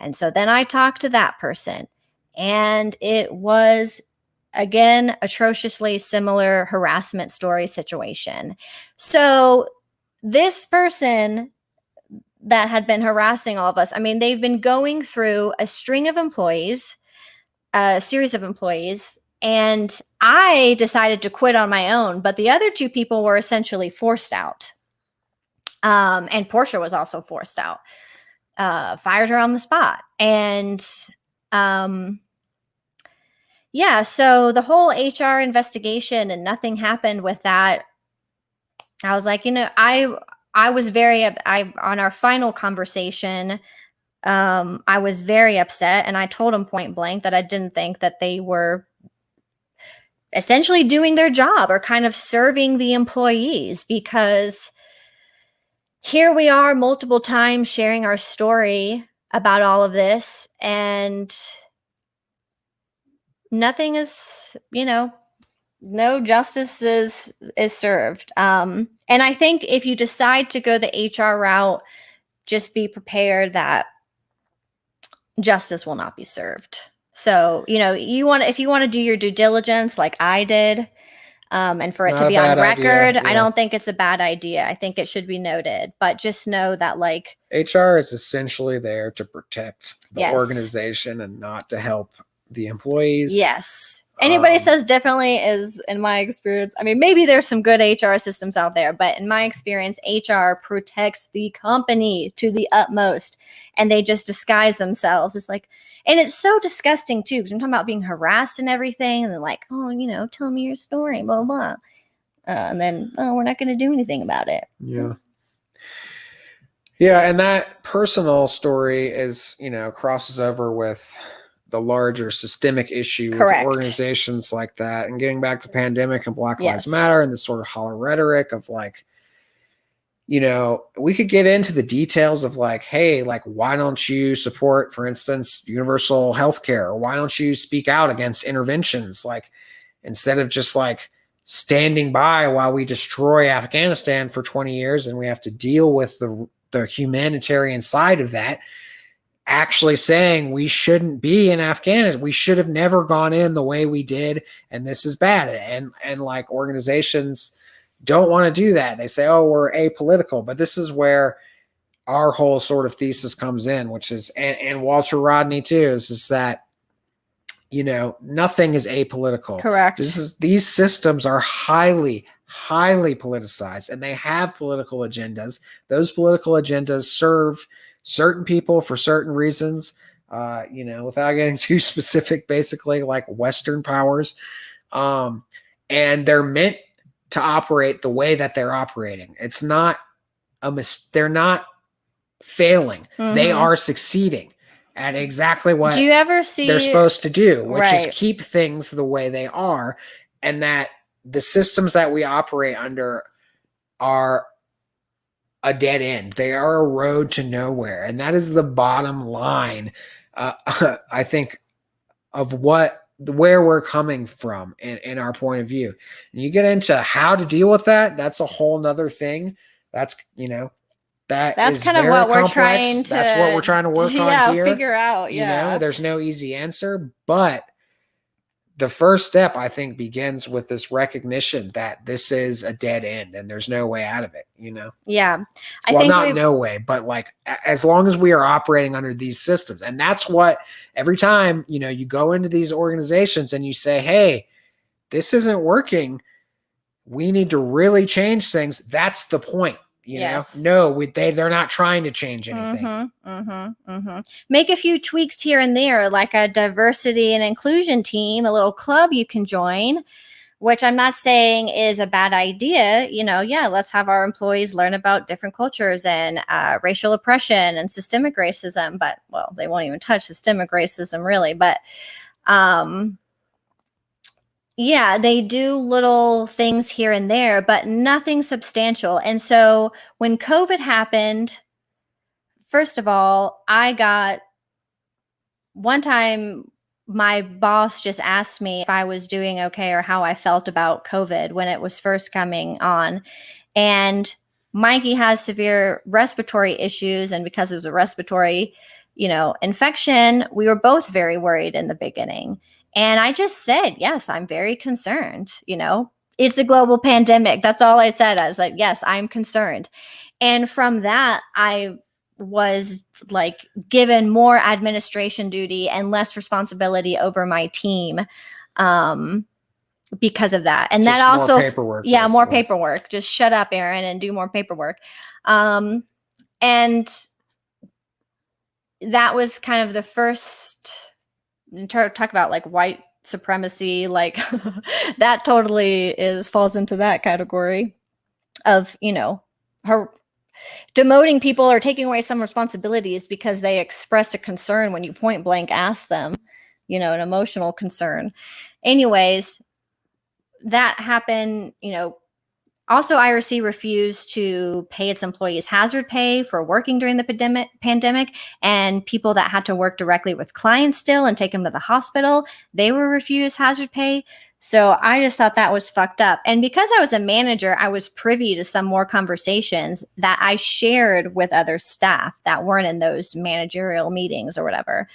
A: And so then I talked to that person, and it was, again, atrociously similar harassment story situation. So this person that had been harassing all of us, I mean, they've been going through a series of employees, and I decided to quit on my own, but the other 2 people were essentially forced out. And Portia was also forced out, fired her on the spot. And yeah, so the whole HR investigation and nothing happened with that. I was like, you know, I was on our final conversation, I was very upset, and I told him point blank that I didn't think that they were essentially doing their job or kind of serving the employees, because here we are multiple times sharing our story about all of this, and nothing is, you know, no justice is served. And I think if you decide to go the HR route, just be prepared that justice will not be served. So, you know, if you want to do your due diligence like I did, and for it to be on record, I don't think it's a bad idea. I think it should be noted, but just know that like
B: HR is essentially there to protect the organization and not to help the employees.
A: Yes. Anybody says differently is, in my experience, I mean, maybe there's some good HR systems out there, but in my experience, HR protects the company to the utmost, and they just disguise themselves. It's like, and it's so disgusting too, because I'm talking about being harassed and everything, and they're like, oh, you know, tell me your story, blah, blah. And then, oh, we're not going to do anything about it.
B: Yeah. Yeah. And that personal story is, you know, crosses over with the larger systemic issue with organizations like that. And getting back to pandemic and Black Lives Matter and this sort of hollow rhetoric of like, you know, we could get into the details of like, hey, like, why don't you support, for instance, universal healthcare? Or why don't you speak out against interventions? Like, instead of just like standing by while we destroy Afghanistan for 20 years and we have to deal with the humanitarian side of that, actually saying we shouldn't be in Afghanistan. We should have never gone in the way we did, and this is bad. And like organizations don't want to do that. They say, oh, we're apolitical, but this is where our whole sort of thesis comes in, which is, and Walter Rodney too, is that, you know, nothing is apolitical.
A: Correct.
B: These systems are highly politicized, and they have political agendas. Those political agendas serve certain people for certain reasons. without getting too specific, basically like Western powers. And they're meant to operate the way that they're operating. It's not they're not failing. They are succeeding at exactly what
A: do you ever see
B: they're supposed to do, which
A: Right.
B: is keep things the way they are, and that the systems that we operate under are a dead end. They are a road to nowhere. And that is the bottom line, I think, of where we're coming from in our point of view. And you get into how to deal with that, that's a whole nother thing. That's
A: that's
B: is
A: kind of
B: very
A: what we're
B: complex.
A: trying to
B: That's what we're trying to work on here.
A: figure out. Yeah.
B: There's no easy answer, but the first step, I think, begins with this recognition that this is a dead end and there's no way out of it,
A: Yeah.
B: no way, but like as long as we are operating under these systems. And that's what every time, you go into these organizations and you say, hey, this isn't working. We need to really change things. That's the point.
A: Yes.
B: No, they're not trying to change anything.
A: Make a few tweaks here and there, like a diversity and inclusion team, a little club you can join, which I'm not saying is a bad idea. Let's have our employees learn about different cultures and racial oppression and systemic racism. But, well, they won't even touch systemic racism really. But, yeah, they do little things here and there, but nothing substantial. And so when COVID happened, first of all, one time my boss just asked me if I was doing okay or how I felt about COVID when it was first coming on. And Mikey has severe respiratory issues. And because it was a respiratory, infection, we were both very worried in the beginning. And I just said, yes, I'm very concerned. It's a global pandemic. That's all I said. I was like, yes, I'm concerned. And from that, I was like given more administration duty and less responsibility over my team because of that. And
B: just
A: that also,
B: more paperwork,
A: yeah, more
B: basically.
A: paperwork. Just shut up, Erin, and do more paperwork. And that was kind of the first. Talk about like white supremacy, like that totally falls into that category of, her demoting people or taking away some responsibilities because they expressed a concern when you point blank asked them, an emotional concern. Anyways, that happened, Also, IRC refused to pay its employees hazard pay for working during the pandemic, and people that had to work directly with clients still and take them to the hospital, they were refused hazard pay. So I just thought that was fucked up. And because I was a manager, I was privy to some more conversations that I shared with other staff that weren't in those managerial meetings or whatever.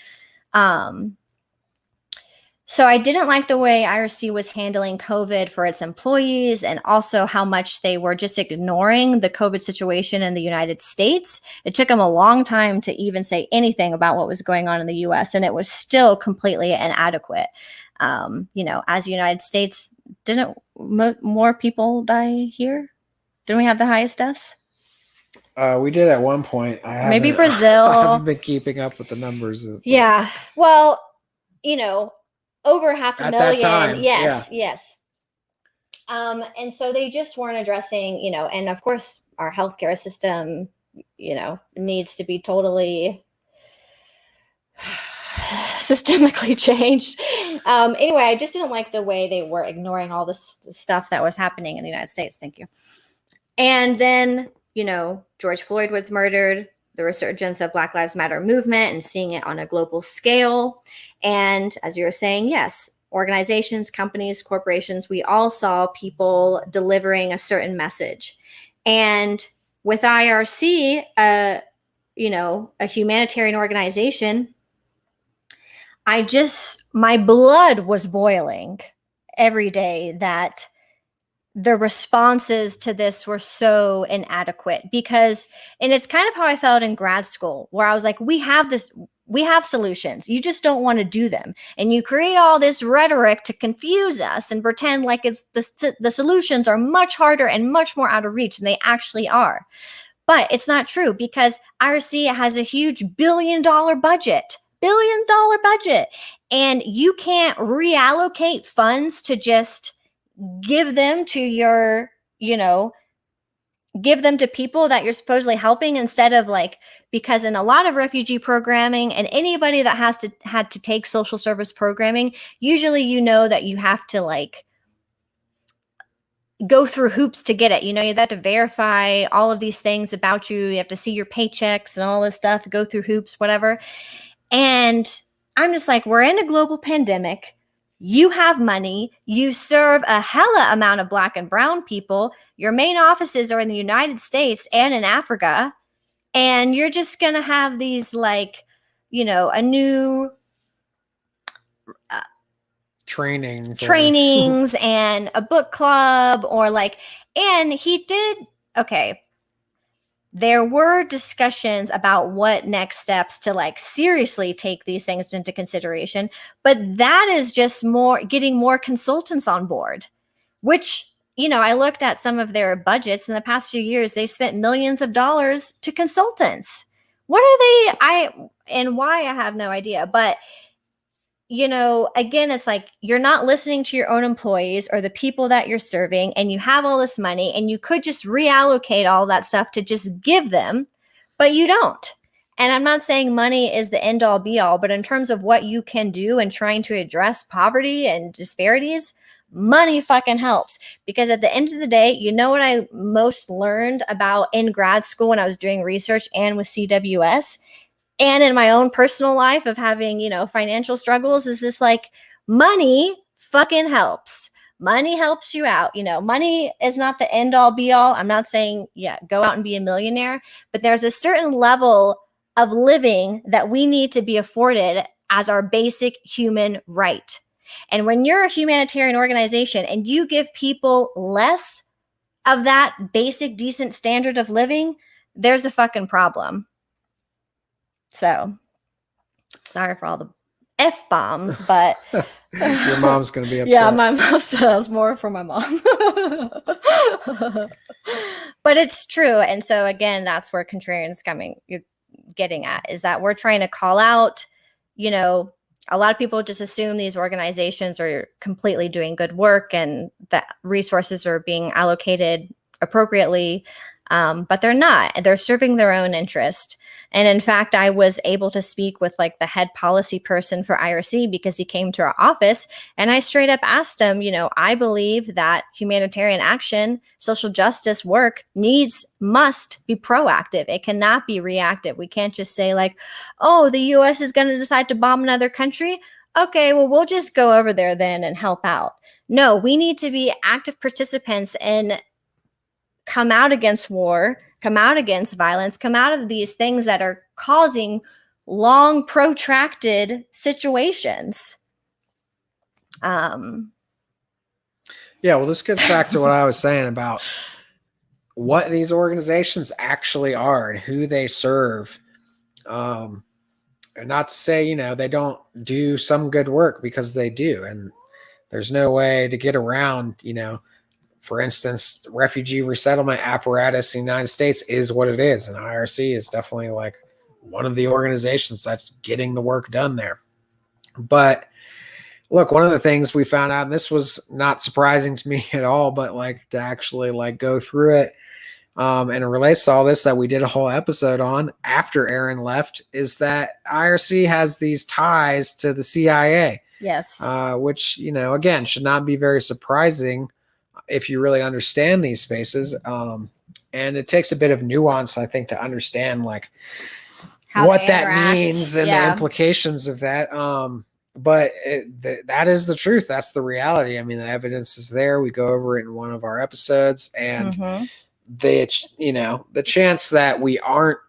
A: So I didn't like the way IRC was handling COVID for its employees and also how much they were just ignoring the COVID situation in the United States. It took them a long time to even say anything about what was going on in the US, and it was still completely inadequate. As the United States, didn't more people die here? Didn't we have the highest deaths?
B: We did at one point.
A: Maybe Brazil.
B: I haven't been keeping up with the numbers.
A: Yeah. Well, over 500,000.
B: At that time,
A: yes. And so they just weren't addressing, and of course our healthcare system, needs to be totally systemically changed. Anyway, I just didn't like the way they were ignoring all this stuff that was happening in the United States. Thank you. And then, George Floyd was murdered, the resurgence of Black Lives Matter movement and seeing it on a global scale. And as you were saying, yes, organizations, companies, corporations, we all saw people delivering a certain message. And with IRC, a humanitarian organization, my blood was boiling every day that the responses to this were so inadequate and it's kind of how I felt in grad school, where I was like, we have solutions. You just don't want to do them. And you create all this rhetoric to confuse us and pretend like it's the solutions are much harder and much more out of reach than they actually are. But it's not true, because IRC has a huge $1 billion budget. billion budget, and you can't reallocate funds to just give them to your, give them to people that you're supposedly helping, instead of like, because in a lot of refugee programming, and anybody that had to take social service programming, usually that you have to like go through hoops to get it. You have to verify all of these things about you. You have to see your paychecks and all this stuff, go through hoops, whatever. And I'm just like, we're in a global pandemic. You have money. You serve a hella amount of Black and brown people. Your main offices are in the United States and in Africa. And you're just going to have these like, a new trainings and a book club, or like, and there were discussions about what next steps to like seriously take these things into consideration, but that is just getting more consultants on board, which, I looked at some of their budgets in the past few years. They spent millions of dollars to consultants. What are they? And why, I have no idea, but again, it's like, you're not listening to your own employees or the people that you're serving, and you have all this money, and you could just reallocate all that stuff to just give them, but you don't. And I'm not saying money is the end all be all, but in terms of what you can do and trying to address poverty and disparities, money fucking helps. Because at the end of the day, what I most learned about in grad school when I was doing research and with CWS, and in my own personal life of having, financial struggles, is this like, money fucking helps. Money helps you out. Money is not the end all be all. I'm not saying, go out and be a millionaire, but there's a certain level of living that we need to be afforded as our basic human right. And when you're a humanitarian organization and you give people less of that basic, decent standard of living, there's a fucking problem. So, sorry for all the F-bombs, but
B: your mom's going to be upset.
A: Yeah, my mom said that was more for my mom. But it's true. And so again, that's where Contrarian's you're getting at, is that we're trying to call out, a lot of people just assume these organizations are completely doing good work and that resources are being allocated appropriately, but they're not. They're serving their own interest. And in fact, I was able to speak with like the head policy person for IRC, because he came to our office, and I straight up asked him, I believe that humanitarian action, social justice work must be proactive. It cannot be reactive. We can't just say like, oh, the US is going to decide to bomb another country. Okay, well, we'll just go over there then and help out. No, we need to be active participants and come out against war, come out against violence, come out of these things that are causing long, protracted situations.
B: Well, this gets back to what I was saying about what these organizations actually are and who they serve. And not to say, they don't do some good work, because they do. And there's no way to get around, for instance, refugee resettlement apparatus in the United States is what it is. And IRC is definitely like one of the organizations that's getting the work done there. But look, one of the things we found out, and this was not surprising to me at all, but like to actually like go through it, and it relates to all this that we did a whole episode on after Erin left, is that IRC has these ties to the CIA.
A: Yes.
B: Which, again, should not be very surprising if you really understand these spaces. And it takes a bit of nuance, I think, to understand like what that means and the implications of that. But that is the truth. That's the reality. I mean, the evidence is there. We go over it in one of our episodes, and the chance that we aren't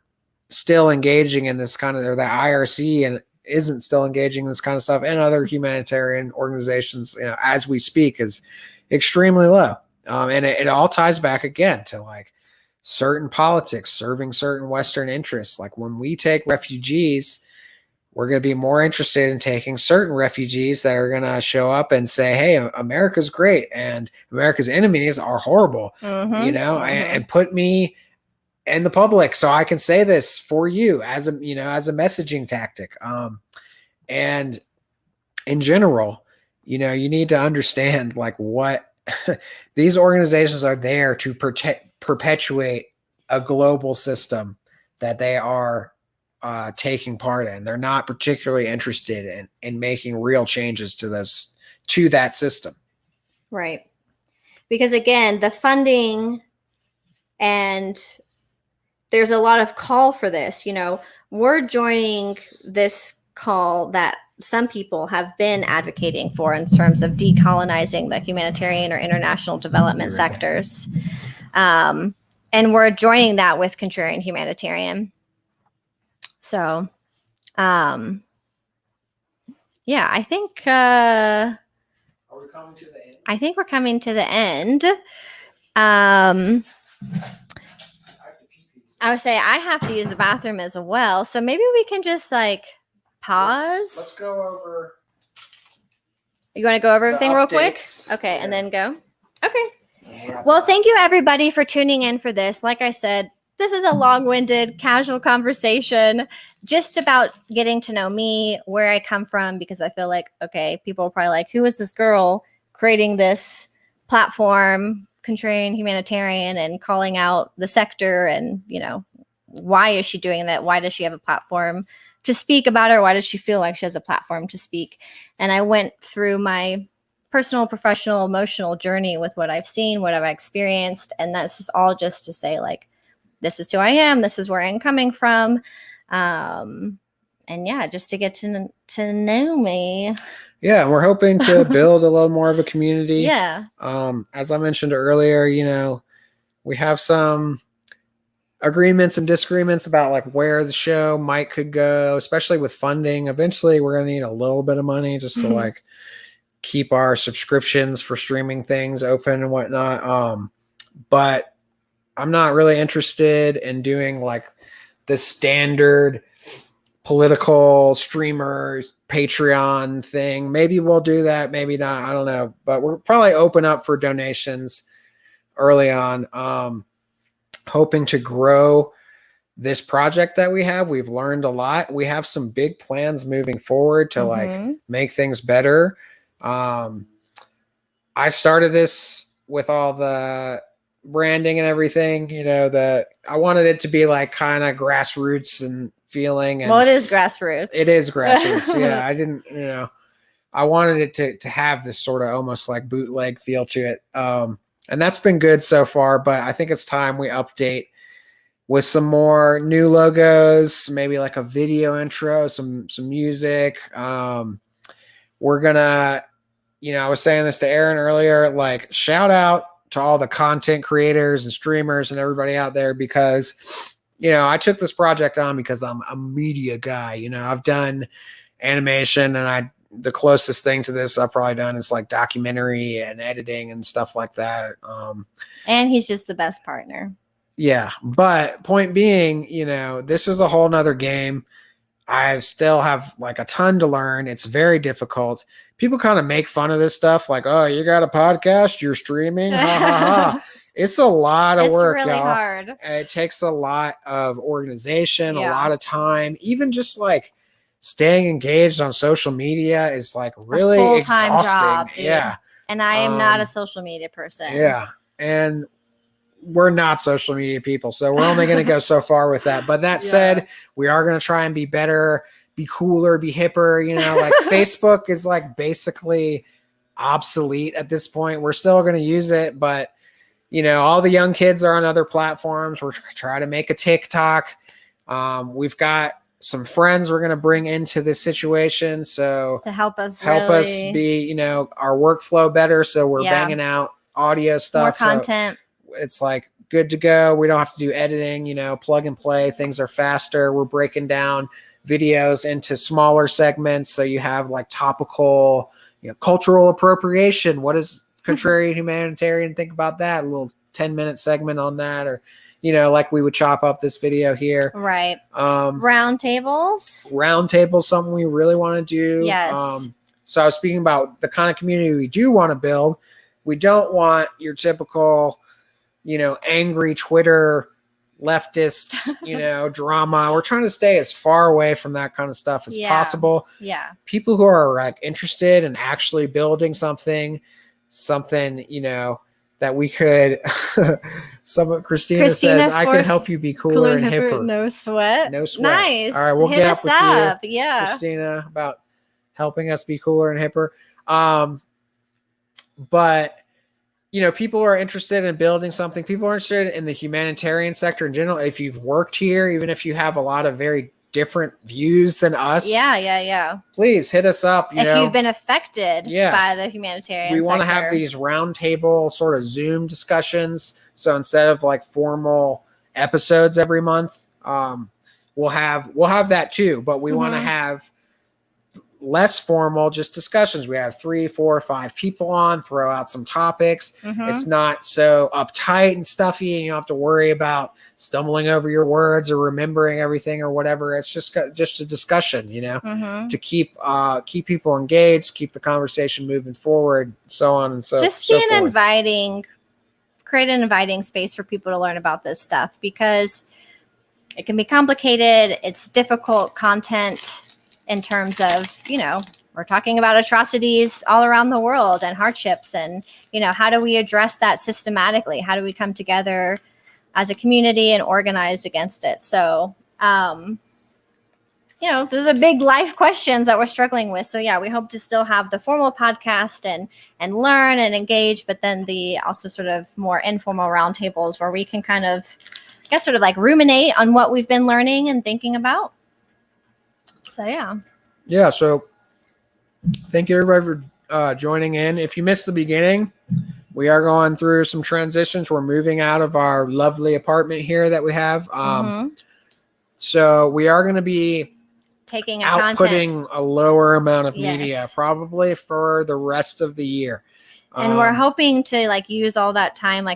B: still engaging in this kind of, or that IRC and isn't still engaging in this kind of stuff, and other humanitarian organizations, as we speak, is extremely low. And it all ties back again to like certain politics serving certain Western interests. Like when we take refugees, we're going to be more interested in taking certain refugees that are going to show up and say, hey, America's great and America's enemies are horrible, and put me and the public. So I can say this for you as a, as a messaging tactic. And in general, you need to understand like what these organizations are there to perpetuate a global system that they are taking part in. They're not particularly interested in making real changes to that system.
A: Right. Because again, the funding, and there's a lot of call for this, we're joining this call that some people have been advocating for in terms of decolonizing the humanitarian or international development sectors. And we're joining that with Contrarian Humanitarian. So, yeah, I think
B: are we coming to the end?
A: I think we're coming to the end. I would say I have to use the bathroom as well. So maybe we can just like pause.
B: Let's go over.
A: You want to go over everything real quick? Okay, yeah. And then go. Okay. Well, thank you everybody for tuning in for this. Like I said, this is a long-winded, casual conversation just about getting to know me, where I come from, because I feel like, okay, people are probably like, who is this girl creating this platform, Contrarian Humanitarian, and calling out the sector, and, why is she doing that? Why does she have a platform to speak about her? Why does she feel like she has a platform to speak? And I went through my personal, professional, emotional journey with what I've seen, what I've experienced. And this is all just to say, like, this is who I am. This is where I'm coming from. And yeah, just to get to know me.
B: Yeah, we're hoping to build a little more of a community.
A: Yeah.
B: As I mentioned earlier, we have some agreements and disagreements about like where the show could go, especially with funding. Eventually, we're going to need a little bit of money just to like keep our subscriptions for streaming things open and whatnot. But I'm not really interested in doing like the standard political streamers Patreon thing. Maybe we'll do that, maybe not, I don't know, but we're probably open up for donations early on. Hoping to grow this project that we have. We've learned a lot. We have some big plans moving forward to like make things better. I started this with all the branding and everything, that I wanted it to be like kind of grassroots and feeling. And
A: well, it is grassroots.
B: It is grassroots. Yeah. I didn't, I wanted it to have this sort of almost like bootleg feel to it. And that's been good so far, but I think it's time we update with some more new logos, maybe like a video intro, some music. We're gonna, I was saying this to Erin earlier, like shout out to all the content creators and streamers and everybody out there, because, I took this project on because I'm a media guy. I've done animation, and the closest thing to this I've probably done is like documentary and editing and stuff like that.
A: And he's just the best partner.
B: Yeah. But point being, this is a whole nother game. I still have like a ton to learn. It's very difficult. People kind of make fun of this stuff. Like, oh, you got a podcast, you're streaming. Ha, ha, ha. It's a lot of work,
A: really
B: y'all.
A: Hard.
B: It takes a lot of organization, a lot of time, even just like staying engaged on social media is like really exhausting.
A: Job,
B: yeah.
A: And I am not a social media person.
B: Yeah. And we're not social media people, so we're only going to go so far with that. But that said, we are going to try and be better, be cooler, be hipper. Like Facebook is like basically obsolete at this point. We're still going to use it, but all the young kids are on other platforms. We're trying to make a TikTok. We've got some friends we're going to bring into this situation. So
A: to help us
B: be, our workflow better. So we're banging out audio stuff.
A: More content.
B: So it's like good to go. We don't have to do editing, plug and play. Things are faster. We're breaking down videos into smaller segments. So you have like topical, cultural appropriation. What does Contrarian Humanitarian think about that? A little 10-minute segment on that, or like we would chop up this video here.
A: Right. Roundtables,
B: something we really want to do.
A: Yes.
B: So I was speaking about the kind of community we do want to build. We don't want your typical, angry Twitter, leftist, drama. We're trying to stay as far away from that kind of stuff as possible.
A: Yeah.
B: People who are like interested in actually building something, that we could. Christina says, I can help you be cooler and hipper.
A: No sweat.
B: No sweat.
A: Nice.
B: All right, we'll get up with you,
A: yeah,
B: Christina, about helping us be cooler and hipper. But people are interested in building something. People are interested in the humanitarian sector in general. If you've worked here, even if you have a lot of very different views than us, please hit us up.
A: If you've been affected by the humanitarian
B: we want to
A: sector.
B: have these roundtable sort of Zoom discussions. So instead of like formal episodes every month, we'll have that too. But we want to have less formal, just discussions. We have 3, 4, 5 people on, throw out some topics. It's not so uptight and stuffy, and you don't have to worry about stumbling over your words or remembering everything or whatever. It's just a discussion, to keep people engaged, keep the conversation moving forward, so on and so.
A: Just create an inviting space for people to learn about this stuff, because it can be complicated. It's difficult content. In terms of, we're talking about atrocities all around the world and hardships, and, how do we address that systematically? How do we come together as a community and organize against it? So, there's a big life questions that we're struggling with. So we hope to still have the formal podcast and learn and engage, but then the also sort of more informal roundtables where we can kind of, sort of like ruminate on what we've been learning and thinking about. So,
B: so thank you everybody for joining in. If you missed the beginning, we are going through some transitions. We're moving out of our lovely apartment here that we have. So we are going to be outputting a lower amount of media probably for the rest of the year.
A: And we're hoping to use all that time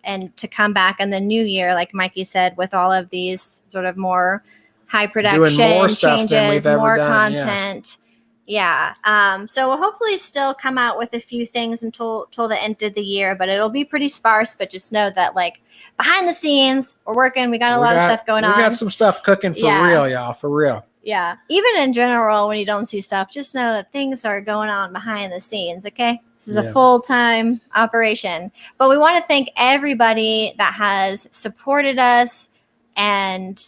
A: and to come back in the new year, like Mikey said, with all of these sort of more high production
B: more
A: changes, more content.
B: Yeah.
A: So we'll hopefully still come out with a few things until the end of the year, but it'll be pretty sparse. But just know that behind the scenes, we're working. We got a lot of stuff going on.
B: We got some stuff cooking for real, y'all. For real.
A: Yeah. Even in general, when you don't see stuff, just know that things are going on behind the scenes. Okay. This is a full-time operation. But we want to thank everybody that has supported us and,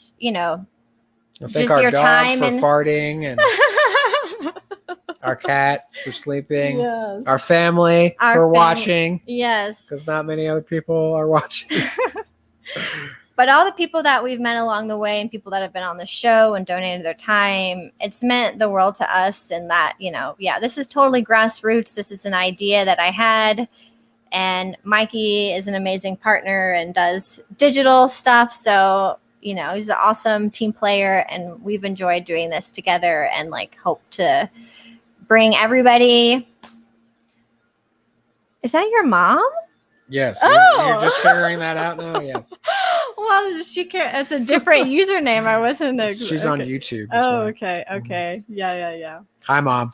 B: I thank our dog for farting and our cat for sleeping, our family for watching.
A: Yes.
B: Because not many other people are watching.
A: But all the people that we've met along the way and people that have been on the show and donated their time, it's meant the world to us. And that, this is totally grassroots. This is an idea that I had. And Mikey is an amazing partner and does digital stuff. So, he's an awesome team player, and we've enjoyed doing this together and hope to bring everybody. Is that your mom?
B: Yes. You're just figuring that out now. Yes.
A: Well, it's a different username. I wasn't.
B: She's on YouTube.
A: Okay. Okay. Yeah.
B: Hi, Mom.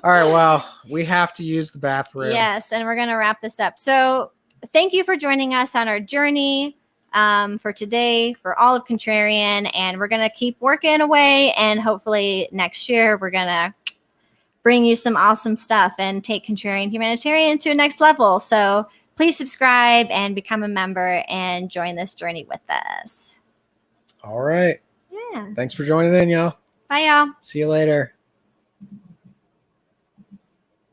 B: All right. Well, we have to use the bathroom.
A: Yes, and we're gonna wrap this up. So, thank you for joining us on our journey. For today, for all of Contrarian, and we're going to keep working away, and hopefully next year we're going to bring you some awesome stuff and take Contrarian Humanitarian to a next level. So please subscribe and become a member and join this journey with us.
B: All right.
A: Yeah.
B: Thanks for joining in, y'all.
A: Bye, y'all.
B: See you later.